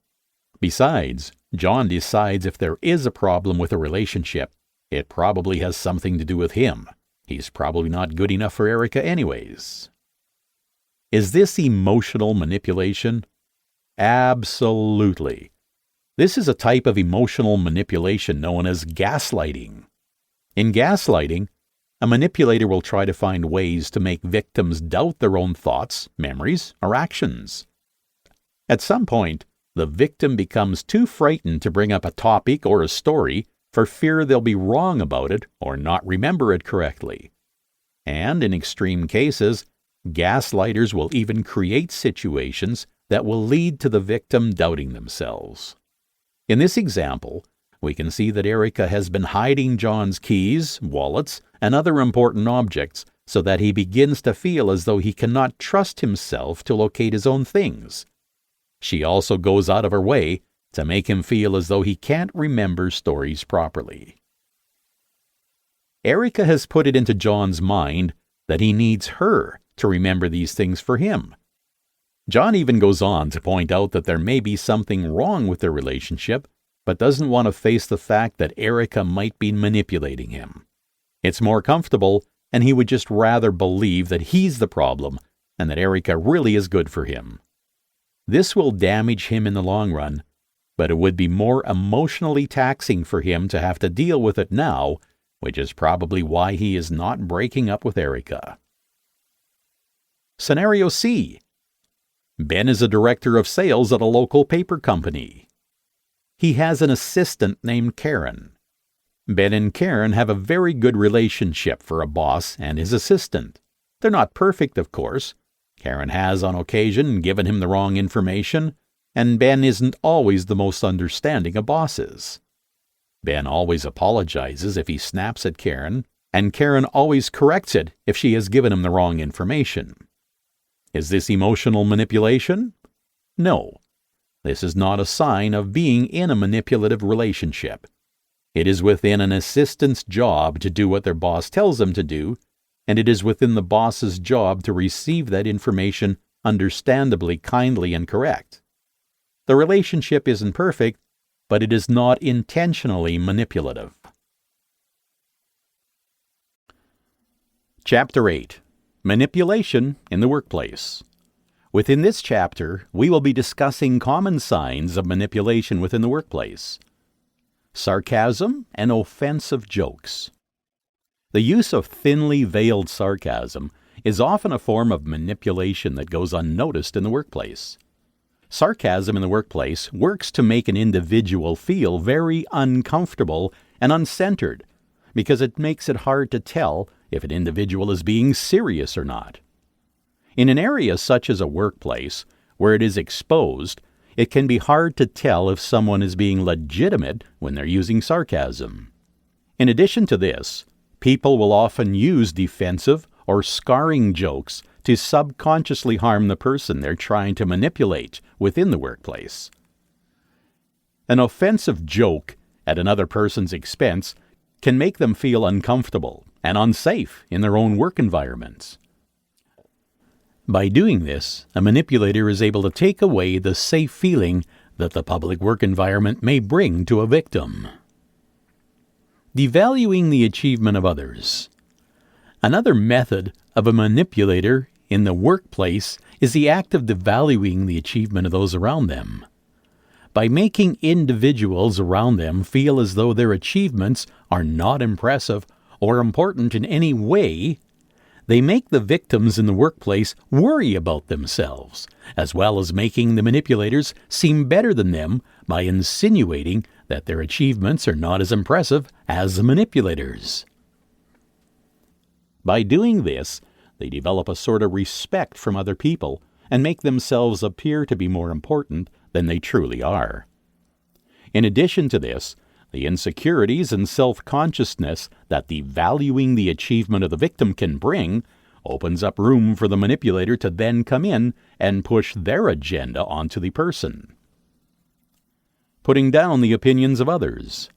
Besides, John decides if there is a problem with a relationship, it probably has something to do with him. He's probably not good enough for Erica anyways. Is this emotional manipulation? Absolutely. This is a type of emotional manipulation known as gaslighting. In gaslighting, a manipulator will try to find ways to make victims doubt their own thoughts, memories, or actions. At some point, the victim becomes too frightened to bring up a topic or a story for fear they'll be wrong about it or not remember it correctly. And in extreme cases, gaslighters will even create situations that will lead to the victim doubting themselves. In this example, we can see that Erica has been hiding John's keys, wallets, and other important objects so that he begins to feel as though he cannot trust himself to locate his own things. She also goes out of her way to make him feel as though he can't remember stories properly. Erica has put it into John's mind that he needs her to remember these things for him. John even goes on to point out that there may be something wrong with their relationship, but doesn't want to face the fact that Erica might be manipulating him. It's more comfortable, and he would just rather believe that he's the problem and that Erica really is good for him. This will damage him in the long run, but it would be more emotionally taxing for him to have to deal with it now, which is probably why he is not breaking up with Erica. Scenario C. Ben is a director of sales at a local paper company. He has an assistant named Karen. Ben and Karen have a very good relationship for a boss and his assistant. They're not perfect, of course. Karen has, on occasion, given him the wrong information, and Ben isn't always the most understanding of bosses. Ben always apologizes if he snaps at Karen, and Karen always corrects it if she has given him the wrong information. Is this emotional manipulation? No. This is not a sign of being in a manipulative relationship. It is within an assistant's job to do what their boss tells them to do, and it is within the boss's job to receive that information understandably, kindly, and correct. The relationship isn't perfect, but it is not intentionally manipulative. Chapter 8. Manipulation in the Workplace. Within this chapter, we will be discussing common signs of manipulation within the workplace. Sarcasm and offensive jokes. The use of thinly veiled sarcasm is often a form of manipulation that goes unnoticed in the workplace. Sarcasm in the workplace works to make an individual feel very uncomfortable and uncentered because it makes it hard to tell if an individual is being serious or not. In an area such as a workplace, where it is exposed, it can be hard to tell if someone is being legitimate when they're using sarcasm. In addition to this, people will often use defensive or scarring jokes to subconsciously harm the person they're trying to manipulate within the workplace. An offensive joke at another person's expense can make them feel uncomfortable and unsafe in their own work environments. By doing this, a manipulator is able to take away the safe feeling that the public work environment may bring to a victim. Devaluing the achievement of others. Another method of a manipulator in the workplace is the act of devaluing the achievement of those around them. By making individuals around them feel as though their achievements are not impressive or important in any way, they make the victims in the workplace worry about themselves, as well as making the manipulators seem better than them by insinuating that their achievements are not as impressive as the manipulators. By doing this, they develop a sort of respect from other people and make themselves appear to be more important than they truly are. In addition to this, the insecurities and self-consciousness that devaluing the achievement of the victim can bring opens up room for the manipulator to then come in and push their agenda onto the person. Putting down the opinions of others.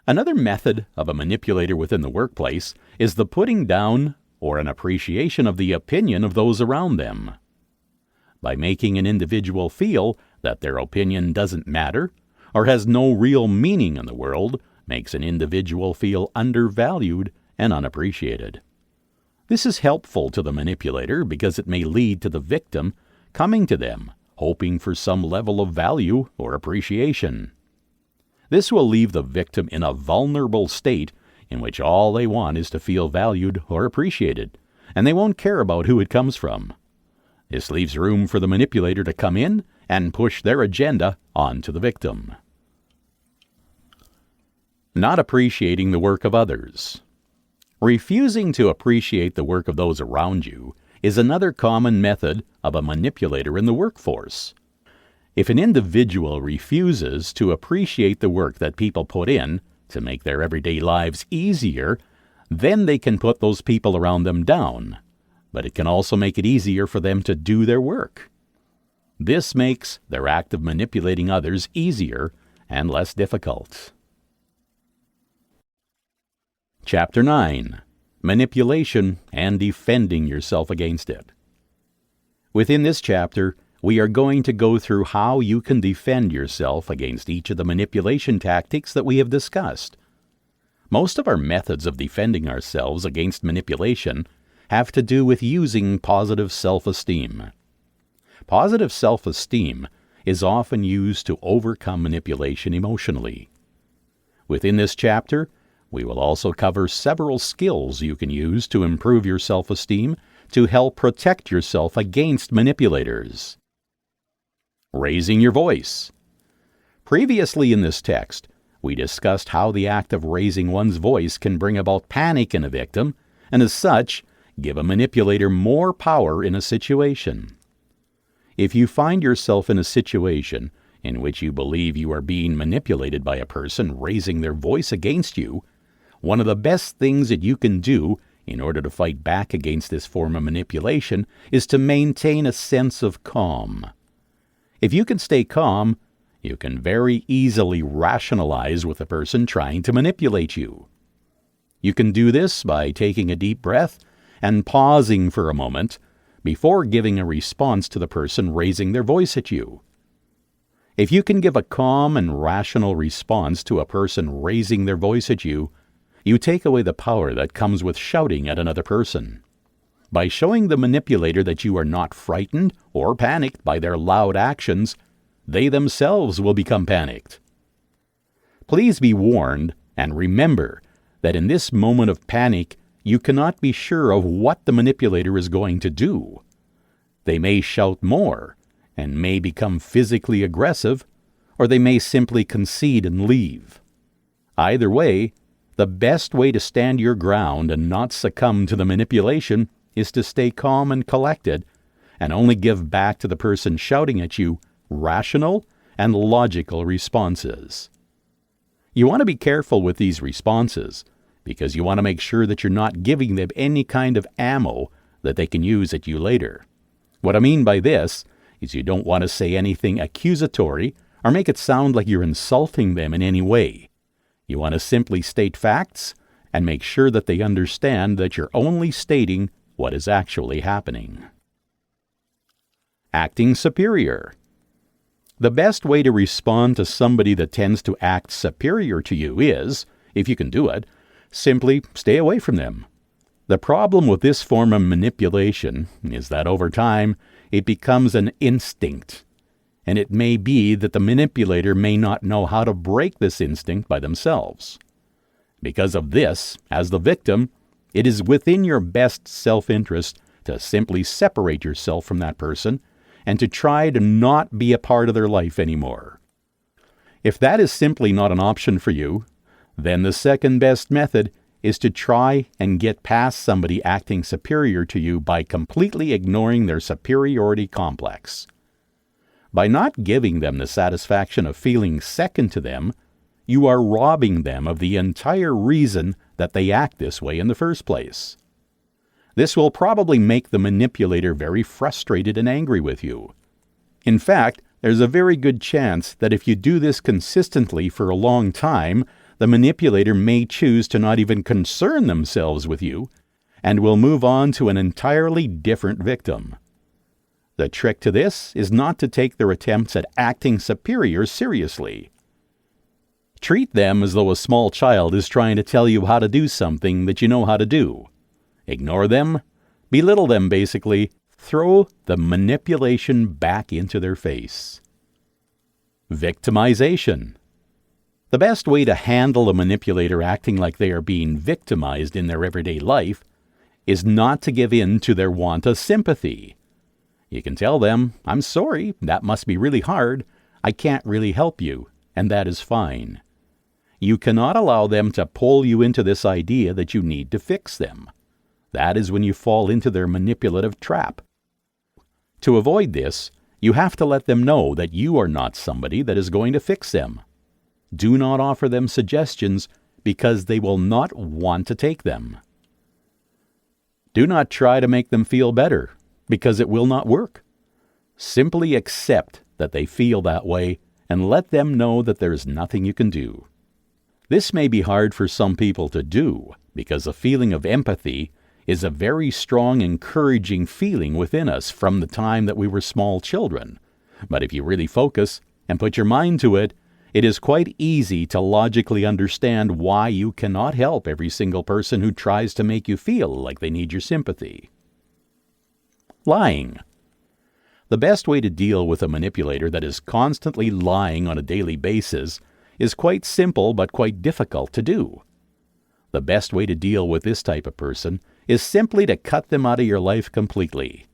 Another method of a manipulator within the workplace is the putting down or an appreciation of the opinion of those around them. By making an individual feel that their opinion doesn't matter or has no real meaning in the world, makes an individual feel undervalued and unappreciated. This is helpful to the manipulator because it may lead to the victim coming to them, hoping for some level of value or appreciation. This will leave the victim in a vulnerable state in which all they want is to feel valued or appreciated, and they won't care about who it comes from. This leaves room for the manipulator to come in and push their agenda onto the victim. Not appreciating the work of others. Refusing to appreciate the work of those around you is another common method of a manipulator in the workforce. If an individual refuses to appreciate the work that people put in to make their everyday lives easier, then they can put those people around them down. But it can also make it easier for them to do their work. This makes their act of manipulating others easier and less difficult. Chapter 9. Manipulation and defending yourself against it. Within this chapter, we are going to go through how you can defend yourself against each of the manipulation tactics that we have discussed. Most of our methods of defending ourselves against manipulation have to do with using positive self-esteem. Positive self-esteem is often used to overcome manipulation emotionally. Within this chapter, we will also cover several skills you can use to improve your self-esteem to help protect yourself against manipulators. Raising your voice. Previously in this text, we discussed how the act of raising one's voice can bring about panic in a victim, and as such, give a manipulator more power in a situation. If you find yourself in a situation in which you believe you are being manipulated by a person raising their voice against you, one of the best things that you can do in order to fight back against this form of manipulation is to maintain a sense of calm. If you can stay calm, you can very easily rationalize with the person trying to manipulate you. You can do this by taking a deep breath and pausing for a moment before giving a response to the person raising their voice at you. If you can give a calm and rational response to a person raising their voice at you, you take away the power that comes with shouting at another person. By showing the manipulator that you are not frightened or panicked by their loud actions, they themselves will become panicked. Please be warned and remember that in this moment of panic, you cannot be sure of what the manipulator is going to do. They may shout more and may become physically aggressive, or they may simply concede and leave. Either way, the best way to stand your ground and not succumb to the manipulation is to stay calm and collected and only give back to the person shouting at you rational and logical responses. You want to be careful with these responses because you want to make sure that you're not giving them any kind of ammo that they can use at you later. What I mean by this is you don't want to say anything accusatory or make it sound like you're insulting them in any way. You want to simply state facts and make sure that they understand that you're only stating what is actually happening. Acting superior. The best way to respond to somebody that tends to act superior to you is, if you can do it, simply stay away from them. The problem with this form of manipulation is that over time it becomes an instinct, and it may be that the manipulator may not know how to break this instinct by themselves. Because of this, as the victim, it is within your best self-interest to simply separate yourself from that person and to try to not be a part of their life anymore. If that is simply not an option for you, then the second best method is to try and get past somebody acting superior to you by completely ignoring their superiority complex. By not giving them the satisfaction of feeling second to them, you are robbing them of the entire reason that they act this way in the first place. This will probably make the manipulator very frustrated and angry with you. In fact, there's a very good chance that if you do this consistently for a long time, the manipulator may choose to not even concern themselves with you and will move on to an entirely different victim. The trick to this is not to take their attempts at acting superior seriously. Treat them as though a small child is trying to tell you how to do something that you know how to do. Ignore them, belittle them basically, throw the manipulation back into their face. Victimization. The best way to handle a manipulator acting like they are being victimized in their everyday life is not to give in to their want of sympathy. You can tell them, "I'm sorry, that must be really hard. I can't really help you," and that is fine. You cannot allow them to pull you into this idea that you need to fix them. That is when you fall into their manipulative trap. To avoid this, you have to let them know that you are not somebody that is going to fix them. Do not offer them suggestions because they will not want to take them. Do not try to make them feel better because it will not work. Simply accept that they feel that way and let them know that there is nothing you can do. This may be hard for some people to do because a feeling of empathy is a very strong, encouraging feeling within us from the time that we were small children. But if you really focus and put your mind to it, it is quite easy to logically understand why you cannot help every single person who tries to make you feel like they need your sympathy. Lying. The best way to deal with a manipulator that is constantly lying on a daily basis is quite simple but quite difficult to do. The best way to deal with this type of person is simply to cut them out of your life completely.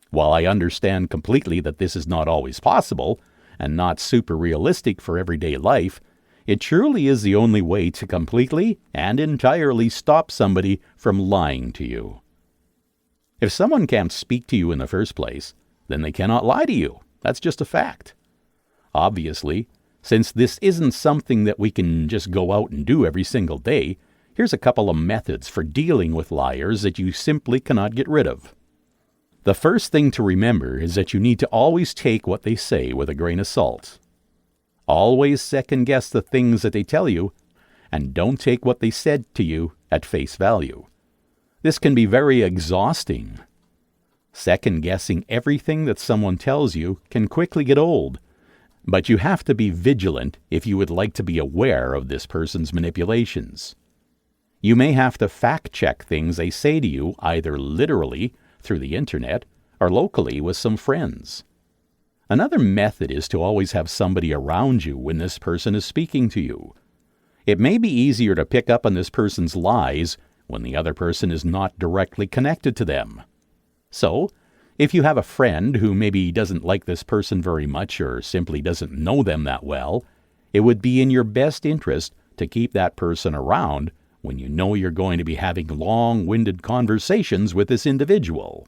While I understand completely that this is not always possible and not super realistic for everyday life, it truly is the only way to completely and entirely stop somebody from lying to you. If someone can't speak to you in the first place, then they cannot lie to you. That's just a fact. Obviously, since this isn't something that we can just go out and do every single day, here's a couple of methods for dealing with liars that you simply cannot get rid of. The first thing to remember is that you need to always take what they say with a grain of salt. Always second-guess the things that they tell you, and don't take what they said to you at face value. This can be very exhausting. Second-guessing everything that someone tells you can quickly get old, but you have to be vigilant if you would like to be aware of this person's manipulations. You may have to fact-check things they say to you either literally through the internet or locally with some friends. Another method is to always have somebody around you when this person is speaking to you. It may be easier to pick up on this person's lies when the other person is not directly connected to them. So, if you have a friend who maybe doesn't like this person very much or simply doesn't know them that well, it would be in your best interest to keep that person around when you know you're going to be having long-winded conversations with this individual.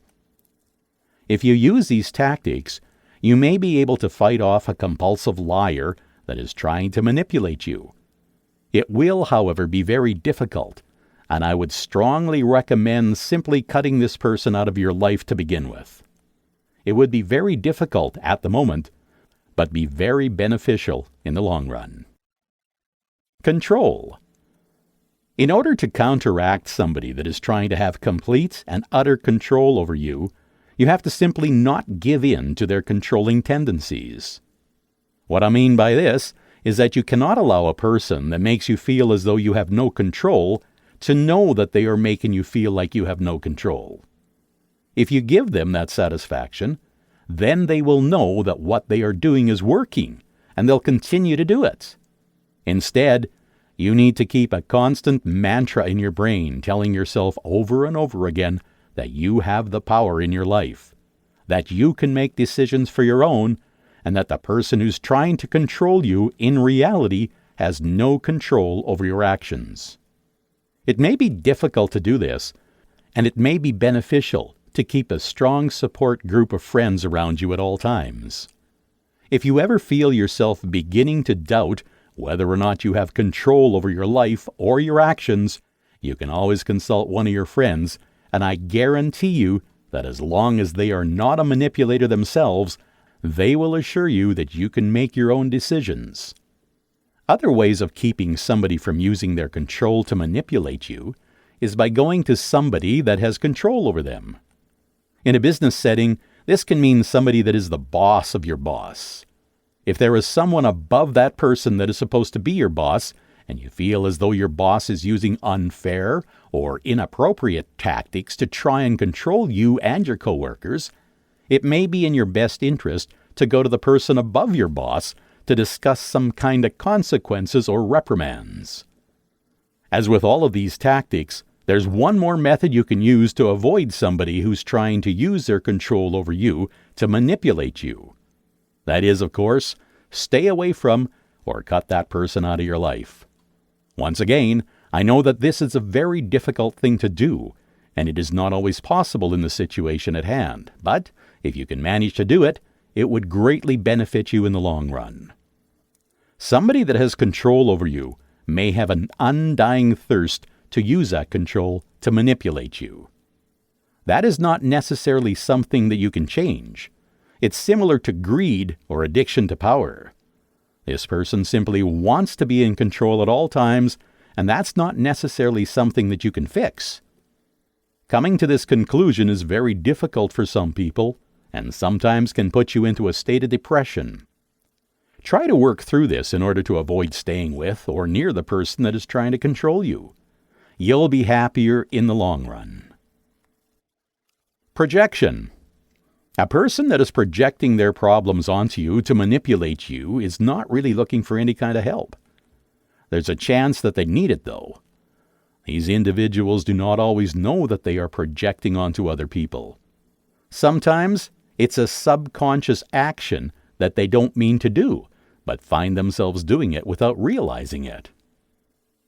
If you use these tactics, you may be able to fight off a compulsive liar that is trying to manipulate you. It will, however, be very difficult, and I would strongly recommend simply cutting this person out of your life to begin with. It would be very difficult at the moment, but be very beneficial in the long run. Control. In order to counteract somebody that is trying to have complete and utter control over you, you have to simply not give in to their controlling tendencies. What I mean by this is that you cannot allow a person that makes you feel as though you have no control to know that they are making you feel like you have no control. If you give them that satisfaction, then they will know that what they are doing is working, and they'll continue to do it. Instead, you need to keep a constant mantra in your brain telling yourself over and over again that you have the power in your life, that you can make decisions for your own, and that the person who's trying to control you in reality has no control over your actions. It may be difficult to do this, and it may be beneficial to keep a strong support group of friends around you at all times. If you ever feel yourself beginning to doubt whether or not you have control over your life or your actions, you can always consult one of your friends, and I guarantee you that as long as they are not a manipulator themselves, they will assure you that you can make your own decisions. Other ways of keeping somebody from using their control to manipulate you is by going to somebody that has control over them. In a business setting, this can mean somebody that is the boss of your boss. If there is someone above that person that is supposed to be your boss, and you feel as though your boss is using unfair or inappropriate tactics to try and control you and your coworkers, it may be in your best interest to go to the person above your boss to discuss some kind of consequences or reprimands. As with all of these tactics, there's one more method you can use to avoid somebody who's trying to use their control over you to manipulate you. That is, of course, stay away from or cut that person out of your life. Once again, I know that this is a very difficult thing to do, and it is not always possible in the situation at hand, but if you can manage to do it, it would greatly benefit you in the long run. Somebody that has control over you may have an undying thirst to use that control to manipulate you. That is not necessarily something that you can change. It's similar to greed or addiction to power. This person simply wants to be in control at all times, and that's not necessarily something that you can fix. Coming to this conclusion is very difficult for some people, and sometimes can put you into a state of depression. Try to work through this in order to avoid staying with or near the person that is trying to control you. You'll be happier in the long run. Projection. A person that is projecting their problems onto you to manipulate you is not really looking for any kind of help. There's a chance that they need it, though. These individuals do not always know that they are projecting onto other people. Sometimes it's a subconscious action that they don't mean to do, but find themselves doing it without realizing it.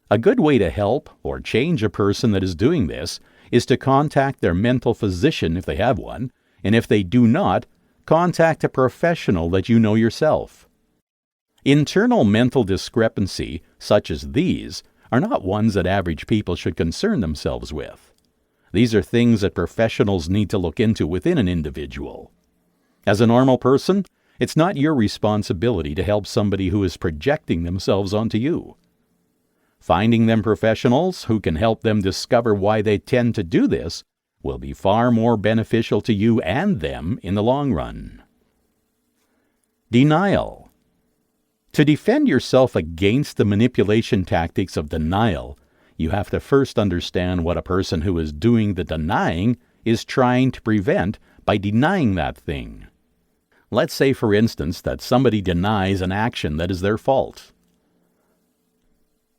A good way to help or change a person that is doing this is to contact their mental physician if they have one, and if they do not, contact a professional that you know yourself. Internal mental discrepancy, such as these, are not ones that average people should concern themselves with. These are things that professionals need to look into within an individual. As a normal person, it's not your responsibility to help somebody who is projecting themselves onto you. Finding them professionals who can help them discover why they tend to do this will be far more beneficial to you and them in the long run. Denial. To defend yourself against the manipulation tactics of denial, you have to first understand what a person who is doing the denying is trying to prevent by denying that thing. Let's say, for instance, that somebody denies an action that is their fault.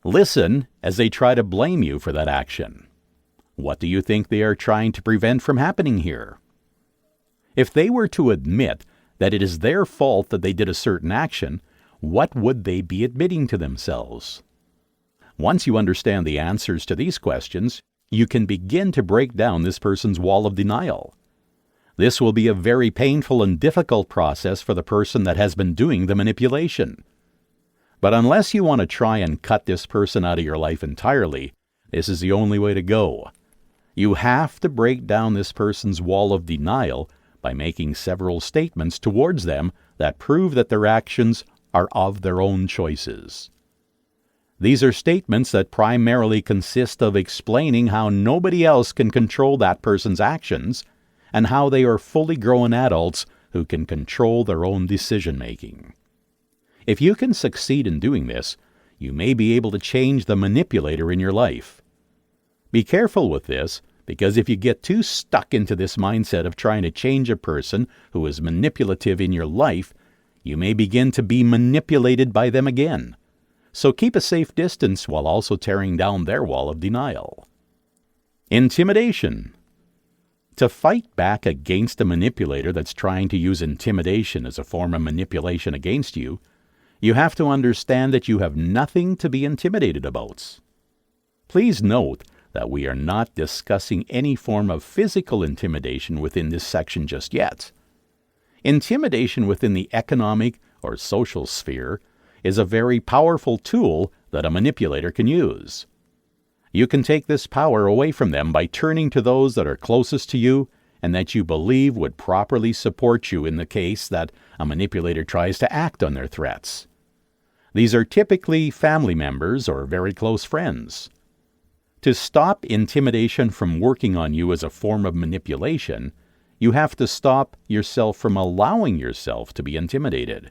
Listen as they try to blame you for that action. What do you think they are trying to prevent from happening here? If they were to admit that it is their fault that they did a certain action, what would they be admitting to themselves? Once you understand the answers to these questions, you can begin to break down this person's wall of denial. This will be a very painful and difficult process for the person that has been doing the manipulation. But unless you want to try and cut this person out of your life entirely, this is the only way to go. You have to break down this person's wall of denial by making several statements towards them that prove that their actions are of their own choices. These are statements that primarily consist of explaining how nobody else can control that person's actions and how they are fully grown adults who can control their own decision-making. If you can succeed in doing this, you may be able to change the manipulator in your life. Be careful with this, because if you get too stuck into this mindset of trying to change a person who is manipulative in your life, you may begin to be manipulated by them again. So keep a safe distance while also tearing down their wall of denial. Intimidation. To fight back against a manipulator that's trying to use intimidation as a form of manipulation against you, you have to understand that you have nothing to be intimidated about. Please note that we are not discussing any form of physical intimidation within this section just yet. Intimidation within the economic or social sphere is a very powerful tool that a manipulator can use. You can take this power away from them by turning to those that are closest to you and that you believe would properly support you in the case that a manipulator tries to act on their threats. These are typically family members or very close friends. To stop intimidation from working on you as a form of manipulation, you have to stop yourself from allowing yourself to be intimidated.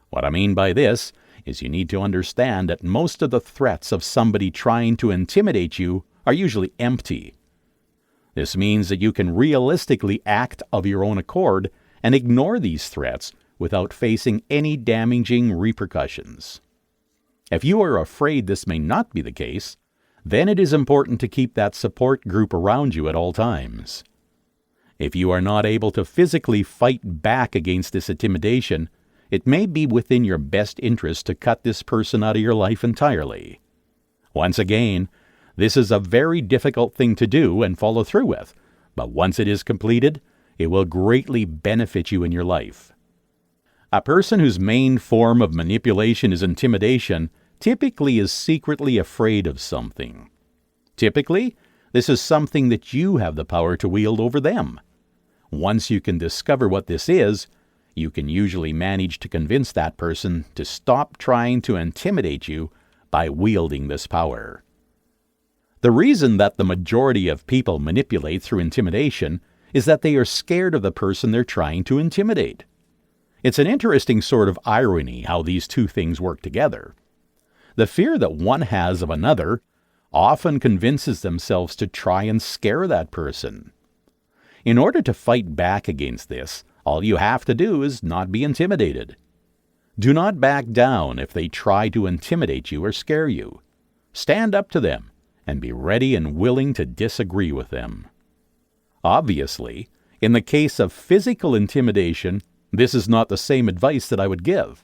What I mean by this is you need to understand that most of the threats of somebody trying to intimidate you are usually empty. This means that you can realistically act of your own accord and ignore these threats without facing any damaging repercussions. If you are afraid this may not be the case, then it is important to keep that support group around you at all times. If you are not able to physically fight back against this intimidation, it may be within your best interest to cut this person out of your life entirely. Once again, this is a very difficult thing to do and follow through with, but once it is completed, it will greatly benefit you in your life. A person whose main form of manipulation is intimidation typically is secretly afraid of something. Typically, this is something that you have the power to wield over them. Once you can discover what this is, you can usually manage to convince that person to stop trying to intimidate you by wielding this power. The reason that the majority of people manipulate through intimidation is that they are scared of the person they're trying to intimidate. It's an interesting sort of irony how these two things work together. The fear that one has of another often convinces themselves to try and scare that person. In order to fight back against this, all you have to do is not be intimidated. Do not back down if they try to intimidate you or scare you. Stand up to them and be ready and willing to disagree with them. Obviously, in the case of physical intimidation, this is not the same advice that I would give.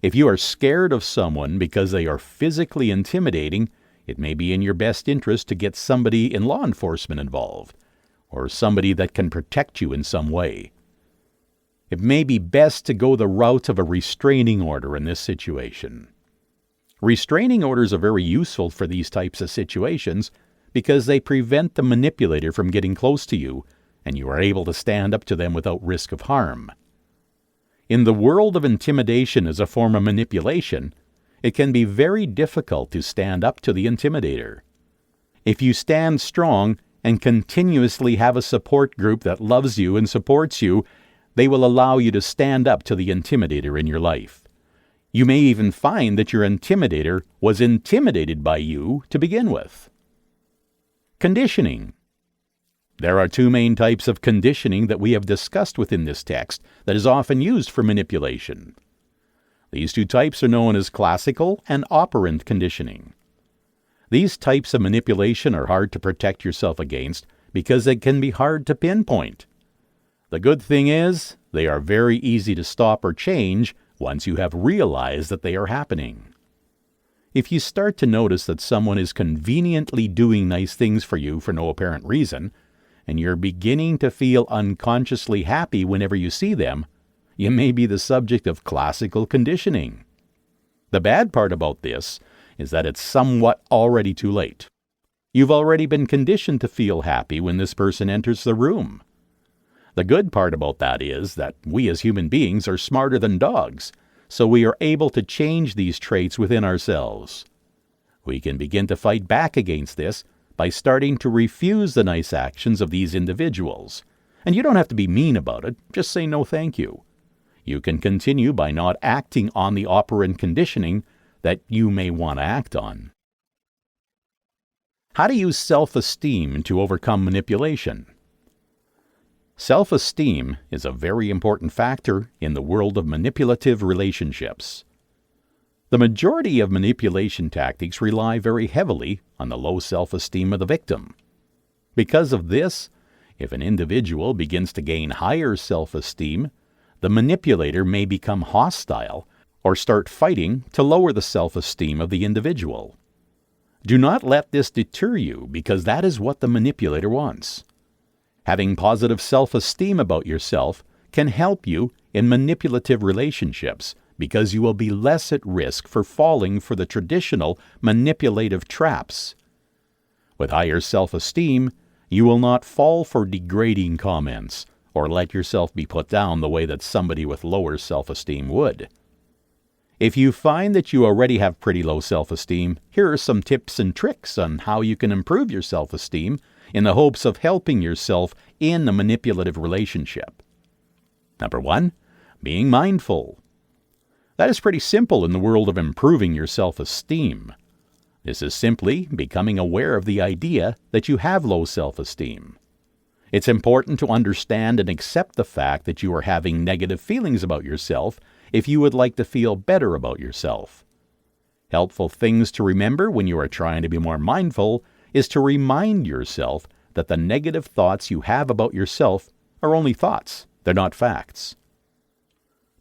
If you are scared of someone because they are physically intimidating, it may be in your best interest to get somebody in law enforcement involved, or somebody that can protect you in some way. It may be best to go the route of a restraining order in this situation. Restraining orders are very useful for these types of situations because they prevent the manipulator from getting close to you, and you are able to stand up to them without risk of harm. In the world of intimidation as a form of manipulation, it can be very difficult to stand up to the intimidator. If you stand strong and continuously have a support group that loves you and supports you, they will allow you to stand up to the intimidator in your life. You may even find that your intimidator was intimidated by you to begin with. Conditioning. There are two main types of conditioning that we have discussed within this text that is often used for manipulation. These two types are known as classical and operant conditioning. These types of manipulation are hard to protect yourself against because they can be hard to pinpoint. The good thing is, they are very easy to stop or change once you have realized that they are happening. If you start to notice that someone is conveniently doing nice things for you for no apparent reason, and you're beginning to feel unconsciously happy whenever you see them, you may be the subject of classical conditioning. The bad part about this is that it's somewhat already too late. You've already been conditioned to feel happy when this person enters the room. The good part about that is that we as human beings are smarter than dogs, so we are able to change these traits within ourselves. We can begin to fight back against this by starting to refuse the nice actions of these individuals. And you don't have to be mean about it, just say no thank you. You can continue by not acting on the operant conditioning that you may want to act on. How to use self-esteem to overcome manipulation. Self-esteem is a very important factor in the world of manipulative relationships. The majority of manipulation tactics rely very heavily on the low self-esteem of the victim. Because of this, if an individual begins to gain higher self-esteem, the manipulator may become hostile or start fighting to lower the self-esteem of the individual. Do not let this deter you, because that is what the manipulator wants. Having positive self-esteem about yourself can help you in manipulative relationships, because you will be less at risk for falling for the traditional manipulative traps. With higher self-esteem, you will not fall for degrading comments or let yourself be put down the way that somebody with lower self-esteem would. If you find that you already have pretty low self-esteem, here are some tips and tricks on how you can improve your self-esteem in the hopes of helping yourself in a manipulative relationship. Number 1, being mindful. That is pretty simple in the world of improving your self-esteem. This is simply becoming aware of the idea that you have low self-esteem. It's important to understand and accept the fact that you are having negative feelings about yourself if you would like to feel better about yourself. Helpful things to remember when you are trying to be more mindful is to remind yourself that the negative thoughts you have about yourself are only thoughts, they're not facts.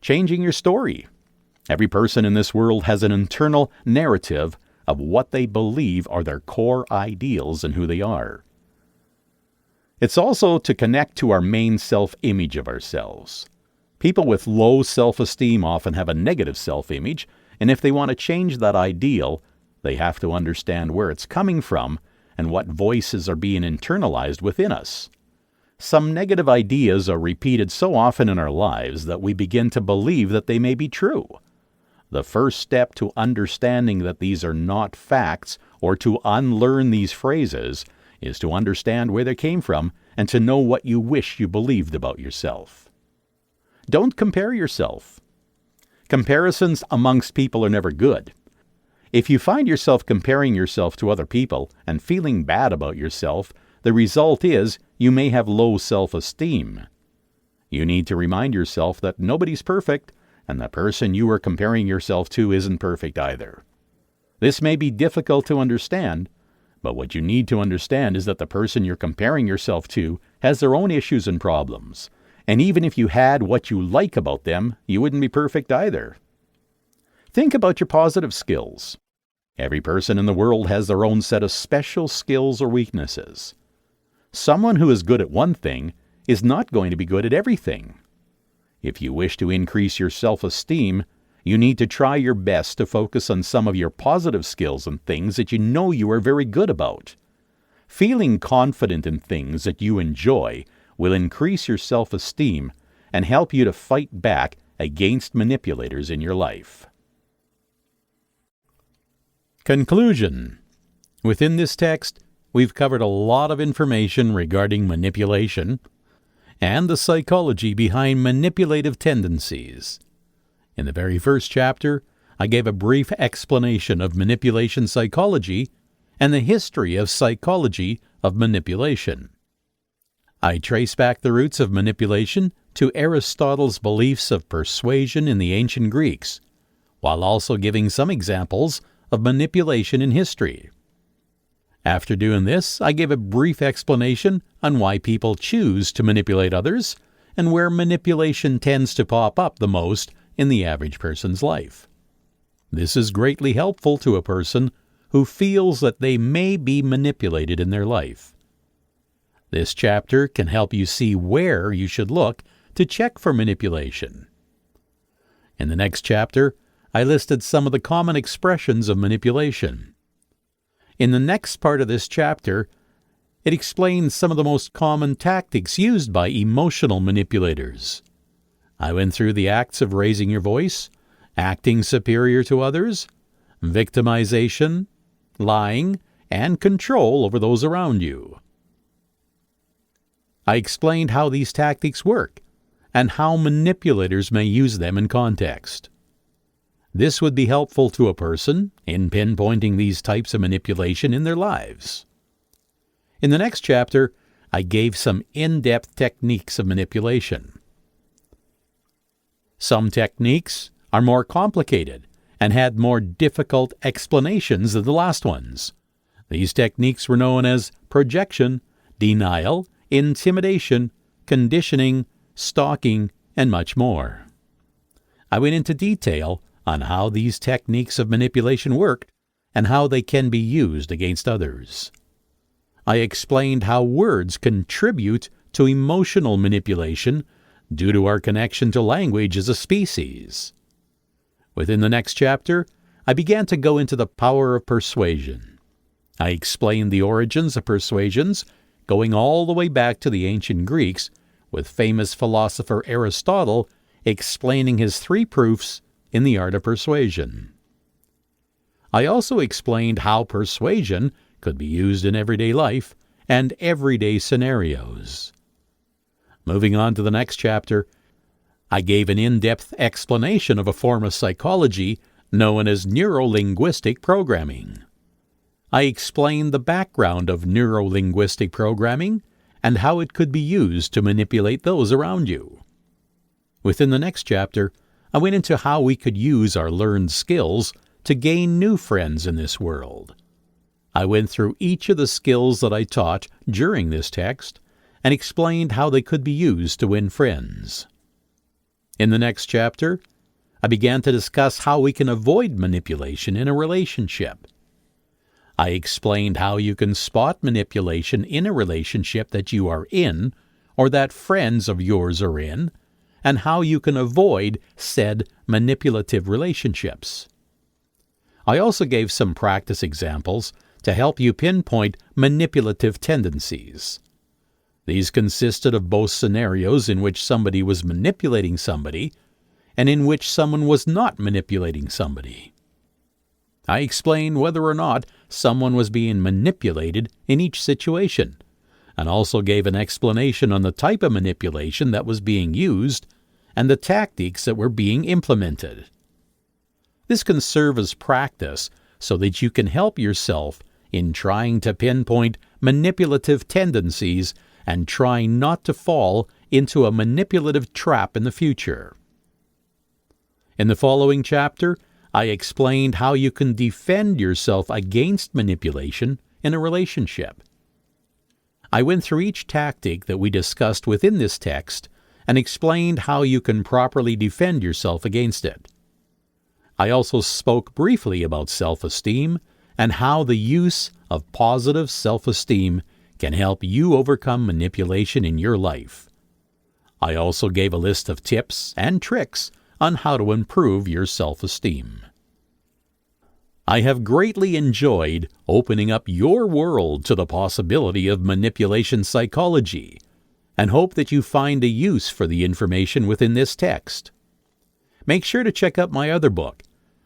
Changing your story. Every person in this world has an internal narrative of what they believe are their core ideals and who they are. It's also to connect to our main self-image of ourselves. People with low self-esteem often have a negative self-image, and if they want to change that ideal, they have to understand where it's coming from and what voices are being internalized within us. Some negative ideas are repeated so often in our lives that we begin to believe that they may be true. The first step to understanding that these are not facts or to unlearn these phrases is to understand where they came from and to know what you wish you believed about yourself. Don't compare yourself. Comparisons amongst people are never good. If you find yourself comparing yourself to other people and feeling bad about yourself, the result is you may have low self-esteem. You need to remind yourself that nobody's perfect, and the person you are comparing yourself to isn't perfect either. This may be difficult to understand, but what you need to understand is that the person you're comparing yourself to has their own issues and problems, and even if you had what you like about them, you wouldn't be perfect either. Think about your positive skills. Every person in the world has their own set of special skills or weaknesses. Someone who is good at one thing is not going to be good at everything. If you wish to increase your self-esteem, you need to try your best to focus on some of your positive skills and things that you know you are very good about. Feeling confident in things that you enjoy will increase your self-esteem and help you to fight back against manipulators in your life. Conclusion. Within this text, we've covered a lot of information regarding manipulation and the psychology behind manipulative tendencies. In the very first chapter, I gave a brief explanation of manipulation psychology and the history of psychology of manipulation. I trace back the roots of manipulation to Aristotle's beliefs of persuasion in the ancient Greeks, while also giving some examples of manipulation in history. After doing this, I gave a brief explanation on why people choose to manipulate others and where manipulation tends to pop up the most in the average person's life. This is greatly helpful to a person who feels that they may be manipulated in their life. This chapter can help you see where you should look to check for manipulation. In the next chapter, I listed some of the common expressions of manipulation. In the next part of this chapter, it explains some of the most common tactics used by emotional manipulators. I went through the acts of raising your voice, acting superior to others, victimization, lying, and control over those around you. I explained how these tactics work and how manipulators may use them in context. This would be helpful to a person in pinpointing these types of manipulation in their lives. In the next chapter, I gave some in-depth techniques of manipulation. Some techniques are more complicated and had more difficult explanations than the last ones. These techniques were known as projection, denial, intimidation, conditioning, stalking, and much more. I went into detail on how these techniques of manipulation worked and how they can be used against others. I explained how words contribute to emotional manipulation due to our connection to language as a species. Within the next chapter, I began to go into the power of persuasion. I explained the origins of persuasions, going all the way back to the ancient Greeks, with famous philosopher Aristotle explaining his 3 proofs in the art of persuasion. I also explained how persuasion could be used in everyday life and everyday scenarios. Moving on to the next chapter, I gave an in-depth explanation of a form of psychology known as neuro-linguistic programming. I explained the background of neuro-linguistic programming and how it could be used to manipulate those around you. Within the next chapter, I went into how we could use our learned skills to gain new friends in this world. I went through each of the skills that I taught during this text and explained how they could be used to win friends. In the next chapter, I began to discuss how we can avoid manipulation in a relationship. I explained how you can spot manipulation in a relationship that you are in or that friends of yours are in, and how you can avoid said manipulative relationships. I also gave some practice examples to help you pinpoint manipulative tendencies. These consisted of both scenarios in which somebody was manipulating somebody and in which someone was not manipulating somebody. I explained whether or not someone was being manipulated in each situation, and also gave an explanation on the type of manipulation that was being used and the tactics that were being implemented. This can serve as practice so that you can help yourself in trying to pinpoint manipulative tendencies and trying not to fall into a manipulative trap in the future. In the following chapter, I explained how you can defend yourself against manipulation in a relationship. I went through each tactic that we discussed within this text and explained how you can properly defend yourself against it. I also spoke briefly about self-esteem and how the use of positive self-esteem can help you overcome manipulation in your life. I also gave a list of tips and tricks on how to improve your self-esteem. I have greatly enjoyed opening up your world to the possibility of manipulation psychology and hope that you find a use for the information within this text. Make sure to check out my other book,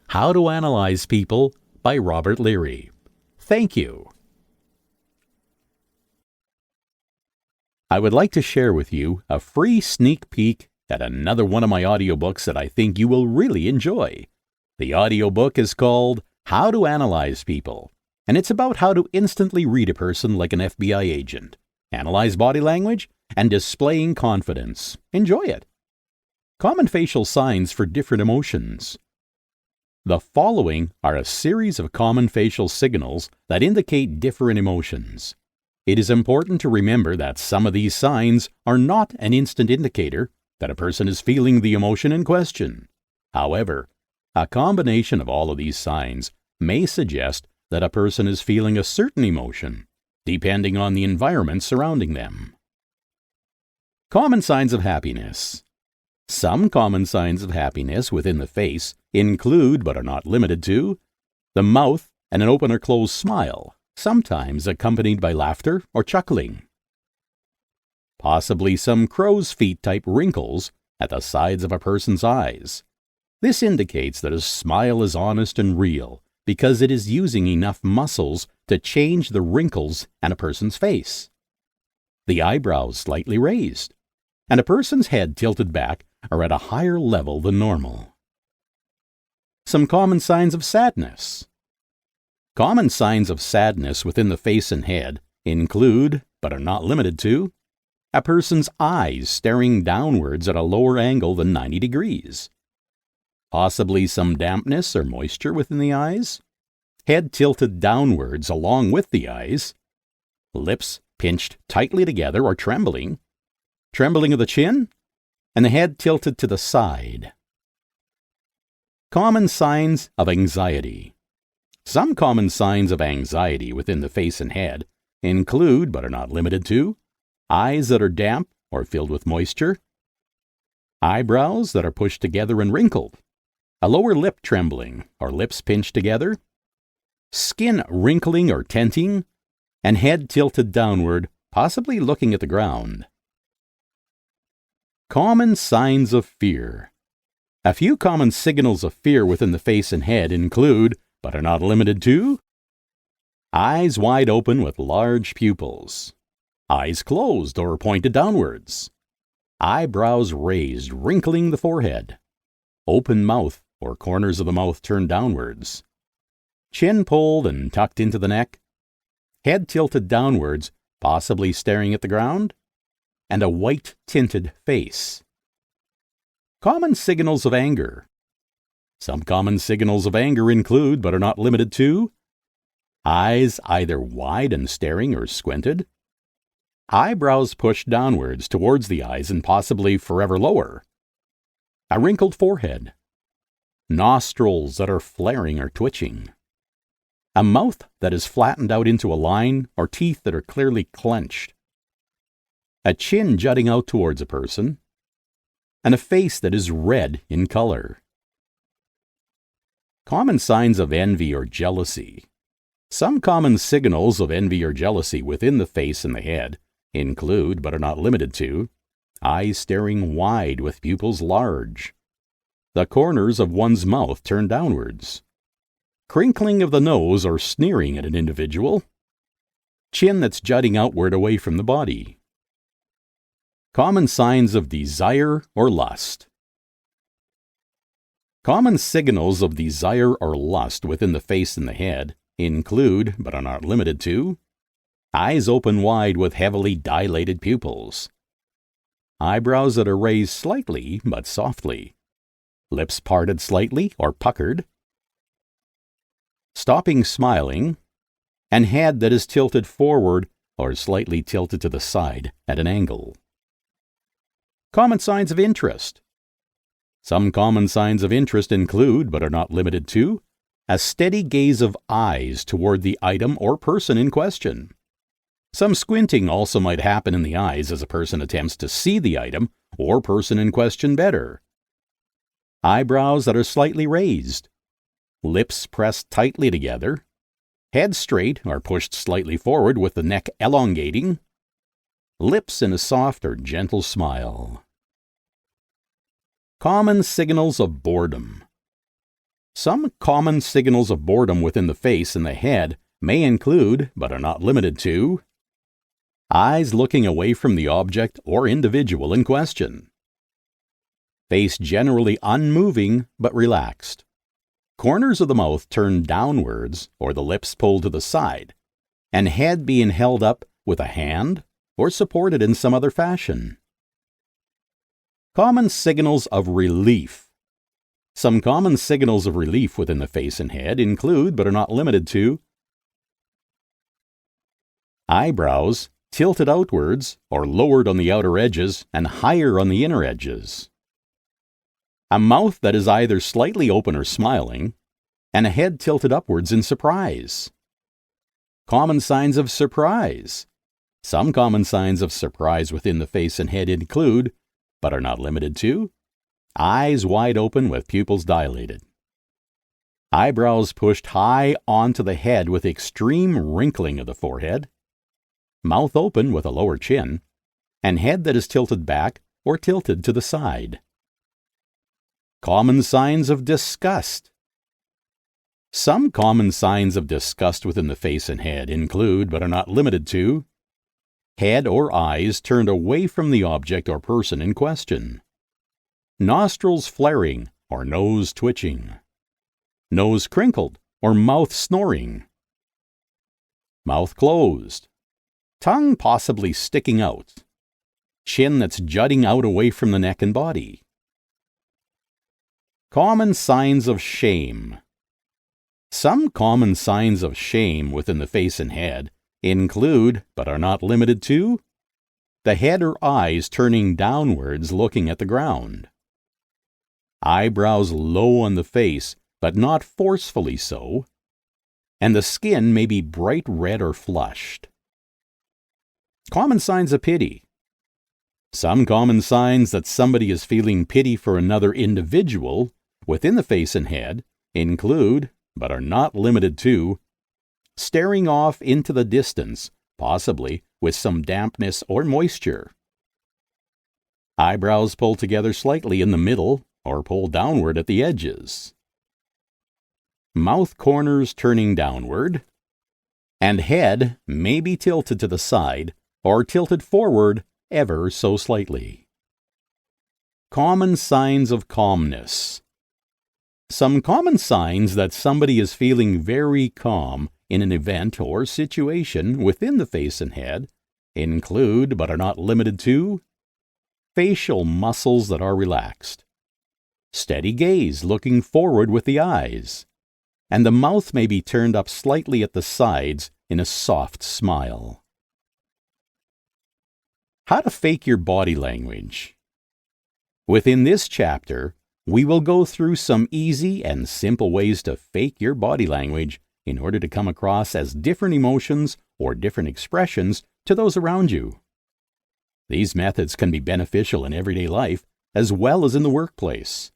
How to Analyze People by Robert Leary. Thank you. I would like to share with you a free sneak peek at another one of my audiobooks that I think you will really enjoy. The audiobook is called How to Analyze People, and it's about how to instantly read a person like an FBI agent, analyze body language, and displaying confidence. Enjoy it. Common facial signs for different emotions. The following are a series of common facial signals that indicate different emotions. It is important to remember that some of these signs are not an instant indicator that a person is feeling the emotion in question. However, a combination of all of these signs may suggest that a person is feeling a certain emotion, depending on the environment surrounding them. Common signs of happiness. Some common signs of happiness within the face include, but are not limited to, the mouth and an open or closed smile, sometimes accompanied by laughter or chuckling. Possibly some crow's feet type wrinkles at the sides of a person's eyes. This indicates that a smile is honest and real because it is using enough muscles to change the wrinkles on a person's face. The eyebrows slightly raised, and a person's head tilted back are at a higher level than normal. Some common signs of sadness. Common signs of sadness within the face and head include, but are not limited to, a person's eyes staring downwards at a lower angle than 90 degrees. Possibly some dampness or moisture within the eyes. Head tilted downwards along with the eyes. Lips pinched tightly together or trembling. Trembling of the chin, and the head tilted to the side. Common signs of anxiety. Some common signs of anxiety within the face and head include, but are not limited to, eyes that are damp or filled with moisture, eyebrows that are pushed together and wrinkled, a lower lip trembling or lips pinched together, skin wrinkling or tenting, and head tilted downward, possibly looking at the ground. Common signs of fear. A few common signals of fear within the face and head include, but are not limited to, eyes wide open with large pupils, eyes closed or pointed downwards, eyebrows raised, wrinkling the forehead, open mouth or corners of the mouth turned downwards, chin pulled and tucked into the neck, head tilted downwards, possibly staring at the ground, and a white-tinted face. Common signals of anger. Some common signals of anger include, but are not limited to, eyes either wide and staring or squinted, eyebrows pushed downwards towards the eyes and possibly forever lower, a wrinkled forehead, nostrils that are flaring or twitching, a mouth that is flattened out into a line or teeth that are clearly clenched, a chin jutting out towards a person, and a face that is red in color. Common signs of envy or jealousy. Some common signals of envy or jealousy within the face and the head include, but are not limited to, eyes staring wide with pupils large, the corners of one's mouth turned downwards, crinkling of the nose or sneering at an individual, chin that's jutting outward away from the body. Common signs of desire or lust. Common signals of desire or lust within the face and the head include, but are not limited to, eyes open wide with heavily dilated pupils, eyebrows that are raised slightly but softly, lips parted slightly or puckered, stopping smiling, and head that is tilted forward or slightly tilted to the side at an angle. Common signs of interest. Some common signs of interest include, but are not limited to, a steady gaze of eyes toward the item or person in question. Some squinting also might happen in the eyes as a person attempts to see the item or person in question better. Eyebrows that are slightly raised, lips pressed tightly together, head straight or pushed slightly forward with the neck elongating, lips in a soft or gentle smile. Common signals of boredom. Some common signals of boredom within the face and the head may include, but are not limited to, eyes looking away from the object or individual in question, face generally unmoving but relaxed, corners of the mouth turned downwards or the lips pulled to the side, and head being held up with a hand or supported in some other fashion. Common signals of relief. Some common signals of relief within the face and head include, but are not limited to, eyebrows tilted outwards or lowered on the outer edges and higher on the inner edges, a mouth that is either slightly open or smiling, and a head tilted upwards in surprise. Common signs of surprise. Some common signs of surprise within the face and head include, but are not limited to, eyes wide open with pupils dilated, eyebrows pushed high onto the head with extreme wrinkling of the forehead, mouth open with a lower chin, and head that is tilted back or tilted to the side. Common signs of disgust. Some common signs of disgust within the face and head include, but are not limited to, head or eyes turned away from the object or person in question, nostrils flaring or nose twitching, nose crinkled or mouth snoring, mouth closed, tongue possibly sticking out, chin that's jutting out away from the neck and body. Common signs of shame. Some common signs of shame within the face and head include, but are not limited to, the head or eyes turning downwards looking at the ground, eyebrows low on the face but not forcefully so, and the skin may be bright red or flushed. Common signs of pity. Some common signs that somebody is feeling pity for another individual within the face and head include, but are not limited to, staring off into the distance, possibly with some dampness or moisture. Eyebrows pulled together slightly in the middle or pulled downward at the edges. Mouth corners turning downward, and head may be tilted to the side or tilted forward ever so slightly. Common signs of calmness. Some common signs that somebody is feeling very calm in an event or situation within the face and head include, but are not limited to, facial muscles that are relaxed, steady gaze looking forward with the eyes, and the mouth may be turned up slightly at the sides in a soft smile. How to fake your body language. Within this chapter, we will go through some easy and simple ways to fake your body language in order to come across as different emotions or different expressions to those around you. These methods can be beneficial in everyday life as well as in the workplace.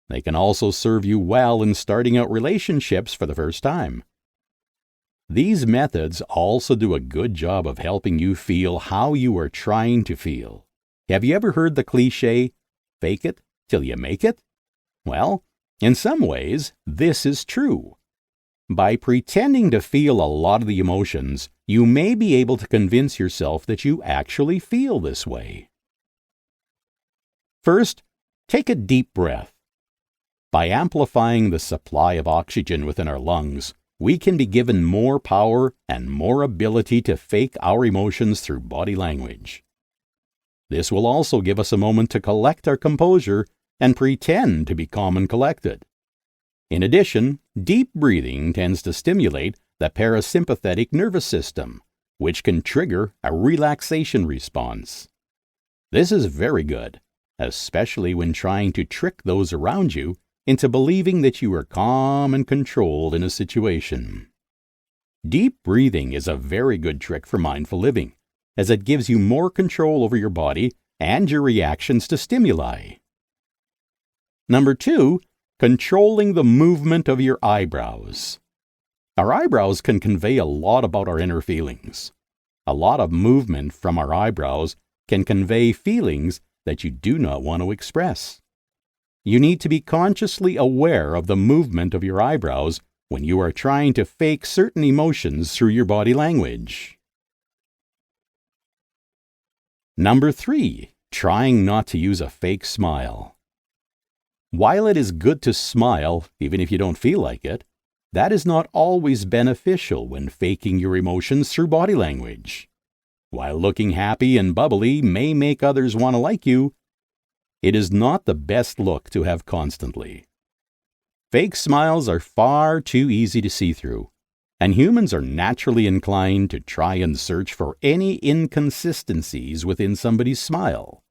They can also serve you well in starting out relationships for the first time. These methods also do a good job of helping you feel how you are trying to feel. Have you ever heard the cliche, fake it till you make it? Well, in some ways, this is true. By pretending to feel a lot of the emotions, you may be able to convince yourself that you actually feel this way. First, take a deep breath. By amplifying the supply of oxygen within our lungs, we can be given more power and more ability to fake our emotions through body language. This will also give us a moment to collect our composure and pretend to be calm and collected. In addition, deep breathing tends to stimulate the parasympathetic nervous system, which can trigger a relaxation response. This is very good, especially when trying to trick those around you into believing that you are calm and controlled in a situation. Deep breathing is a very good trick for mindful living, as it gives you more control over your body and your reactions to stimuli. Number 2, controlling the movement of your eyebrows. Our eyebrows can convey a lot about our inner feelings. A lot of movement from our eyebrows can convey feelings that you do not want to express. You need to be consciously aware of the movement of your eyebrows when you are trying to fake certain emotions through your body language. Number 3, trying not to use a fake smile. While it is good to smile, even if you don't feel like it, that is not always beneficial when faking your emotions through body language. While looking happy and bubbly may make others want to like you, it is not the best look to have constantly. Fake smiles are far too easy to see through, and humans are naturally inclined to try and search for any inconsistencies within somebody's smile.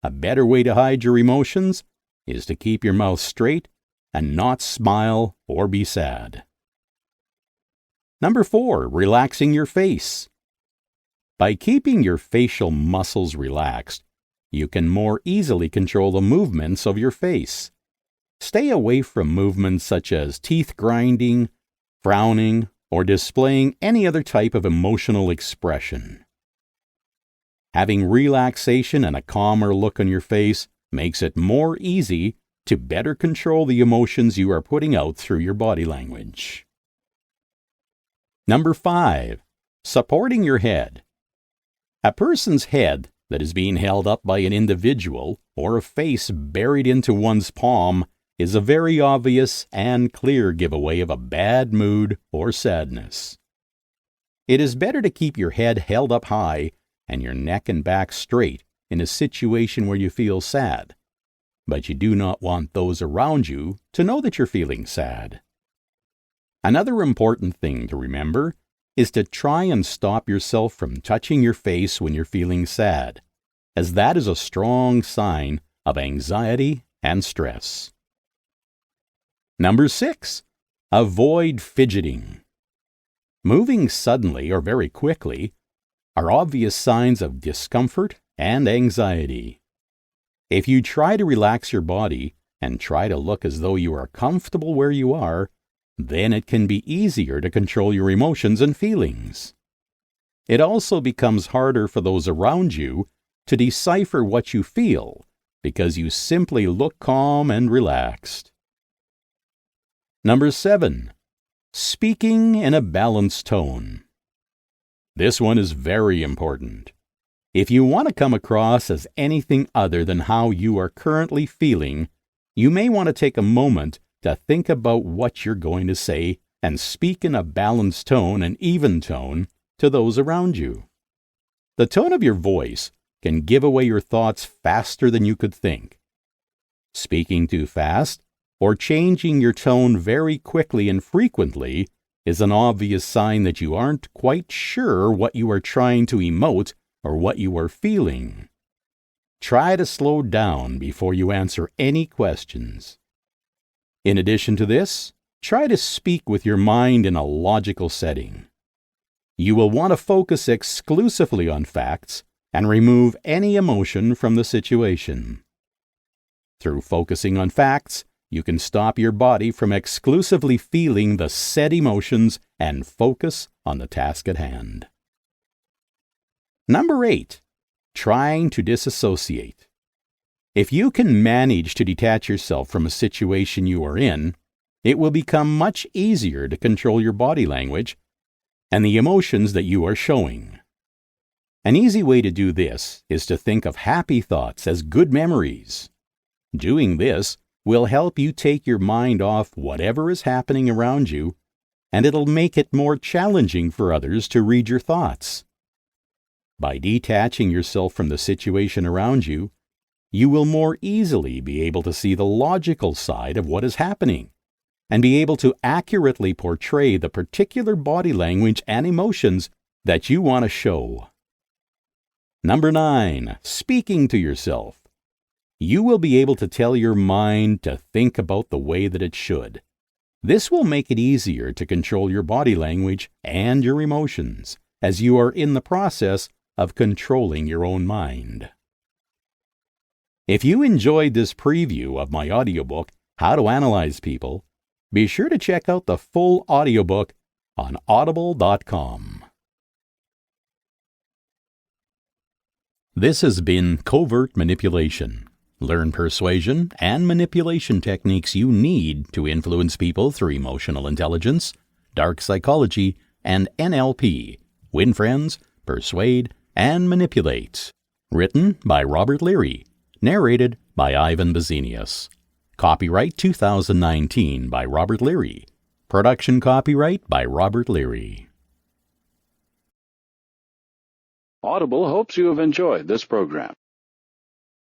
A better way to hide your emotions is to keep your mouth straight and not smile or be sad. Number 4, relaxing your face. By keeping your facial muscles relaxed, you can more easily control the movements of your face. Stay away from movements such as teeth grinding, frowning, or displaying any other type of emotional expression. Having relaxation and a calmer look on your face makes it more easy to better control the emotions you are putting out through your body language. Number 5, supporting your head. A person's head that is being held up by an individual or a face buried into one's palm is a very obvious and clear giveaway of a bad mood or sadness. It is better to keep your head held up high and your neck and back straight in a situation where you feel sad, but you do not want those around you to know that you're feeling sad. Another important thing to remember is to try and stop yourself from touching your face when you're feeling sad, as that is a strong sign of anxiety and stress. Number 6, Avoid fidgeting. Moving suddenly or very quickly are obvious signs of discomfort and anxiety. If you try to relax your body and try to look as though you are comfortable where you are, then it can be easier to control your emotions and feelings. It also becomes harder for those around you to decipher what you feel because you simply look calm and relaxed. Number 7. Speaking in a balanced tone. This one is very important. If you want to come across as anything other than how you are currently feeling, you may want to take a moment to think about what you're going to say and speak in a balanced tone and even tone to those around you. The tone of your voice can give away your thoughts faster than you could think. Speaking too fast or changing your tone very quickly and frequently is an obvious sign that you aren't quite sure what you are trying to emote or what you are feeling. Try to slow down before you answer any questions. In addition to this, try to speak with your mind in a logical setting. You will want to focus exclusively on facts and remove any emotion from the situation. Through focusing on facts, you can stop your body from exclusively feeling the said emotions and focus on the task at hand. Number 8. Trying to disassociate. If you can manage to detach yourself from a situation you are in, it will become much easier to control your body language and the emotions that you are showing. An easy way to do this is to think of happy thoughts as good memories. Doing this will help you take your mind off whatever is happening around you, and it'll make it more challenging for others to read your thoughts. By detaching yourself from the situation around you, you will more easily be able to see the logical side of what is happening and be able to accurately portray the particular body language and emotions that you want to show. Number 9. Speaking to yourself. You will be able to tell your mind to think about the way that it should. This will make it easier to control your body language and your emotions as you are in the process of controlling your own mind. If you enjoyed this preview of my audiobook, How to Analyze People, be sure to check out the full audiobook on audible.com. This has been Covert Manipulation. Learn persuasion and manipulation techniques you need to influence people through emotional intelligence, dark psychology, and NLP. Win friends, persuade, and manipulate. Written by Robert Leary. Narrated by Ivan Busenius. Copyright 2019 by Robert Leary. Production copyright by Robert Leary. Audible hopes you have enjoyed this program.